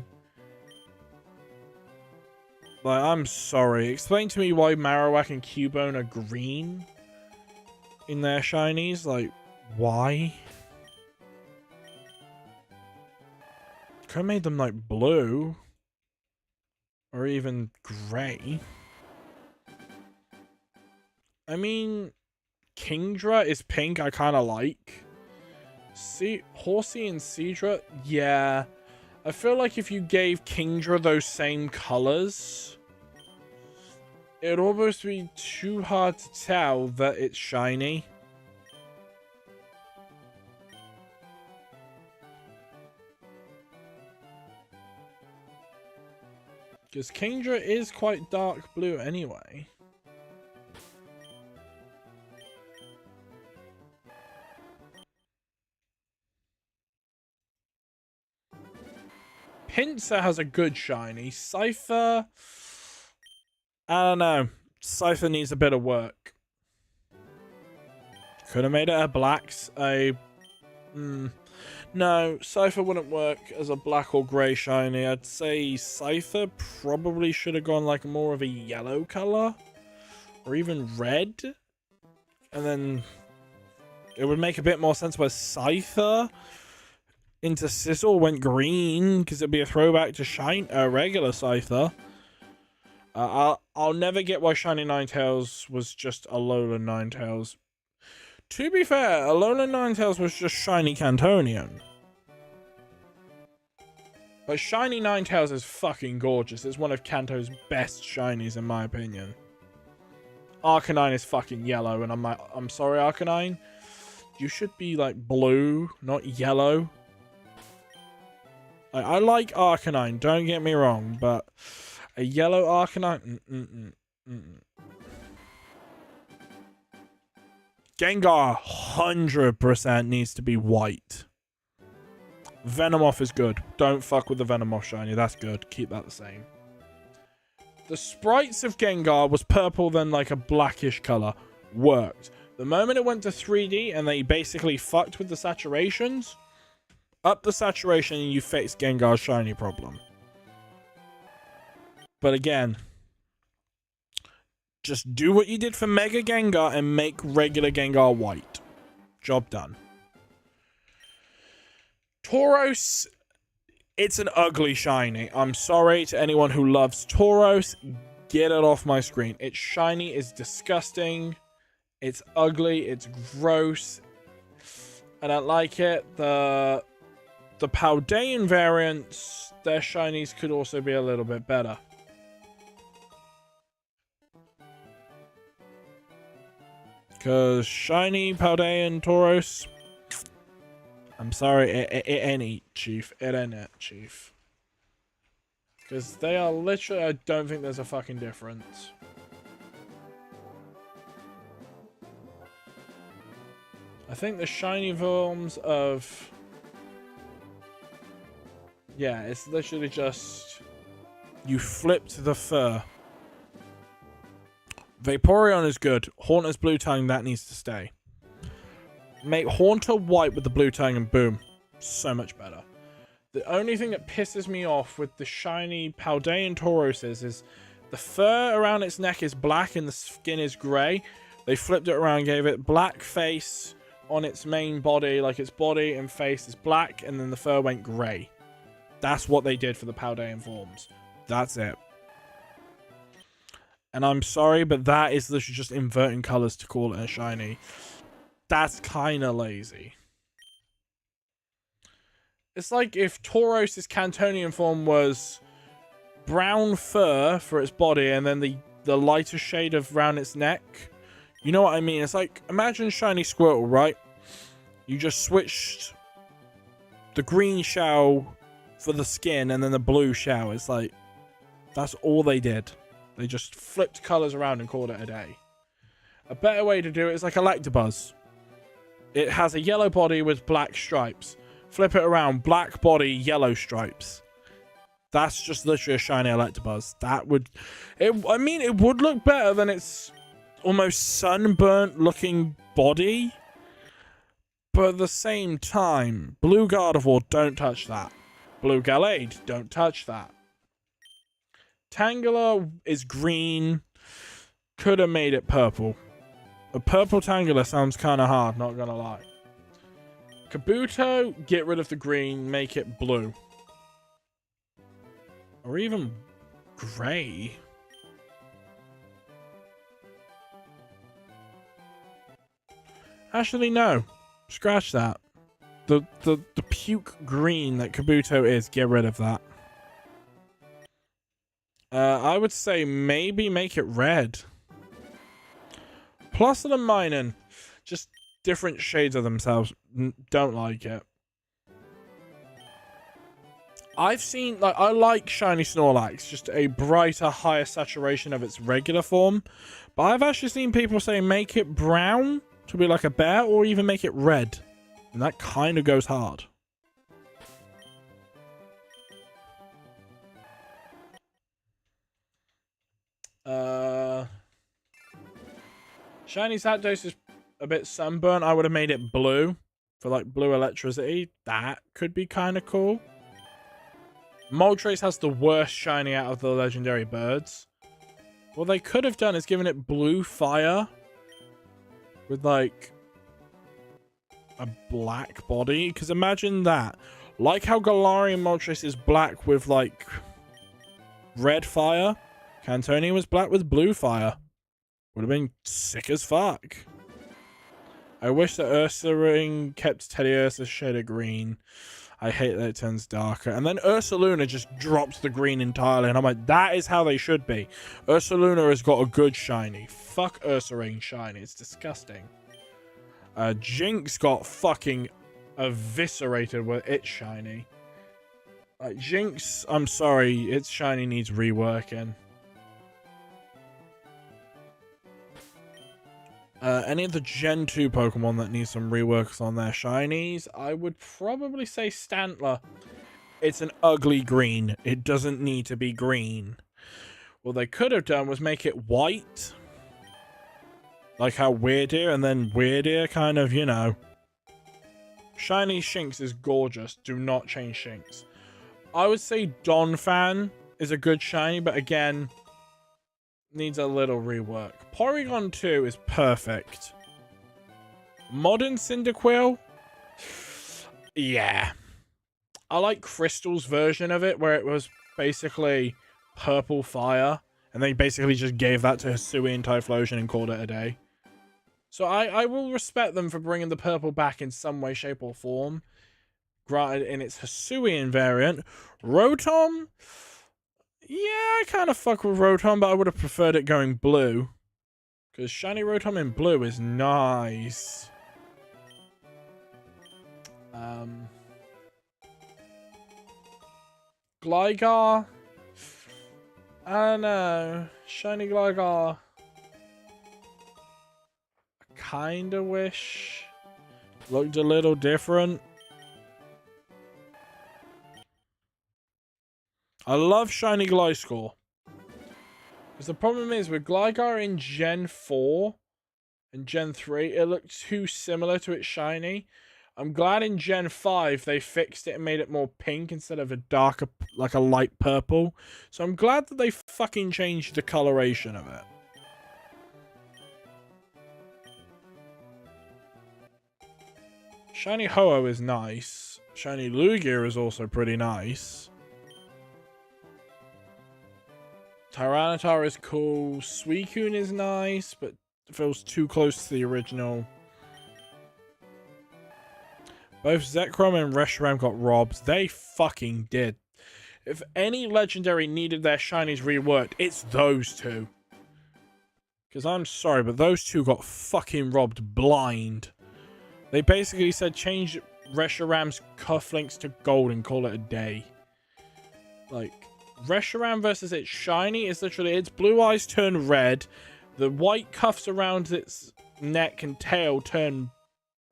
Speaker 1: Like, I'm sorry. Explain to me why Marowak and Cubone are green in their shinies. Like, why? Could have made them, like, blue. Or even grey. I mean, Kingdra is pink. I kind of like. Horsey and Seadra, yeah. I feel like if you gave Kingdra those same colors, it'd almost be too hard to tell that it's shiny. Because Kingdra is quite dark blue anyway. Pinsir has a good shiny. Cypher, I don't know. Cypher needs a bit of work. Could have made it a blacks. No, Cypher wouldn't work as a black or grey shiny. I'd say Cypher probably should have gone like more of a yellow color. Or even red. And then it would make a bit more sense where Cypher into Sizzle went green, because it'd be a throwback to regular Scyther. I'll never get why Shiny Ninetales was just Alolan Ninetales. To be fair, Alolan Ninetales was just Shiny Cantonian. But Shiny Ninetales is fucking gorgeous. It's one of Kanto's best shinies in my opinion. Arcanine is fucking yellow, and I'm sorry, Arcanine. You should be like blue, not yellow. I like Arcanine, don't get me wrong, but a yellow Arcanine... Gengar 100% needs to be white. Venomoth is good. Don't fuck with the Venomoth shiny, that's good. Keep that the same. The sprites of Gengar was purple, then like a blackish color. Worked. The moment it went to 3D and they basically fucked with the saturations... Up the saturation and you fix Gengar's shiny problem. But again, just do what you did for Mega Gengar and make regular Gengar white. Job done. Tauros, it's an ugly shiny. I'm sorry to anyone who loves Tauros. Get it off my screen. Its shiny is disgusting. It's ugly. It's gross. I don't like it. The Paldean variants, their shinies could also be a little bit better. Because shiny Paldean Tauros, I'm sorry, it ain't it, Chief. It ain't it, Chief. Because they are literally, I don't think there's a fucking difference. I think the shiny forms of... Yeah, it's literally just... You flipped the fur. Vaporeon is good. Haunter's blue tongue, that needs to stay. Make Haunter white with the blue tongue and boom. So much better. The only thing that pisses me off with the shiny Paldean Tauros is the fur around its neck is black and the skin is grey. They flipped it around, gave it black face on its main body, like its body and face is black, and then the fur went grey. That's what they did for the Paldean forms. That's it. And I'm sorry, but that is literally just inverting colours to call it a shiny. That's kind of lazy. It's like if Tauros' Cantonian form was brown fur for its body and then the lighter shade of around its neck. You know what I mean? It's like, imagine shiny Squirtle, right? You just switched the green shell for the skin and then the blue shell. It's like, that's all they did. They just flipped colours around and called it a day. A better way to do it is like Electabuzz. It has a yellow body with black stripes. Flip it around, black body, yellow stripes. That's just literally a shiny Electabuzz. That would... I mean, it would look better than its almost sunburnt looking body. But at the same time, Blue Gardevoir, don't touch that. Blue Gallade, don't touch that. Tangela is green. Could have made it purple. A purple Tangela sounds kind of hard, not gonna lie. Kabuto, get rid of the green, make it blue. Or even grey. Actually, no. Scratch that. The puke green that Kabuto is, get rid of that. I would say maybe make it red. Plus and Minun. Just different shades of themselves. Don't like it. I've seen, like, I like shiny Snorlax, just a brighter, higher saturation of its regular form. But I've actually seen people say make it brown to be like a bear, or even make it red. And that kind of goes hard. Shiny Zapdos is a bit sunburnt. I would have made it blue for like blue electricity. That could be kind of cool. Moltres has the worst shiny out of the legendary birds. What they could have done is given it blue fire with like a black body. Because imagine that. Like how Galarian Moltres is black with like red fire. Cantonian was black with blue fire. Would have been sick as fuck. I wish that Ursaring kept Teddiursa's shade of green. I hate that it turns darker. And then Ursaluna just drops the green entirely. And I'm like, that is how they should be. Ursaluna has got a good shiny. Fuck Ursaring shiny. It's disgusting. Jinx got fucking eviscerated with its shiny. Like, Jinx, I'm sorry. Its shiny needs reworking. Any of the Gen 2 Pokemon that need some reworks on their shinies, I would probably say Stantler. It's an ugly green. It doesn't need to be green. What they could have done was make it white. Like how Weirdeer, and then Weirdeer kind of, you know. Shiny Shinx is gorgeous. Do not change Shinx. I would say Donphan is a good shiny, but again, needs a little rework. Porygon 2 is perfect. Modern Cyndaquil? Yeah. I like Crystal's version of it, where it was basically purple fire, and they basically just gave that to Hisuian Typhlosion and called it a day. So I will respect them for bringing the purple back in some way, shape, or form. Granted, in its Hisuian variant. Rotom? Yeah, I kind of fuck with Rotom, but I would have preferred it going blue. Because shiny Rotom in blue is nice. Gligar? I don't know. Shiny Gligar. I kind of wish looked a little different. I love shiny Gliscor. Because the problem is with Gligar in Gen 4 and Gen 3, it looked too similar to its shiny. I'm glad in Gen 5 they fixed it and made it more pink instead of a darker, like a light purple. So I'm glad that they fucking changed the coloration of it. Shiny Ho-Oh is nice. Shiny Lugia is also pretty nice. Tyranitar is cool. Suicune is nice, but it feels too close to the original. Both Zekrom and Reshiram got robbed. They fucking did. If any legendary needed their shinies reworked, it's those two. Because I'm sorry, but those two got fucking robbed blind. They basically said change Reshiram's cufflinks to gold and call it a day. Like, Reshiram versus its shiny is literally its blue eyes turn red. The white cuffs around its neck and tail turn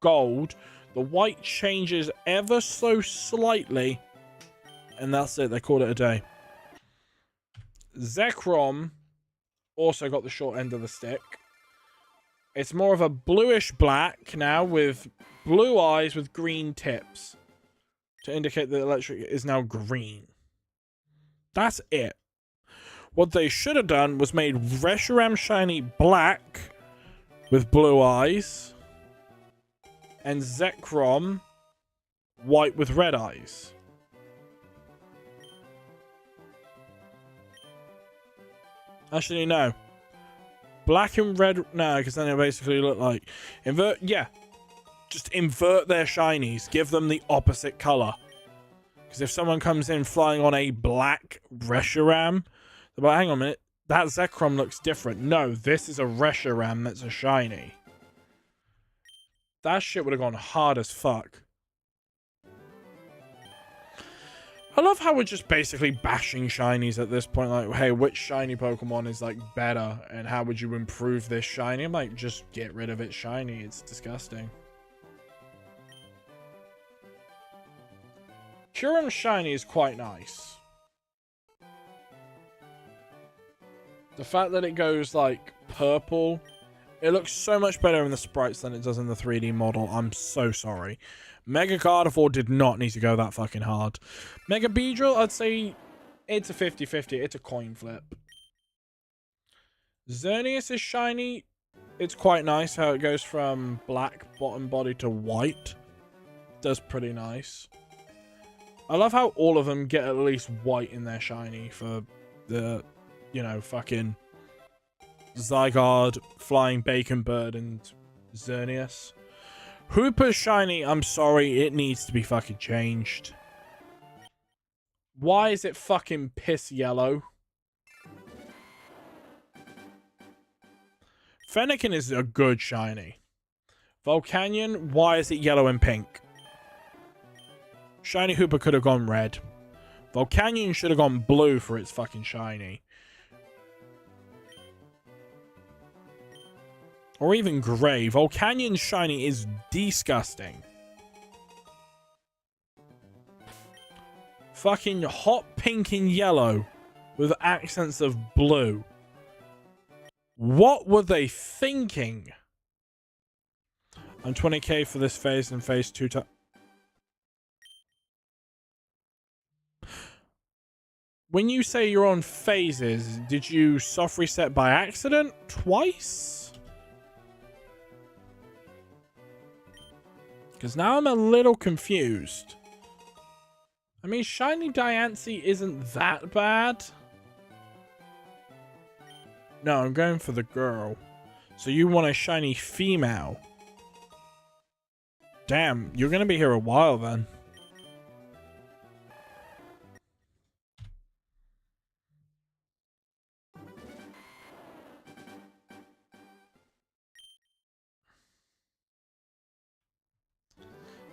Speaker 1: gold. The white changes ever so slightly. And that's it. They called it a day. Zekrom also got the short end of the stick. It's more of a bluish black now with blue eyes with green tips to indicate that electric is now green. That's it. What they should have done was made Reshiram shiny black with blue eyes and Zekrom white with red eyes. Actually, no. Black and red, no, because then it basically look like invert. Yeah, just invert their shinies. Give them the opposite color. Because if someone comes in flying on a black Reshiram, they're like, hang on a minute, that Zekrom looks different. No, this is a Reshiram that's a shiny. That shit would have gone hard as fuck. I love how we're just basically bashing shinies at this point. Like, hey, which shiny Pokemon is, like, better? And how would you improve this shiny? I'm like, just get rid of its shiny. It's disgusting. Kyurem's shiny is quite nice. The fact that it goes, like, purple. It looks so much better in the sprites than it does in the 3D model. I'm so sorry. Mega Gardevoir did not need to go that fucking hard. Mega Beedrill, I'd say it's a 50-50. It's a coin flip. Xerneas is shiny. It's quite nice how it goes from black bottom body to white. Does pretty nice. I love how all of them get at least white in their shiny for the, you know, fucking Zygarde, Flying Bacon Bird, and Xerneas. Hooper's shiny, I'm sorry, it needs to be fucking changed. Why is it fucking piss yellow? Fennekin is a good shiny. Volcanion, why is it yellow and pink? Shiny Hooper could have gone red. Volcanion should have gone blue for its fucking shiny. Or even grey. Volcanion's shiny is disgusting. Fucking hot pink and yellow with accents of blue. What were they thinking? I'm 20k for this phase and phase 2 to... When you say you're on phases, did you soft reset by accident twice? Because now I'm a little confused. I mean, shiny Diancie isn't that bad. No, I'm going for the girl. So you want a shiny female. Damn, you're going to be here a while then.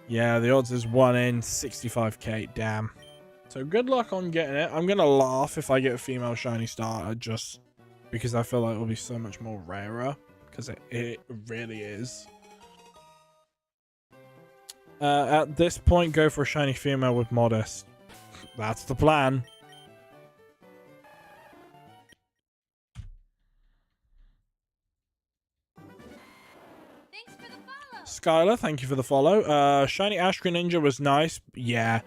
Speaker 1: Yeah, the odds is 1 in 65k. Damn. So good luck on getting it. I'm going to laugh if I get a female shiny starter just because I feel like it'll be so much more rarer. Because it really is. At this point, go for a shiny female with Modest. That's the plan. Skylar, thank you for the follow. Shiny Ash Greninja was nice. Yeah.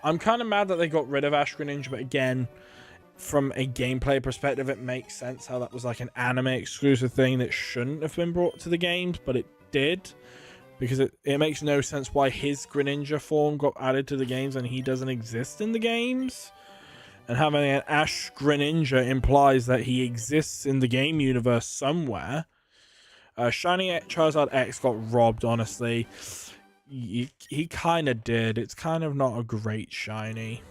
Speaker 1: I'm kind of mad that they got rid of Ash Greninja, but again, from a gameplay perspective, it makes sense how that was like an anime exclusive thing that shouldn't have been brought to the games, but it did. Because it makes no sense why his Greninja form got added to the games and he doesn't exist in the games. And having an Ash Greninja implies that he exists in the game universe somewhere. Shiny Charizard X got robbed, honestly. He kind of did. It's kind of not a great shiny.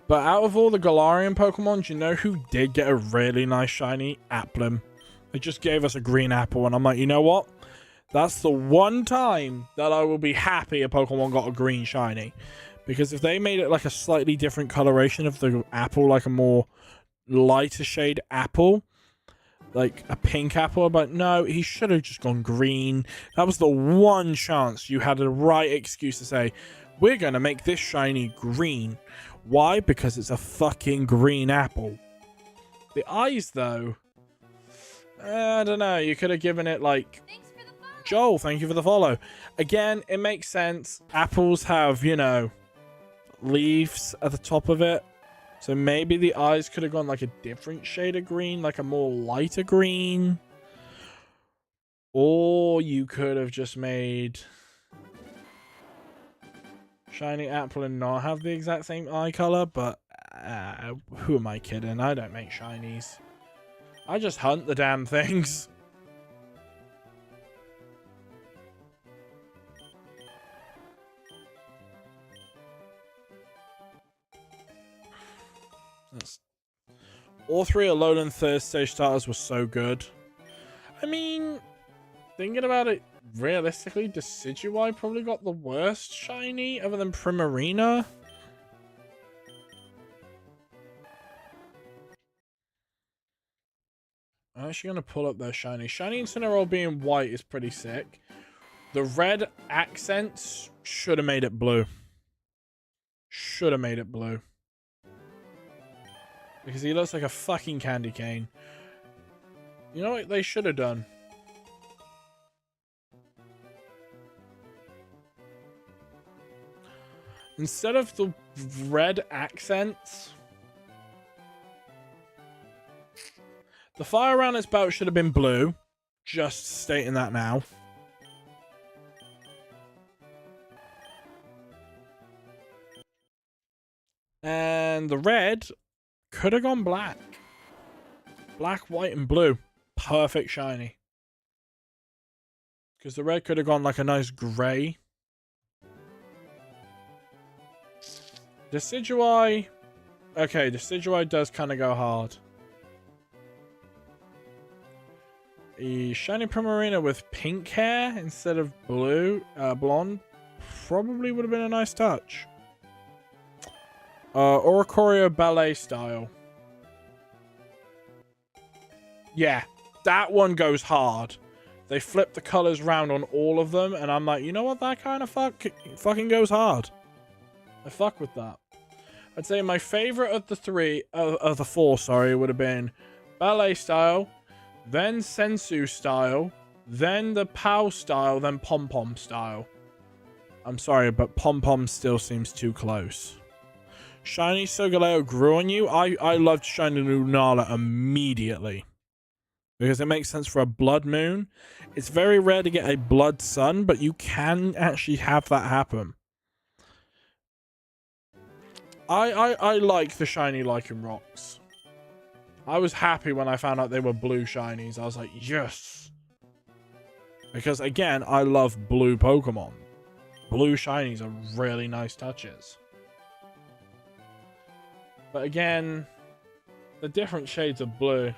Speaker 1: But out of all the Galarian Pokemon, do you know who did get a really nice shiny? Applin. They just gave us a green apple, and I'm like, you know what? That's the one time that I will be happy a Pokemon got a green shiny. Because if they made it like a slightly different coloration of the apple, like a more lighter shade apple, like a pink apple, but no, he should have just gone green. That was the one chance you had the right excuse to say, we're going to make this shiny green. Why? Because it's a fucking green apple. The eyes, though, I don't know. You could have given it like...
Speaker 2: Thanks for the follow.
Speaker 1: Joel, thank you for the follow. Again, it makes sense. Apples have, you know, leaves at the top of it. So maybe the eyes could have gone like a different shade of green, like a more lighter green. Or you could have just made shiny apple and not have the exact same eye color, but who am I kidding? I don't make shinies. I just hunt the damn things. All three Alolan third stage starters were so good. I mean, thinking about it realistically, Decidueye probably got the worst shiny other than Primarina. I'm actually going to pull up their shiny. Shiny Incineroar being white is pretty sick. The red accents should have made it blue. Should have made it blue. Because he looks like a fucking candy cane. You know what they should have done? Instead of the red accents, the fire around its belt should have been blue. Just stating that now. And the red could have gone black. Black, white, and blue. Perfect shiny. Because the red could have gone like a nice grey. Decidueye. Okay, Decidueye does kind of go hard. A shiny Primarina with pink hair instead of blonde probably would have been a nice touch. Oricorio ballet style. Yeah, that one goes hard. They flip the colors round on all of them, and I'm like, you know what? That kind of fucking goes hard. I fuck with that. I'd say my favorite of the four, would have been ballet style, then sensu style, then the pow style, then pom pom style. I'm sorry, but pom pom still seems too close. Shiny Solgaleo grew on you. I loved Shiny Lunala immediately. Because it makes sense for a blood moon. It's very rare to get a blood sun, but you can actually have that happen. I like the shiny Lichen Rocks. I was happy when I found out they were blue shinies. I was like, yes. Because again, I love blue Pokemon. Blue shinies are really nice touches. But again, the different shades of blue.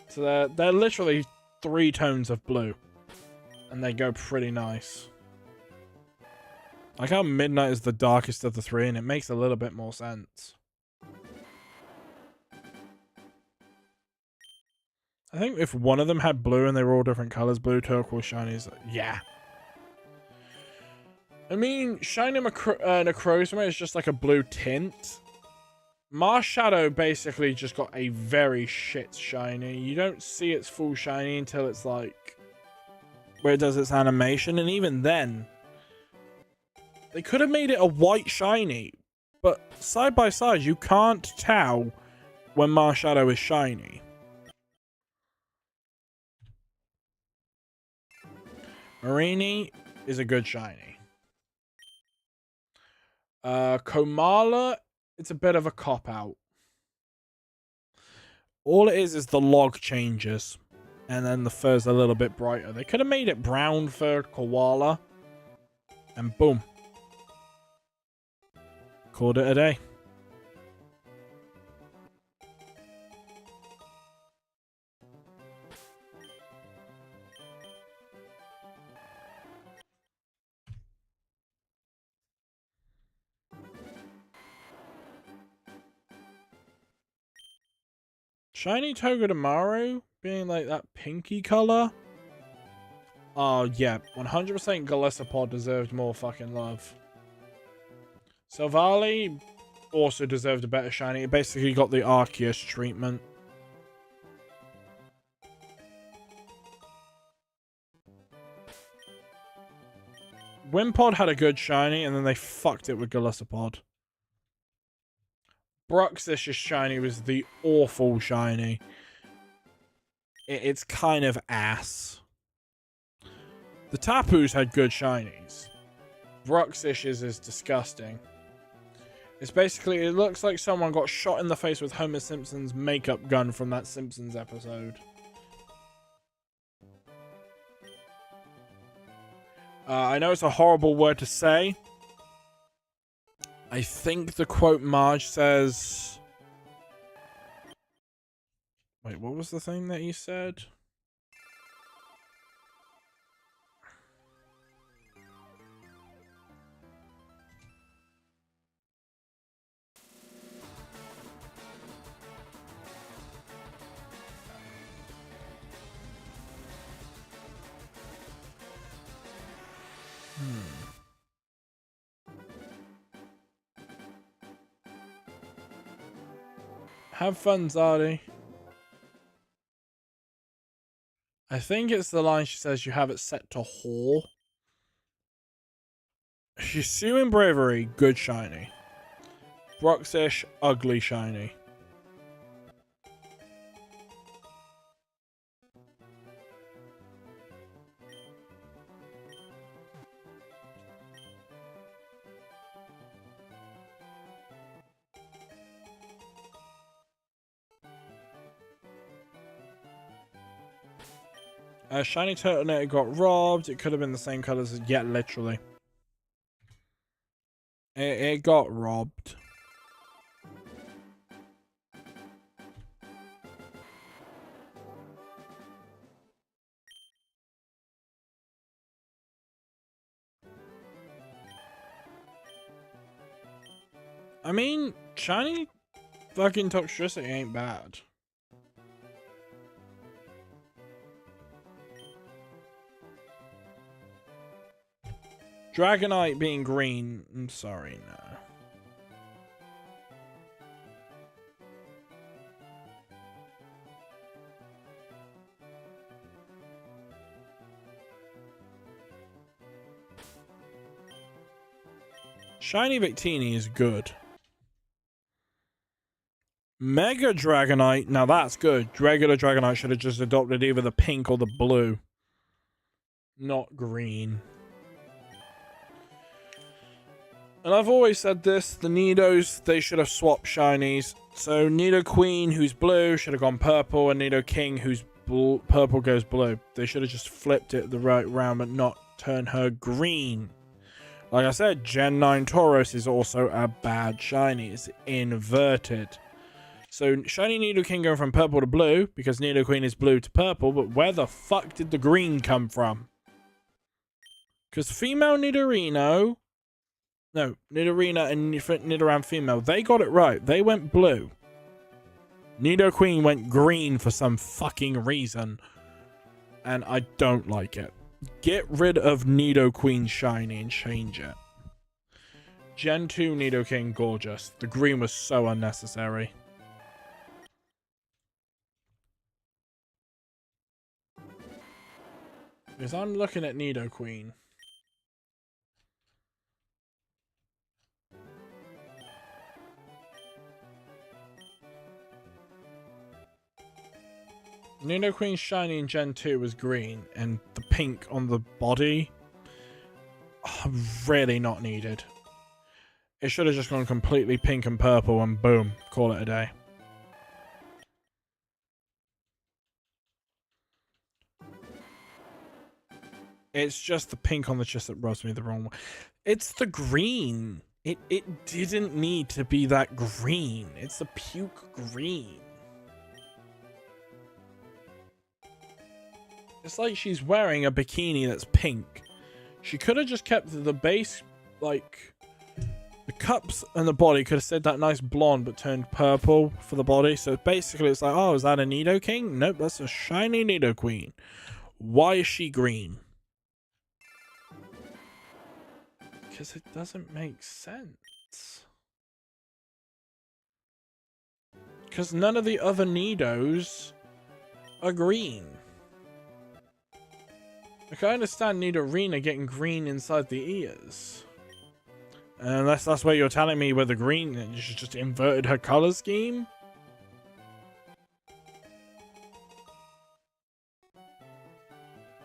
Speaker 1: So they're literally 3 tones of blue. And they go pretty nice. Like how Midnight is the darkest of the 3, and it makes a little bit more sense. I think if one of them had blue and they were all different colors, blue, turquoise, shinies, yeah. I mean, Shiny Necrozma is just like a blue tint. Marshadow basically just got a very shit shiny. You don't see its full shiny until it's like where it does its animation, and even then they could have made it a white shiny, but side by side you can't tell when Marshadow is shiny. Marini is a good shiny. Komala, it's a bit of a cop-out. All it is the log changes. And then the fur's a little bit brighter. They could have made it brown for koala. And boom. Called it a day. Shiny Togedemaru being like that pinky color. Oh yeah, 100% Golisopod deserved more fucking love. Silvally also deserved a better shiny. It basically got the Arceus treatment. Wimpod had a good shiny, and then they fucked it with Golisopod. Bruxish's shiny was the awful shiny. It's kind of ass. The Tapu's had good shinies. Bruxish's is disgusting. It's basically, it looks like someone got shot in the face with Homer Simpson's makeup gun from that Simpsons episode. I know it's a horrible word to say. I think the quote Marge says... Wait, what was the thing that he said? Have fun, Zardy. I think it's the line she says you have it set to whore. Shisui and Bravery, good shiny. Bruxish, ugly shiny. Shiny Turtleneck got robbed. It could have been the same colors as yet, literally. It got robbed. I mean, shiny fucking Toxtricity ain't bad. Dragonite being green, I'm sorry, no. Shiny Victini is good. Mega Dragonite, now that's good. Regular Dragonite should have just adopted either the pink or the blue. Not green. And I've always said this, the Nidos, they should have swapped shinies. So Nido Queen, who's blue, should have gone purple, and Nido King, who's purple, goes blue. They should have just flipped it the right round, but not turn her green. Like I said, Gen 9 Tauros is also a bad shiny. It's inverted. So shiny Nido King going from purple to blue, because Nido Queen is blue to purple, but where the fuck did the green come from? Because female Nidorino... No, Nidorina and Nidoran female, they got it right. They went blue. Nido Queen went green for some fucking reason. And I don't like it. Get rid of Nido Queen shiny and change it. Gen 2 Nidoking, gorgeous. The green was so unnecessary. Because I'm looking at Nidoqueen. Nidoqueen's shiny in Gen 2 was green, and the pink on the body, really not needed. It should have just gone completely pink and purple and boom, call it a day. It's just the pink on the chest that rubs me the wrong way. It's the green. It didn't need to be that green. It's the puke green. It's like she's wearing a bikini that's pink. She could have just kept the base, like, the cups and the body could have said that nice blonde but turned purple for the body. So basically it's like, oh, is that a Nidoking? Nope, that's a shiny Nidoqueen. Why is she green? Because it doesn't make sense. Because none of the other Nidos are green. Like, I understand Nidorina getting green inside the ears. Unless that's where you're telling me with the green, she just inverted her color scheme?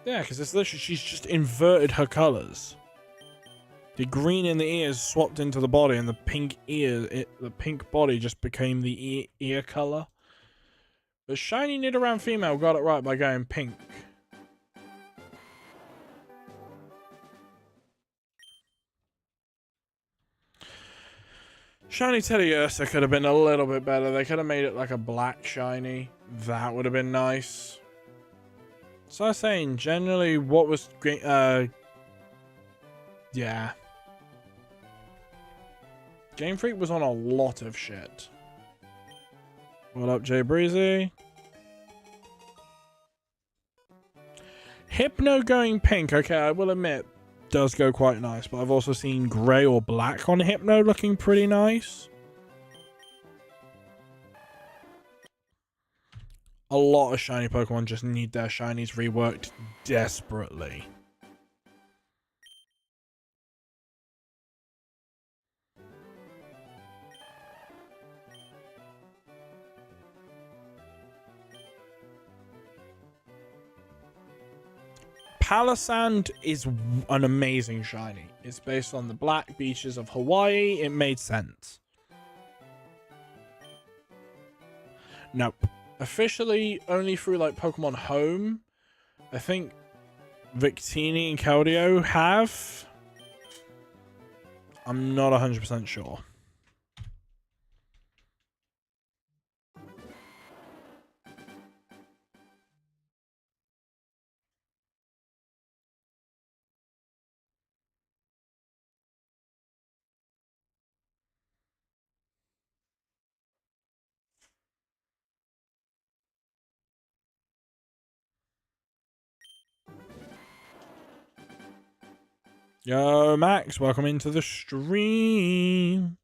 Speaker 1: Yeah, because it's literally, she's just inverted her colors. The green in the ears swapped into the body, and the pink the pink body just became the ear color. But shiny Nidoran female got it right by going pink. Shiny Teddiursa could have been a little bit better. They could have made it like a black shiny. That would have been nice. So I was saying, generally, what was green? Yeah. Game Freak was on a lot of shit. What up, Jay Breezy? Hypno going pink, okay, I will admit, does go quite nice, but I've also seen grey or black on Hypno looking pretty nice. A lot of shiny Pokemon just need their shinies reworked desperately. Palisand is an amazing shiny. It's based on the black beaches of Hawaii. It made sense. Nope. Officially, only through like Pokemon Home, I think Victini and Keldeo have. I'm not 100% sure. Yo, Max, welcome into the stream.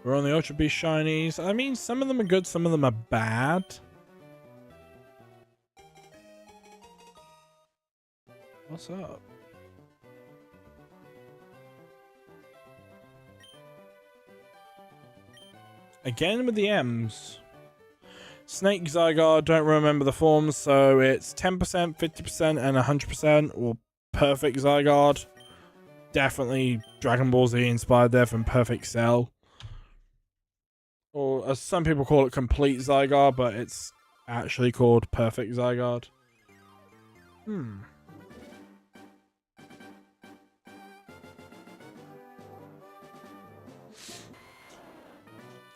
Speaker 1: We're on the Ultra Beast Shinies. I mean, some of them are good, some of them are bad. What's up? Again with the M's. Snake Zygarde, don't remember the forms, so it's 10%, 50%, and 100%, or Perfect Zygarde. Definitely Dragon Ball Z inspired there from Perfect Cell. Or as some people call it, Complete Zygarde, but it's actually called Perfect Zygarde.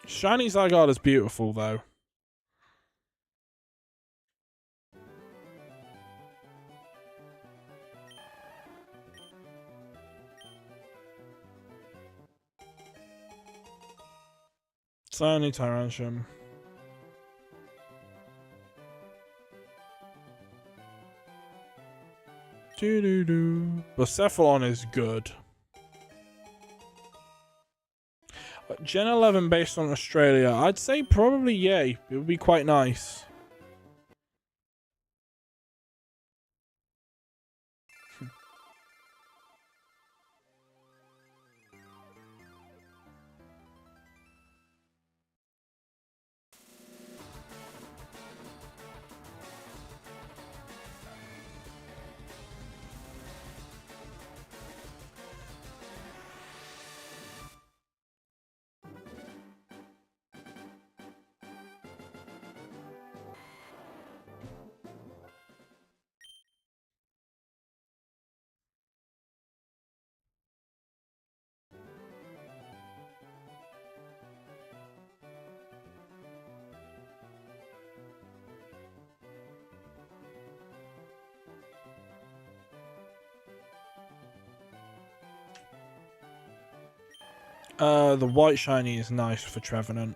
Speaker 1: Shiny Zygarde is beautiful, though. Shiny Tyranium. Doo-doo-doo. But Cephalon is good. Gen 11 based on Australia. I'd say probably yay. It would be quite nice. The white shiny is nice for Trevenant.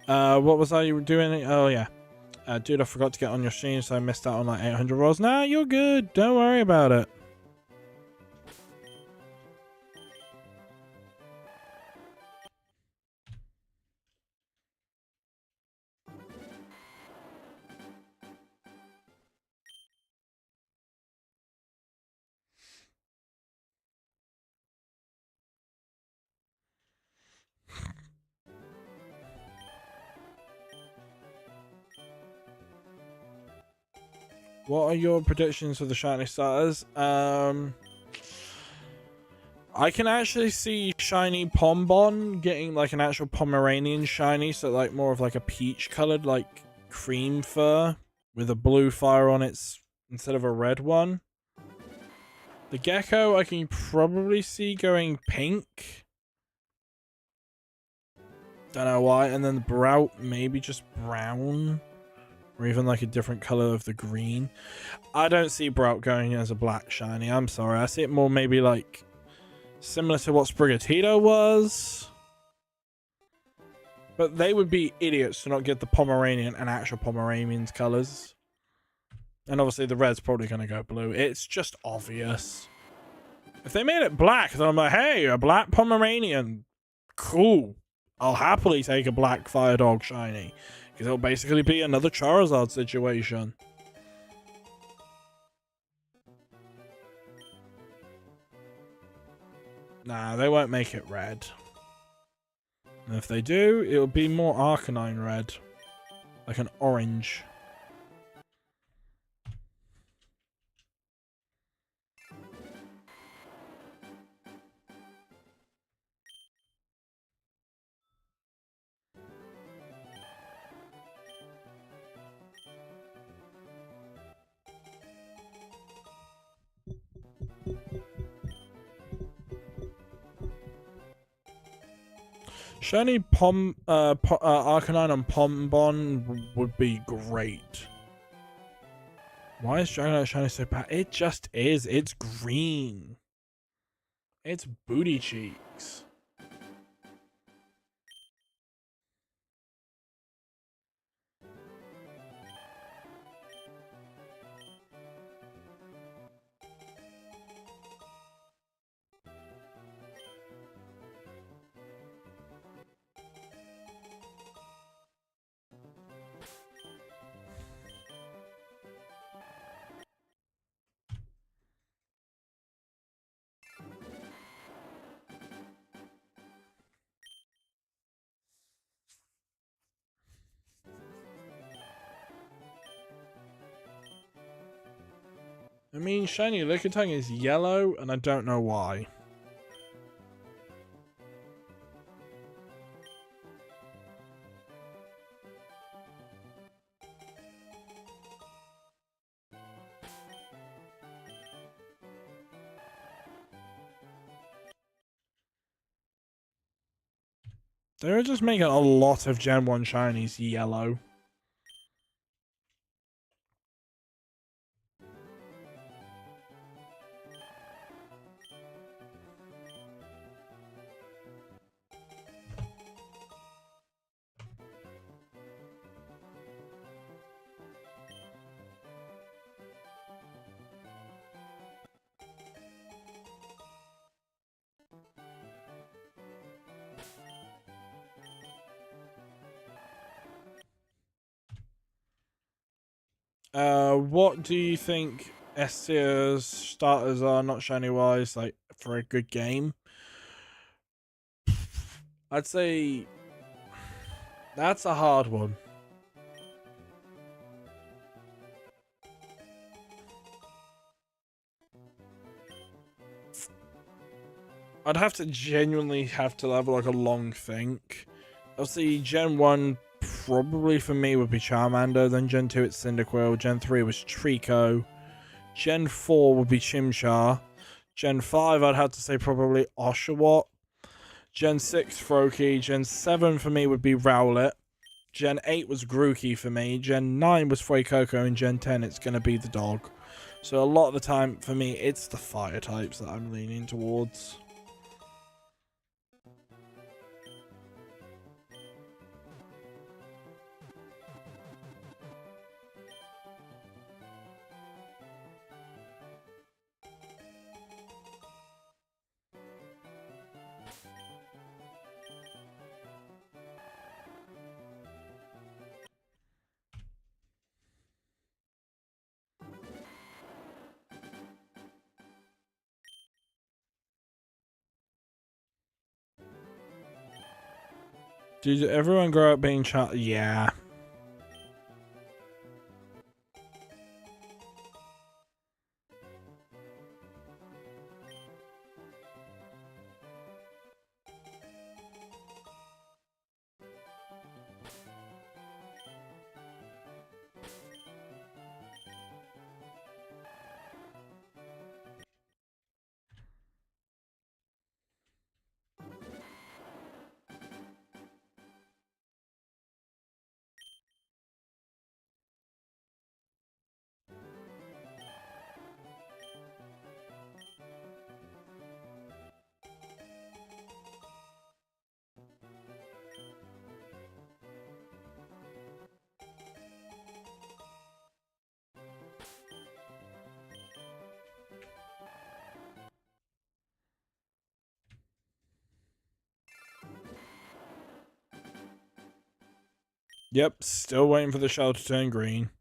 Speaker 1: What was I doing? Oh, yeah. Dude, I forgot to get on your stream, so I missed out on like 800 rolls. Nah, you're good. Don't worry about it. What are your predictions for the shiny starters? I can actually see shiny Pombon getting like an actual Pomeranian shiny, so like more of like a peach colored like cream fur with a blue fire on its instead of a red one. The Gecko I can probably see going pink. Don't know why. And then the Brout maybe just brown. Or even like a different color of the green. I don't see Brout going as a black shiny. I'm sorry. I see it more maybe like similar to what Sprigatito was. But they would be idiots to not get the Pomeranian and actual Pomeranian's colors. And obviously the red's probably going to go blue. It's just obvious. If they made it black, then I'm like, hey, a black Pomeranian. Cool. I'll happily take a black Fire Dog shiny. Because it'll basically be another Charizard situation. Nah, they won't make it red. And if they do, it'll be more Arcanine red. Like an orange. Shiny Arcanine on Pombon would be great. Why is Dragonite shiny so bad? It just is. It's green. It's booty cheeks. I mean, shiny Lickitung is yellow, and I don't know why. They're just making a lot of Gen 1 shinies yellow. What do you think S tier's starters are, not shiny wise, like for a good game? I'd say that's a hard one. I'd have to genuinely have to have like a long think. Obviously, Gen 1 probably for me would be Charmander, then Gen 2 it's Cyndaquil, Gen 3 was Trico, Gen 4 would be Chimchar, Gen 5 I'd have to say probably Oshawott, Gen 6 Froakie, Gen 7 for me would be Rowlet, Gen 8 was Grookey for me, Gen 9 was Fuecoco, and Gen 10 it's going to be the dog. So a lot of the time for me it's the fire types that I'm leaning towards. Did everyone grow up being child? Yeah. Yep, still waiting for the shell to turn green.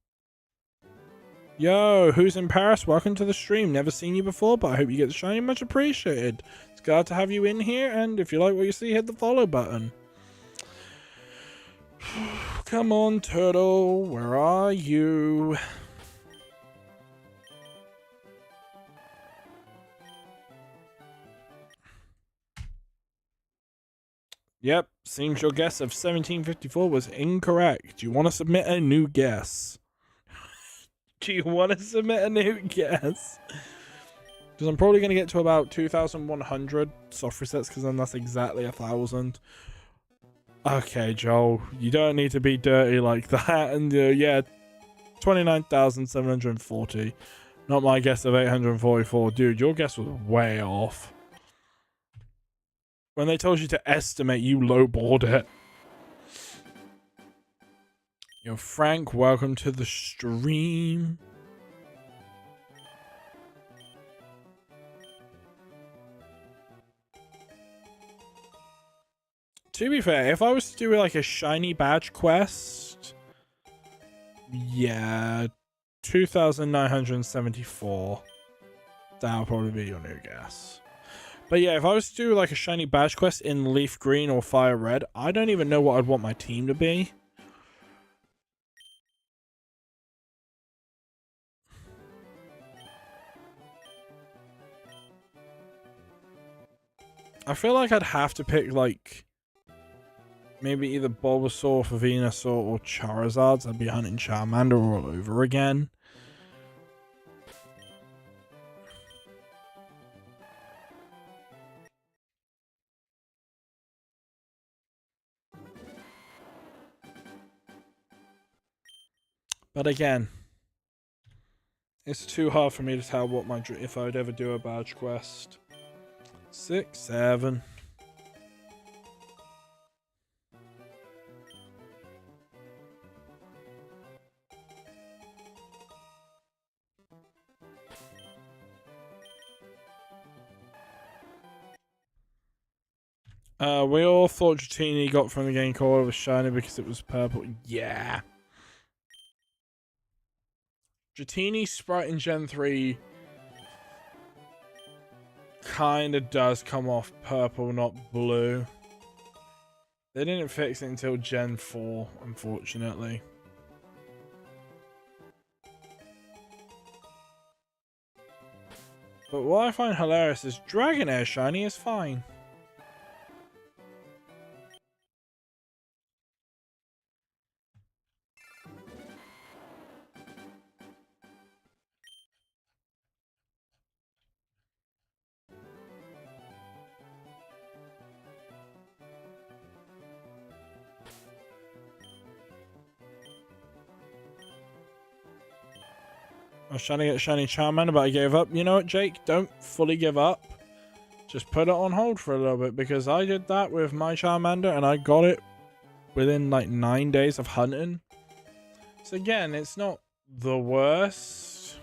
Speaker 1: Yo, who's in Paris? Welcome to the stream. Never seen you before, but I hope you get the shiny. Much appreciated. It's glad to have you in here, and if you like what you see, hit the follow button. Come on, turtle. Where are you? Yep, seems your guess of 1754 was incorrect. Do you want to submit a new guess? Do you want to submit a new guess? Because I'm probably going to get to about 2,100 soft resets, because then that's exactly 1,000. Okay, Joel, you don't need to be dirty like that. And yeah, 29,740. Not my guess of 844. Dude, your guess was way off. When they told you to estimate, you lowballed it. Yo, Frank, welcome to the stream. To be fair, if I was to do like a shiny badge quest, yeah, 2,974. That'll probably be your new guess. But yeah, if I was to do like a shiny badge quest in Leaf Green or Fire Red, I don't even know what I'd want my team to be. I feel like I'd have to pick like maybe either Bulbasaur for Venusaur or Charizard. I'd be hunting Charmander all over again. But again, it's too hard for me to tell what if I would ever do a badge quest. 6, 7. We all thought Dratini got from the game called was shiny because it was purple. Yeah. Dratini's sprite in Gen 3 kind of does come off purple, not blue. They didn't fix it until Gen 4, unfortunately. But what I find hilarious is Dragonair shiny is fine. I was trying to get shiny Charmander, but I gave up. You know what, Jake? Don't fully give up. Just put it on hold for a little bit, because I did that with my Charmander and I got it within like 9 days of hunting. So again, it's not the worst.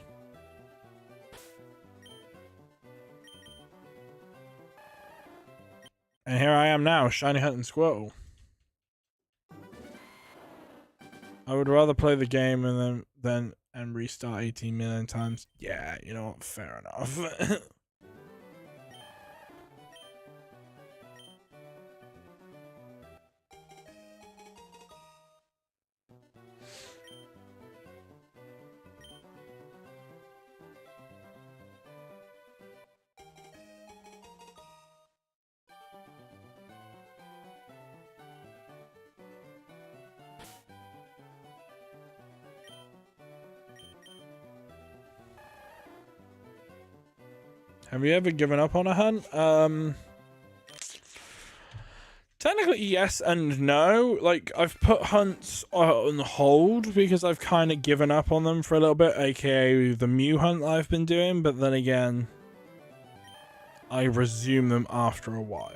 Speaker 1: And here I am now, shiny hunting Squirtle. I would rather play the game and restart 18 million times. Yeah, you know what? Fair enough. Have you ever given up on a hunt? Technically yes and no. Like, I've put hunts on hold because I've kind of given up on them for a little bit, aka the Mew hunt that I've been doing, but then again, I resume them after a while.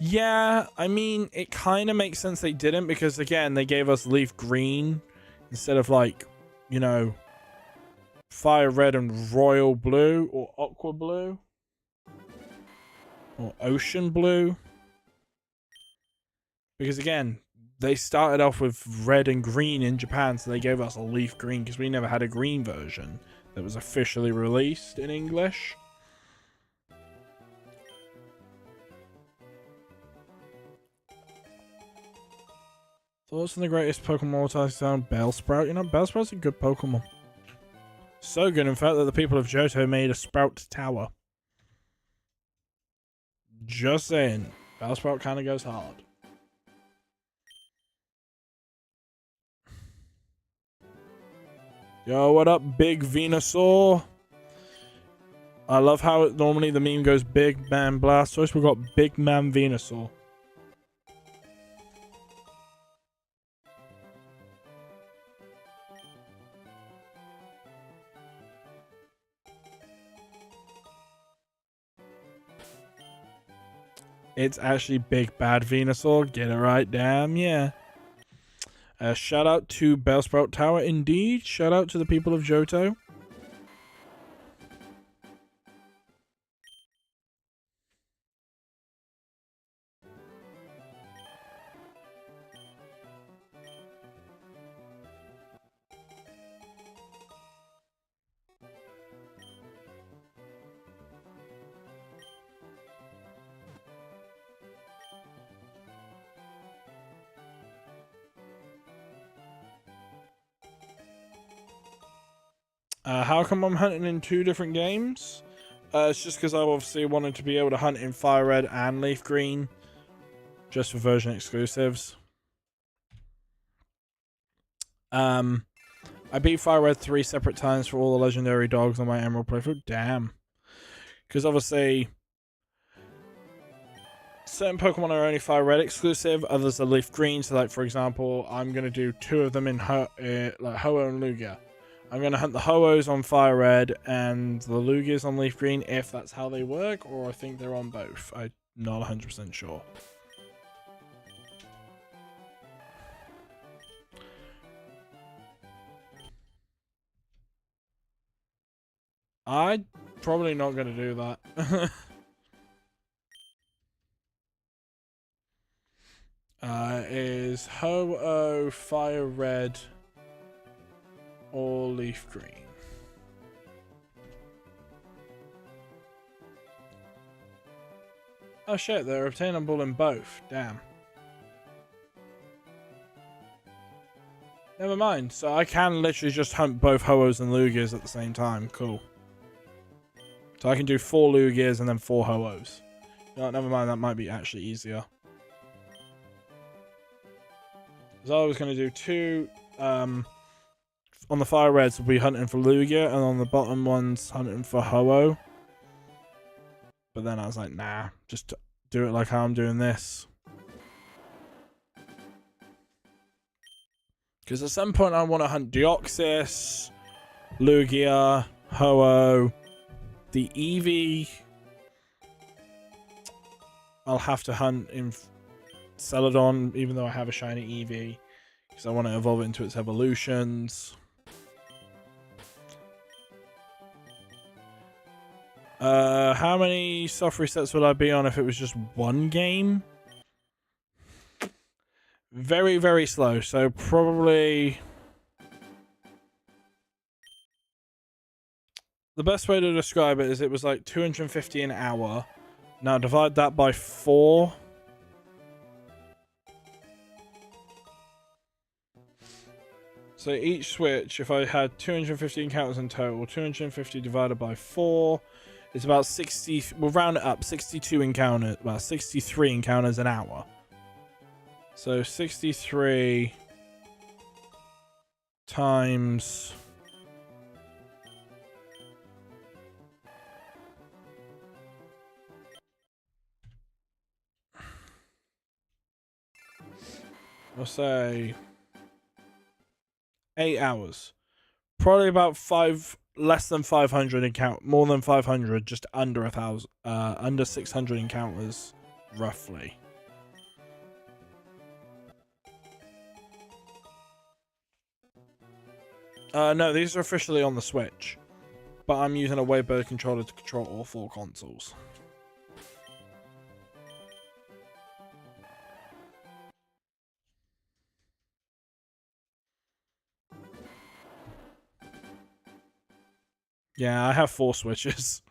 Speaker 1: Yeah, I mean, it kind of makes sense they didn't, because again, they gave us leaf green instead of, like, you know, fire red and royal blue, or aqua blue, or ocean blue. Because again, they started off with red and green in Japan, so they gave us a leaf green because we never had a green version that was officially released in English. Thoughts on the greatest Pokemon sound? Bellsprout. You know, Bellsprout's a good Pokemon. So good, in fact, that the people of Johto made a Sprout Tower. Just saying. Bellsprout kind of goes hard. Yo, what up, Big Venusaur? I love how normally the meme goes Big Man Blastoise. We've got Big Man Venusaur. It's actually Big Bad Venusaur. Get it right, damn, yeah. Shout out to Bellsprout Tower, indeed. Shout out to the people of Johto. How come I'm hunting in 2 different games? It's just because I obviously wanted to be able to hunt in Fire Red and Leaf Green. just for version exclusives. I beat Fire Red 3 separate times for all the legendary dogs on my Emerald playthrough. Damn. Because obviously, certain Pokemon are only Fire Red exclusive, others are Leaf Green. So, like, for example, I'm going to do 2 of them in like Ho-Oh and Lugia. I'm going to hunt the Ho-Ohs on Fire Red and the Lugias on Leaf Green, if that's how they work, or I think they're on both. I'm not 100% sure. I'm probably not going to do that. Is Ho-Oh Fire Red or Leaf Green? Oh shit, they're obtainable in both. Damn. Never mind. So I can literally just hunt both Ho-Ohs and Lugias at the same time. Cool. So I can do 4 Lugias and then 4 Ho-Ohs. No, never mind, that might be actually easier. So I was going to do 2... on the Fire Reds, we'll be hunting for Lugia, and on the bottom ones, hunting for Ho-Oh. But then I was like, nah, just do it like how I'm doing this. Because at some point I want to hunt Deoxys, Lugia, Ho-Oh, the Eevee. I'll have to hunt in Celadon, even though I have a shiny Eevee. Because I want to evolve it into its evolutions. How many soft resets would I be on if it was just 1 game? Very, very slow. So probably... the best way to describe it is it was like 250 an hour. Now divide that by 4. So each switch, if I had 250 encounters in total, 250 divided by 4... it's about 60, we'll round it up, 62 encounters, well, 63 encounters an hour. So 63 times... I'll say 8 hours. Probably about less than 500 encounter, more than 500, just under 1,000, under 600 encounters, roughly. No, these are officially on the Switch, but I'm using a way better controller to control all 4 consoles. Yeah, I have 4 Switches.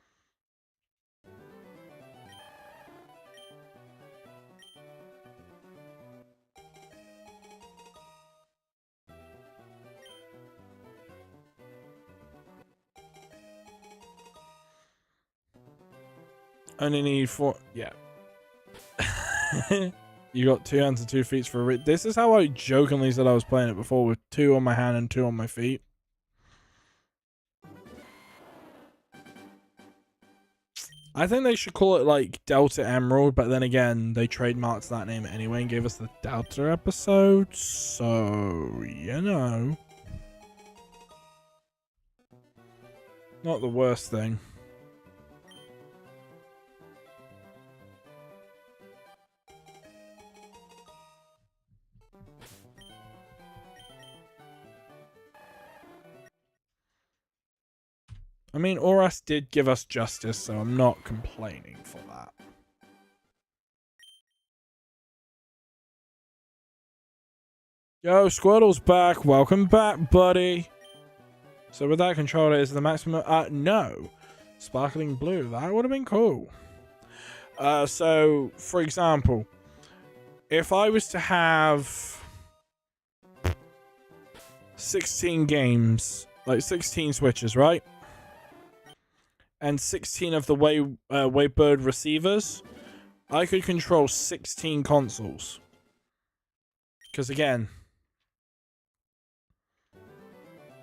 Speaker 1: Only need 4. Yeah. You got 2 hands and 2 feet for it. This is how I jokingly said I was playing it before, with 2 on my hand and 2 on my feet. I think they should call it like Delta Emerald, but then again, they trademarked that name anyway and gave us the Delta episode, so you know. Not the worst thing. I mean, Oras did give us justice, so I'm not complaining for that. Yo, Squirtle's back. Welcome back, buddy. So with that controller, is the maximum... no. Sparkling blue. That would have been cool. So, for example, if I was to have 16 games, like 16 Switches, right? And 16 of the Waybird receivers, I could control 16 consoles. Because again,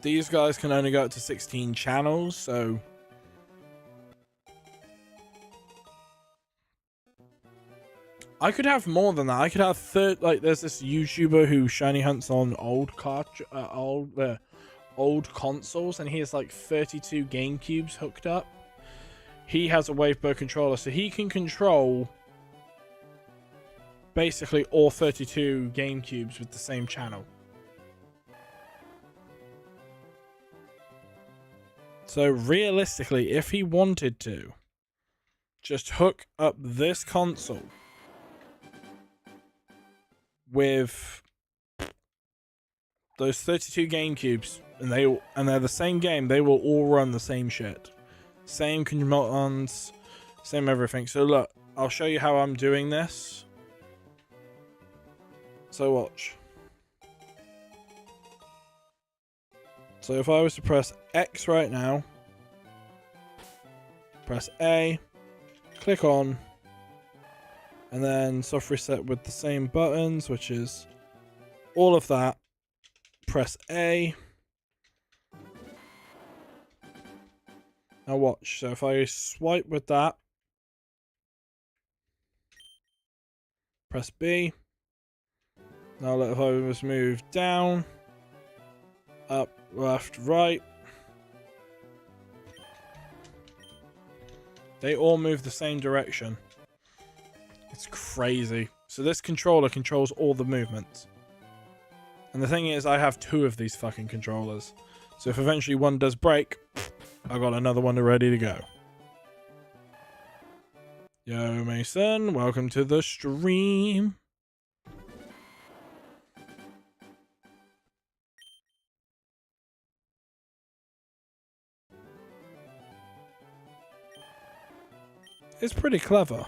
Speaker 1: these guys can only go up to 16 channels, so I could have more than that. I could have like there's this YouTuber who shiny hunts on old old consoles, and he has like 32 GameCubes hooked up. He has a Wavebird controller, so he can control basically all 32 GameCubes with the same channel. So realistically, if he wanted to just hook up this console with those 32 GameCubes, and they're the same game, they will all run the same shit. Same commands, same everything. So look, I'll show you how I'm doing this. So watch. So if I was to press X right now, press A, click on, and then soft reset with the same buttons, which is all of that. Press A. Now watch. So if I swipe with that, press B. Now if I was move down, up, left, right, they all move the same direction. It's crazy. So this controller controls all the movements. And the thing is, I have 2 of these fucking controllers. So if eventually one does break, I got another one ready to go. Yo, Mason, welcome to the stream. It's pretty clever.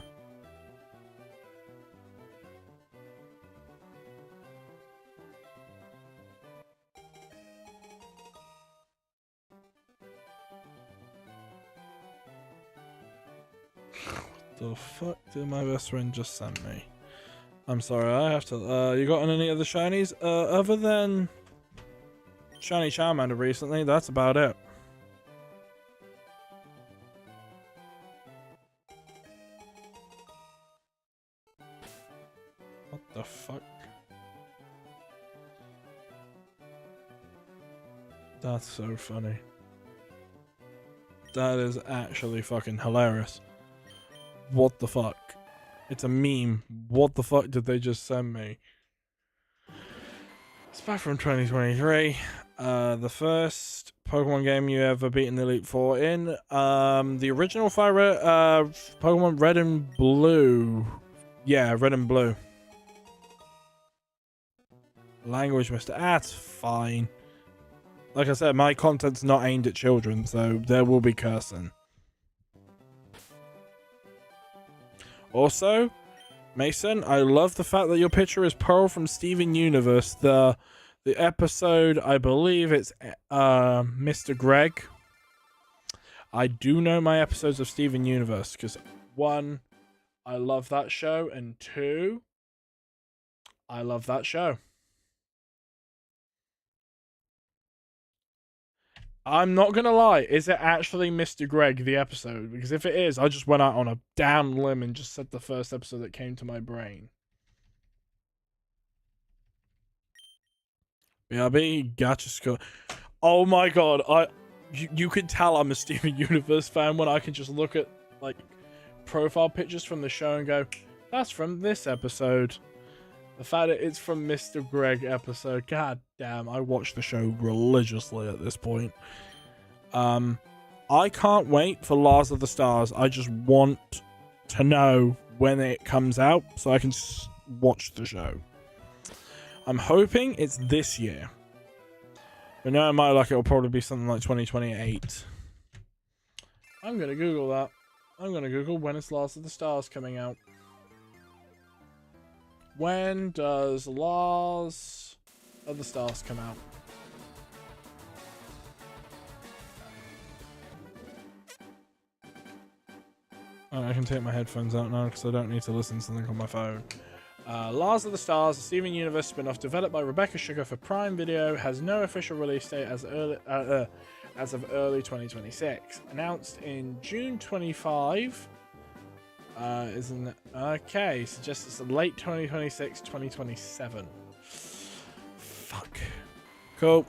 Speaker 1: The fuck did my best friend just send me? I'm sorry, I have to. You got any other shinies? Other than shiny Charmander recently, that's about it. What the fuck? That's so funny. That is actually fucking hilarious. What the fuck? It's a meme. What the fuck did they just send me? It's back from 2023. The first Pokemon game you ever beaten the Elite Four in. The original Pokemon Red and Blue. Yeah, Red and Blue. Language Mister. That's fine. Like I said, my content's not aimed at children, so there will be cursing. Also, Mason, I love the fact that your picture is Pearl from Steven Universe. The episode, I believe it's Mr. Greg. I do know my episodes of Steven Universe because 1, I love that show, and 2, I love that show. I'm not gonna lie, is it actually Mr. Greg, the episode? Because if it is, I just went out on a damn limb and just said the first episode that came to my brain. BRB, gotcha score. Oh my god, you can tell I'm a Steven Universe fan when I can just look at, like, profile pictures from the show and go, that's from this episode. The fact that it's from Mr. Greg episode, god damn, I watch the show religiously at this point. I can't wait for Lars of the Stars. I just want to know when it comes out so I can watch the show. I'm hoping it's this year. But no, my luck, it'll probably be something like 2028. I'm gonna Google that. I'm gonna Google when is Lars of the Stars coming out. When does Lars of the Stars come out? I can take my headphones out now because I don't need to listen to something on my phone. Lars of the Stars, a Steven Universe spin-off developed by Rebecca Sugar for Prime Video, has no official release date as of early 2026. Announced in June 25. Isn't okay? Suggests it's late 2026, 2027. Fuck. Cool.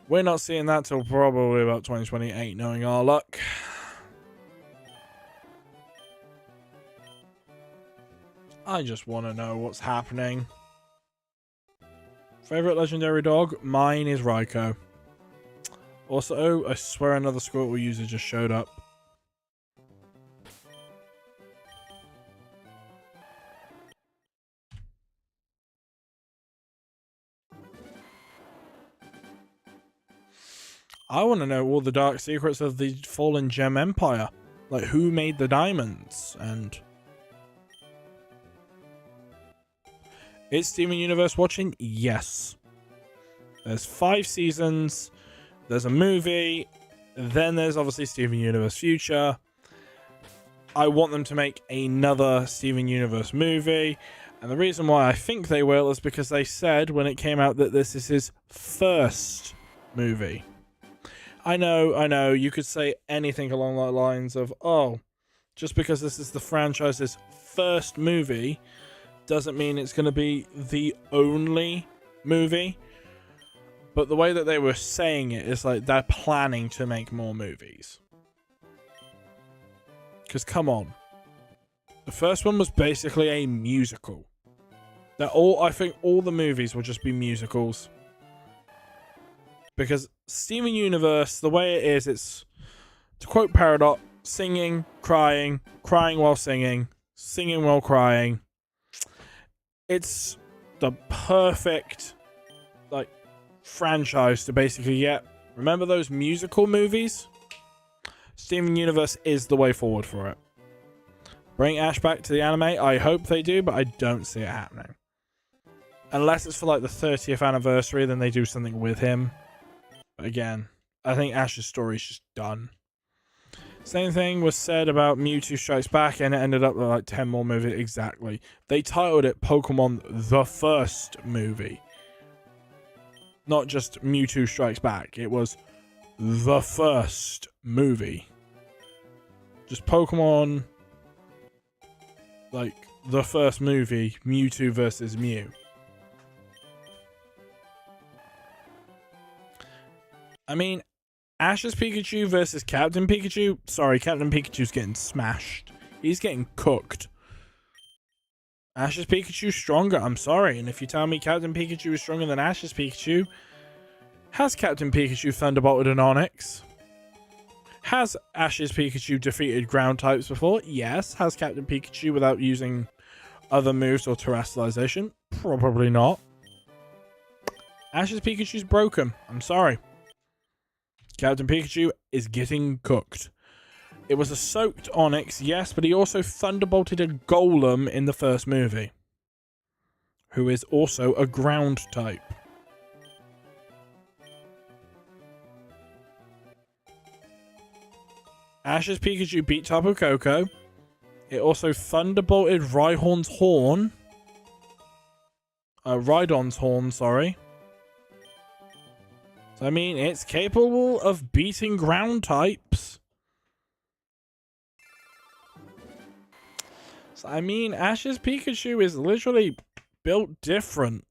Speaker 1: We're not seeing that till probably about 2028, knowing our luck. I just want to know what's happening. Favorite legendary dog? Mine is Raikou. Also, I swear another Squirtle user just showed up. I want to know all the dark secrets of the fallen gem empire. Like, who made the diamonds? And... is Steven Universe watching? Yes. There's 5 seasons. There's a movie. Then there's obviously Steven Universe Future. I want them to make another Steven Universe movie. And the reason why I think they will is because they said when it came out that this is his first movie. I know, you could say anything along the lines of, oh, just because this is the franchise's first movie doesn't mean it's going to be the only movie. But the way that they were saying it is like they're planning to make more movies. Because come on. The first one was basically a musical. I think all the movies will just be musicals. Because Steven Universe, the way it is, it's, to quote Paradox, singing, crying while singing while crying. It's the perfect, like, franchise to basically get. Remember those musical movies? Steven Universe is the way forward for it. Bring Ash back to the anime. I hope they do, but I don't see it happening. Unless it's for like the 30th anniversary, then they do something with him. But again, I think Ash's story is just done. Same thing was said about Mewtwo Strikes Back, and it ended up with like 10 more movies. Exactly. They titled it Pokemon the First Movie. Not just Mewtwo Strikes Back. It was the first movie. Just Pokemon, like, the first movie, Mewtwo versus Mew. I mean, Ash's Pikachu versus Captain Pikachu. Sorry, Captain Pikachu's getting smashed. He's getting cooked. Ash's Pikachu's stronger. I'm sorry. And if you tell me Captain Pikachu is stronger than Ash's Pikachu, has Captain Pikachu Thunderbolted an Onix? Has Ash's Pikachu defeated ground types before? Yes. Has Captain Pikachu without using other moves or terrestrialization? Probably not. Ash's Pikachu's broken. I'm sorry. Captain Pikachu is getting cooked. It was a soaked Onix, yes, but he also Thunderbolted a Golem in the first movie, who is also a ground type. Ash's Pikachu beat Tapu Koko. It also Thunderbolted Rhydon's Horn, sorry. So, I mean, it's capable of beating ground types. So, I mean, Ash's Pikachu is literally built different.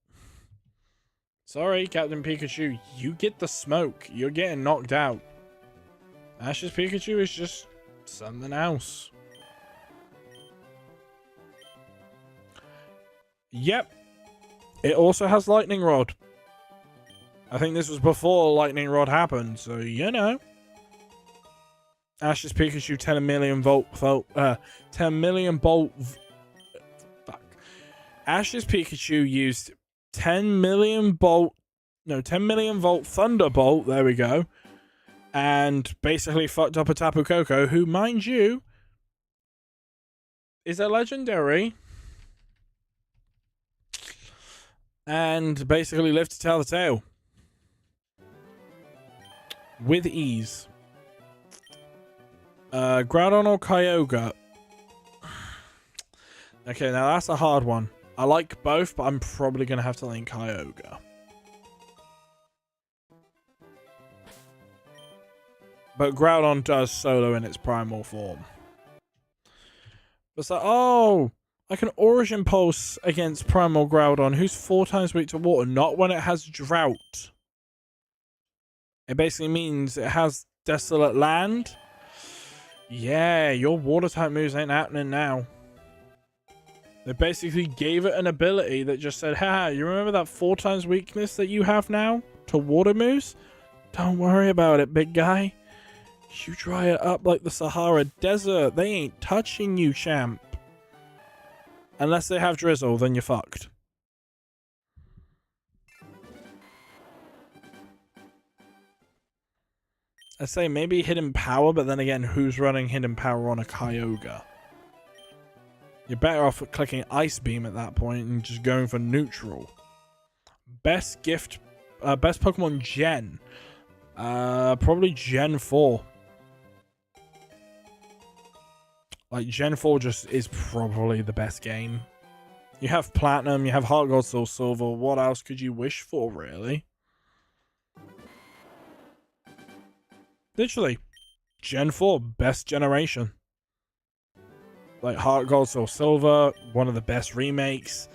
Speaker 1: Sorry, Captain Pikachu, you get the smoke. You're getting knocked out. Ash's Pikachu is just something else. Yep. It also has Lightning Rod. I think this was before Lightning Rod happened, so you know. Ash's Pikachu 10 million volt. Ash's Pikachu used 10 million volt Thunderbolt. There we go. And basically fucked up a Tapu Koko, who, mind you, is a legendary. And basically lived to tell the tale. With ease. Groudon or Kyogre? Okay, now that's a hard one. I like both, but I'm probably going to have to link Kyogre. But Groudon does solo in its primal form. It's like, oh, I can Origin Pulse against Primal Groudon, who's 4 times weak to water, not when it has Drought. It basically means it has Desolate Land. Yeah, your water type moves ain't happening now. They basically gave it an ability that just said, haha, you remember that 4 times weakness that you have now to water moves? Don't worry about it, big guy. You dry it up like the Sahara Desert. They ain't touching you, champ. Unless they have Drizzle, then you're fucked. I say maybe Hidden Power, but then again, who's running Hidden Power on a Kyogre? You're better off clicking Ice Beam at that point and just going for neutral. Best gift, best Pokemon Gen. Probably Gen 4. Like, Gen 4 just is probably the best game. You have Platinum, you have Heart Gold, Soul Silver. What else could you wish for, really? Literally, Gen 4, best generation. Like, Heart Gold, Soul Silver, one of the best remakes.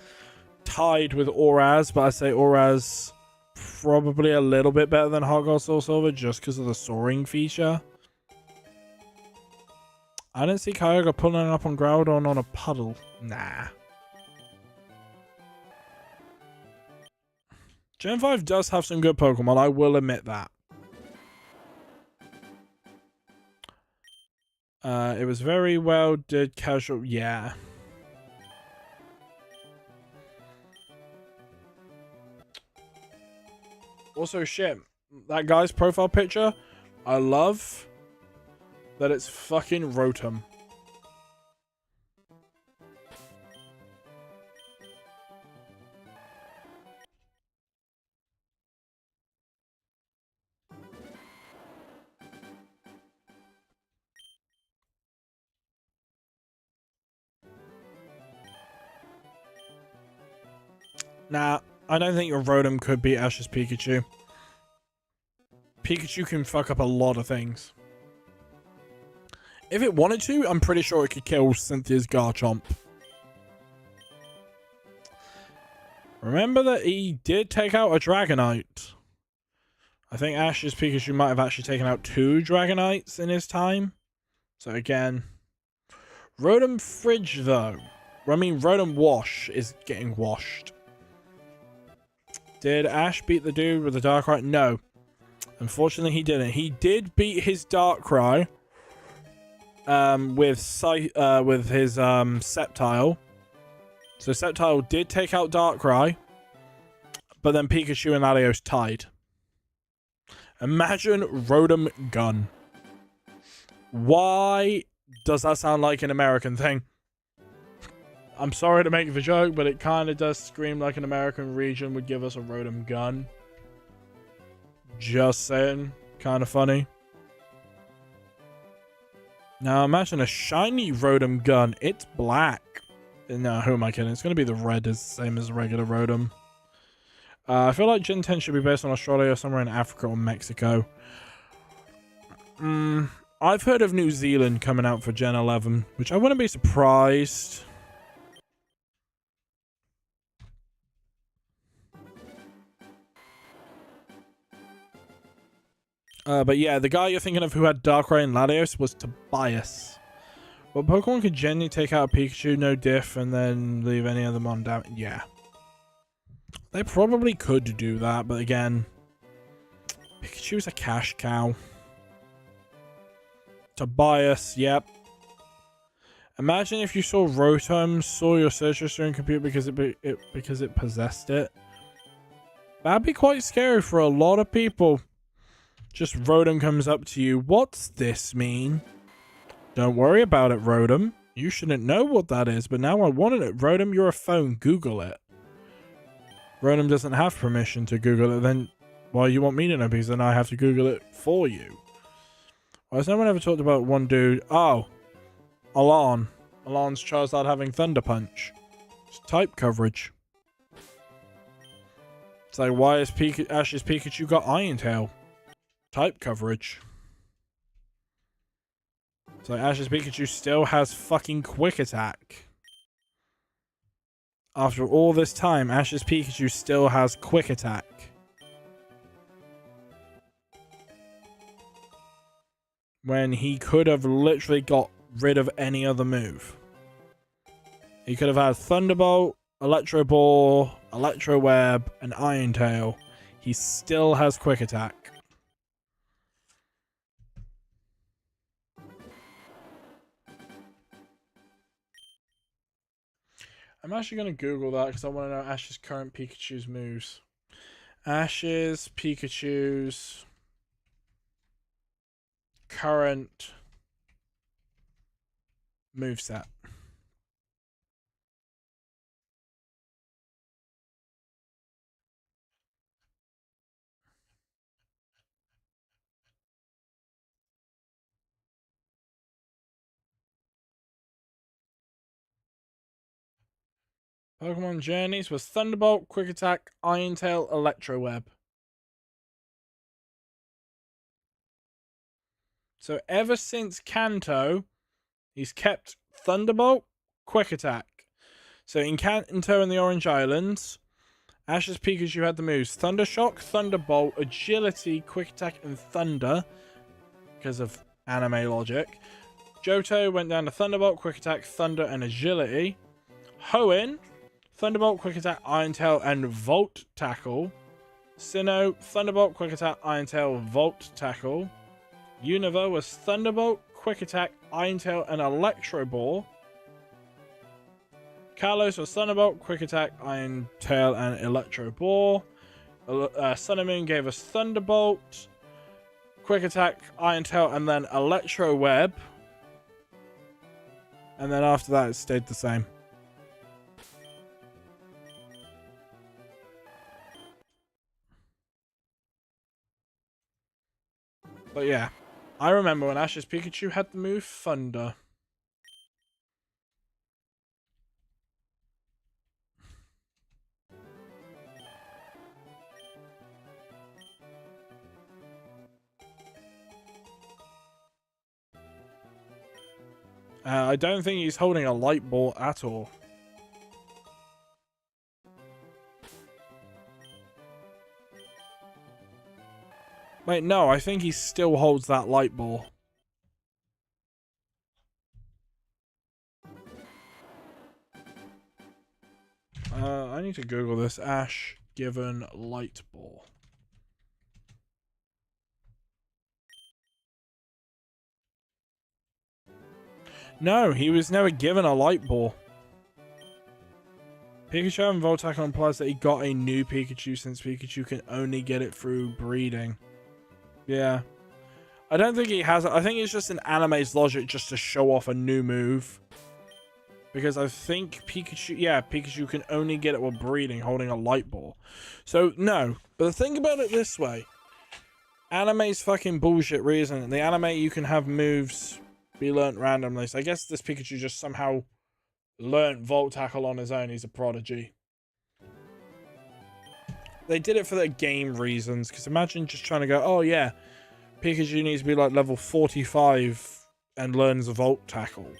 Speaker 1: Tied with Auraz, but I say Auraz probably a little bit better than Heart Gold, Soul Silver just because of the soaring feature. I didn't see Kyogre pulling up on Groudon on a puddle. Nah. Gen 5 does have some good Pokemon, I will admit that. It was very well did casual. Yeah. Also, shit. That guy's profile picture, I love that it's fucking Rotom. Nah, I don't think your Rotom could beat Ash's Pikachu. Pikachu can fuck up a lot of things. If it wanted to, I'm pretty sure it could kill Cynthia's Garchomp. Remember that he did take out a Dragonite. I think Ash's Pikachu might have actually taken out 2 Dragonites in his time. So again, Rotom Fridge though. I mean, Rotom Wash is getting washed. Did Ash beat the dude with the Darkrai? No. Unfortunately, he didn't. He did beat his Darkrai with his Sceptile. So Sceptile did take out Darkrai, but then Pikachu and Latios tied. Imagine Rotom Gun. Why does that sound like an American thing? I'm sorry to make the joke, but it kind of does scream like an American region would give us a Rotom Gun. Just saying. Kind of funny. Now imagine a shiny Rotom Gun. It's black. No, who am I kidding? It's going to be the red, is the same as regular Rotom. I feel like Gen 10 should be based on Australia or somewhere in Africa or Mexico. I've heard of New Zealand coming out for Gen 11, which I wouldn't be surprised. But yeah, the guy you're thinking of who had Darkrai and Latios was Tobias. Well, Pokemon could genuinely take out a Pikachu, no diff, and then leave any of them on down. Yeah. They probably could do that, but again, Pikachu's a cash cow. Tobias, yep. Imagine if you saw Rotom, saw your search history and computer because it possessed it. That'd be quite scary for a lot of people. Just Rotom comes up to you. What's this mean? Don't worry about it, Rotom. You shouldn't know what that is, but now I wanted it. Rotom, you're a phone. Google it. Rotom doesn't have permission to Google it. Then why you want me to know? Because then I have to Google it for you. Why has no one ever talked about one dude? Oh, Alarm. Alarm's Charizard having Thunder Punch. It's type coverage. It's like, why has Ash's Pikachu got Iron Tail? Type coverage. It's like, Ash's Pikachu still has fucking Quick Attack. After all this time, Ash's Pikachu still has Quick Attack. When he could have literally got rid of any other move. He could have had Thunderbolt, Electro Ball, Electro Web, and Iron Tail. He still has Quick Attack. I'm actually going to Google that because I want to know Ash's current Pikachu's moves. Ash's Pikachu's current moveset. Pokemon Journeys was Thunderbolt, Quick Attack, Iron Tail, Electro Web. So ever since Kanto, he's kept Thunderbolt, Quick Attack. So in Kanto and the Orange Islands, Ash's Pikachu had the moves Thunder Shock, Thunderbolt, Agility, Quick Attack, and Thunder. Because of anime logic. Johto went down to Thunderbolt, Quick Attack, Thunder, and Agility. Hoenn, Thunderbolt, Quick Attack, Iron Tail, and Volt Tackle. Sinnoh, Thunderbolt, Quick Attack, Iron Tail, Volt Tackle. Unova was Thunderbolt, Quick Attack, Iron Tail, and Electro Ball. Kalos was Thunderbolt, Quick Attack, Iron Tail, and Electro Ball. Sun and Moon gave us Thunderbolt, Quick Attack, Iron Tail, and then Electro Web. And then after that, it stayed the same. But yeah, I remember when Ash's Pikachu had the move Thunder. I don't think he's holding a light ball at all. Wait, no, I think he still holds that light ball. I need to Google this. Ash given light ball. No, he was never given a light ball. Pikachu and Voltac implies that he got a new Pikachu since Pikachu can only get it through breeding. Yeah. I don't think he has it. I think it's just an anime's logic just to show off a new move. Because I think Pikachu... Yeah, Pikachu can only get it while breeding, holding a light ball. So, no. But think about it this way. Anime's fucking bullshit reason. In the anime, you can have moves be learnt randomly. So I guess this Pikachu just somehow learnt Volt Tackle on his own. He's a prodigy. They did it for the game reasons. Because imagine just trying to go, oh yeah, Pikachu needs to be like level 45 and learns a Volt Tackle.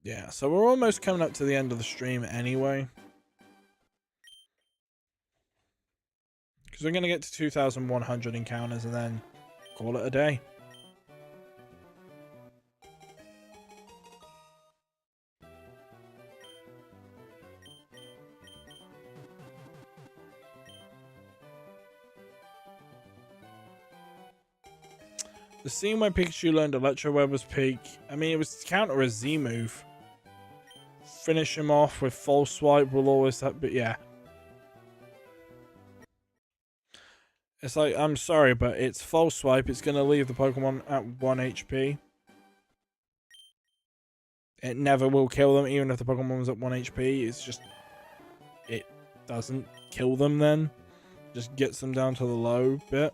Speaker 1: Yeah, so we're almost coming up to the end of the stream anyway. Because we're going to get to 2,100 encounters and then call it a day. The scene where Pikachu learned Electro Web was peak. I mean, it was to counter a Z move. Finish him off with False Swipe will always have, but yeah. It's like, I'm sorry, but it's False Swipe. It's going to leave the Pokemon at 1 HP. It never will kill them, even if the Pokemon's at 1 HP. It's just, it doesn't kill them then. Just gets them down to the low bit.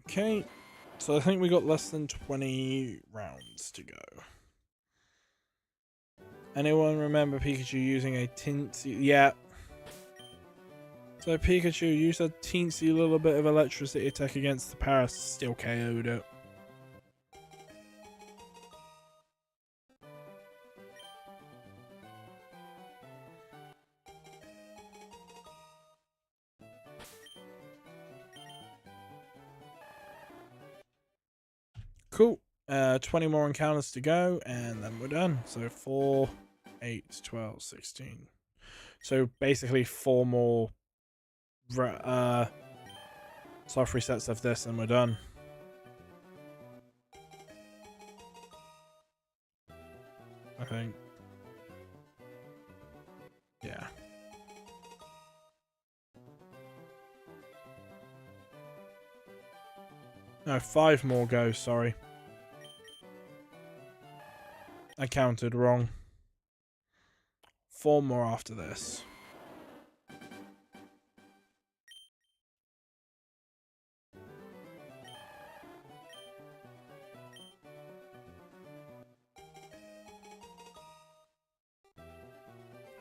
Speaker 1: Okay, so I think we got less than 20 rounds to go. Anyone remember Pikachu using a teensy? Yeah. So Pikachu used a teensy little bit of electricity attack against the Paras, still KO'd it. Cool. 20 more encounters to go, and then we're done. So 4, 8, 12, 16. So basically 4 more soft resets of this, and we're done. I think. Yeah. No, 5 more go, sorry. I counted wrong. 4 more after this.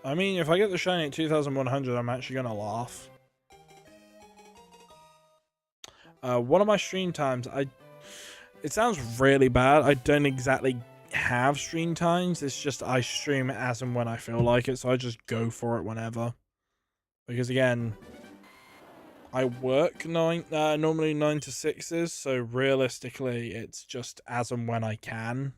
Speaker 1: I mean, if I get the shiny at 2100, I'm actually gonna laugh. One of my stream times, it sounds really bad. I don't exactly have stream times. It's just I stream it as and when I feel like it, so I just go for it whenever. Because again, I work normally 9 to 6s, so realistically, it's just as and when I can.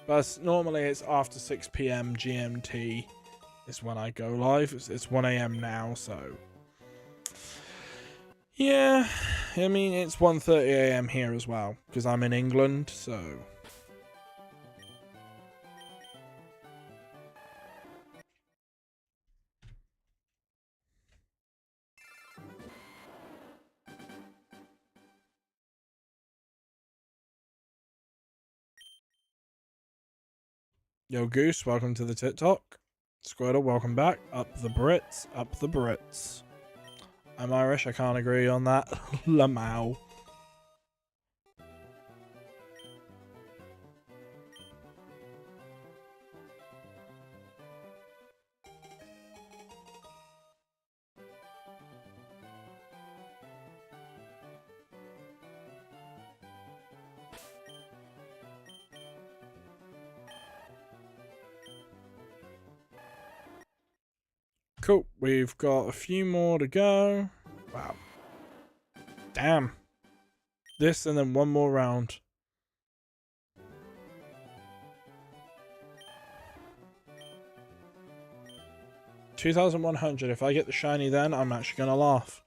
Speaker 1: But normally it's after 6 PM GMT is when I go live. It's 1 AM now, so yeah, I mean it's 1:30 AM here as well because I'm in England, so yo Goose, welcome to the TikTok. Squirtle, welcome back. Up the Brits, up the Brits. I'm Irish, I can't agree on that. Lamau. Cool, we've got a few more to go. Wow. Damn. This and then one more round. $2,100. If I get the shiny then, I'm actually gonna laugh.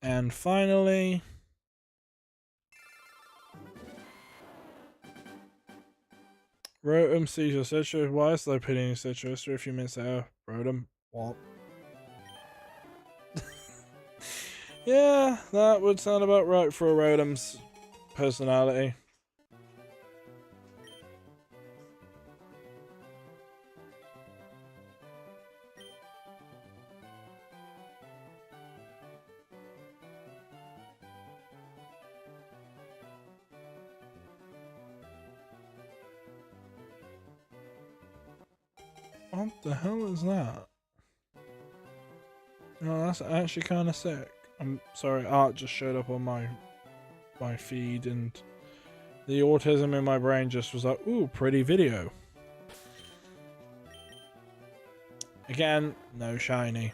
Speaker 1: And finally, Rotom sees your citrus. Why is there pitting citrus? For a few minutes there, Rotom. What? Yeah, that would sound about right for a Rotom's personality. What the hell is that? Oh, that's actually kind of sick. I'm sorry, art just showed up on my feed and The autism in my brain just was like, ooh, pretty video. Again, no shiny.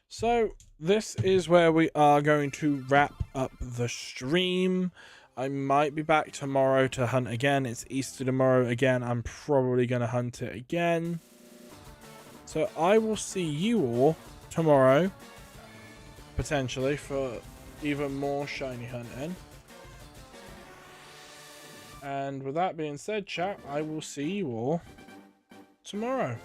Speaker 1: So this is where we are going to wrap up the stream. I might be back tomorrow to hunt again. It's Easter tomorrow again. I'm probably going to hunt it again. So I will see you all tomorrow, potentially, for even more shiny hunting. And with that being said, chat, I will see you all tomorrow.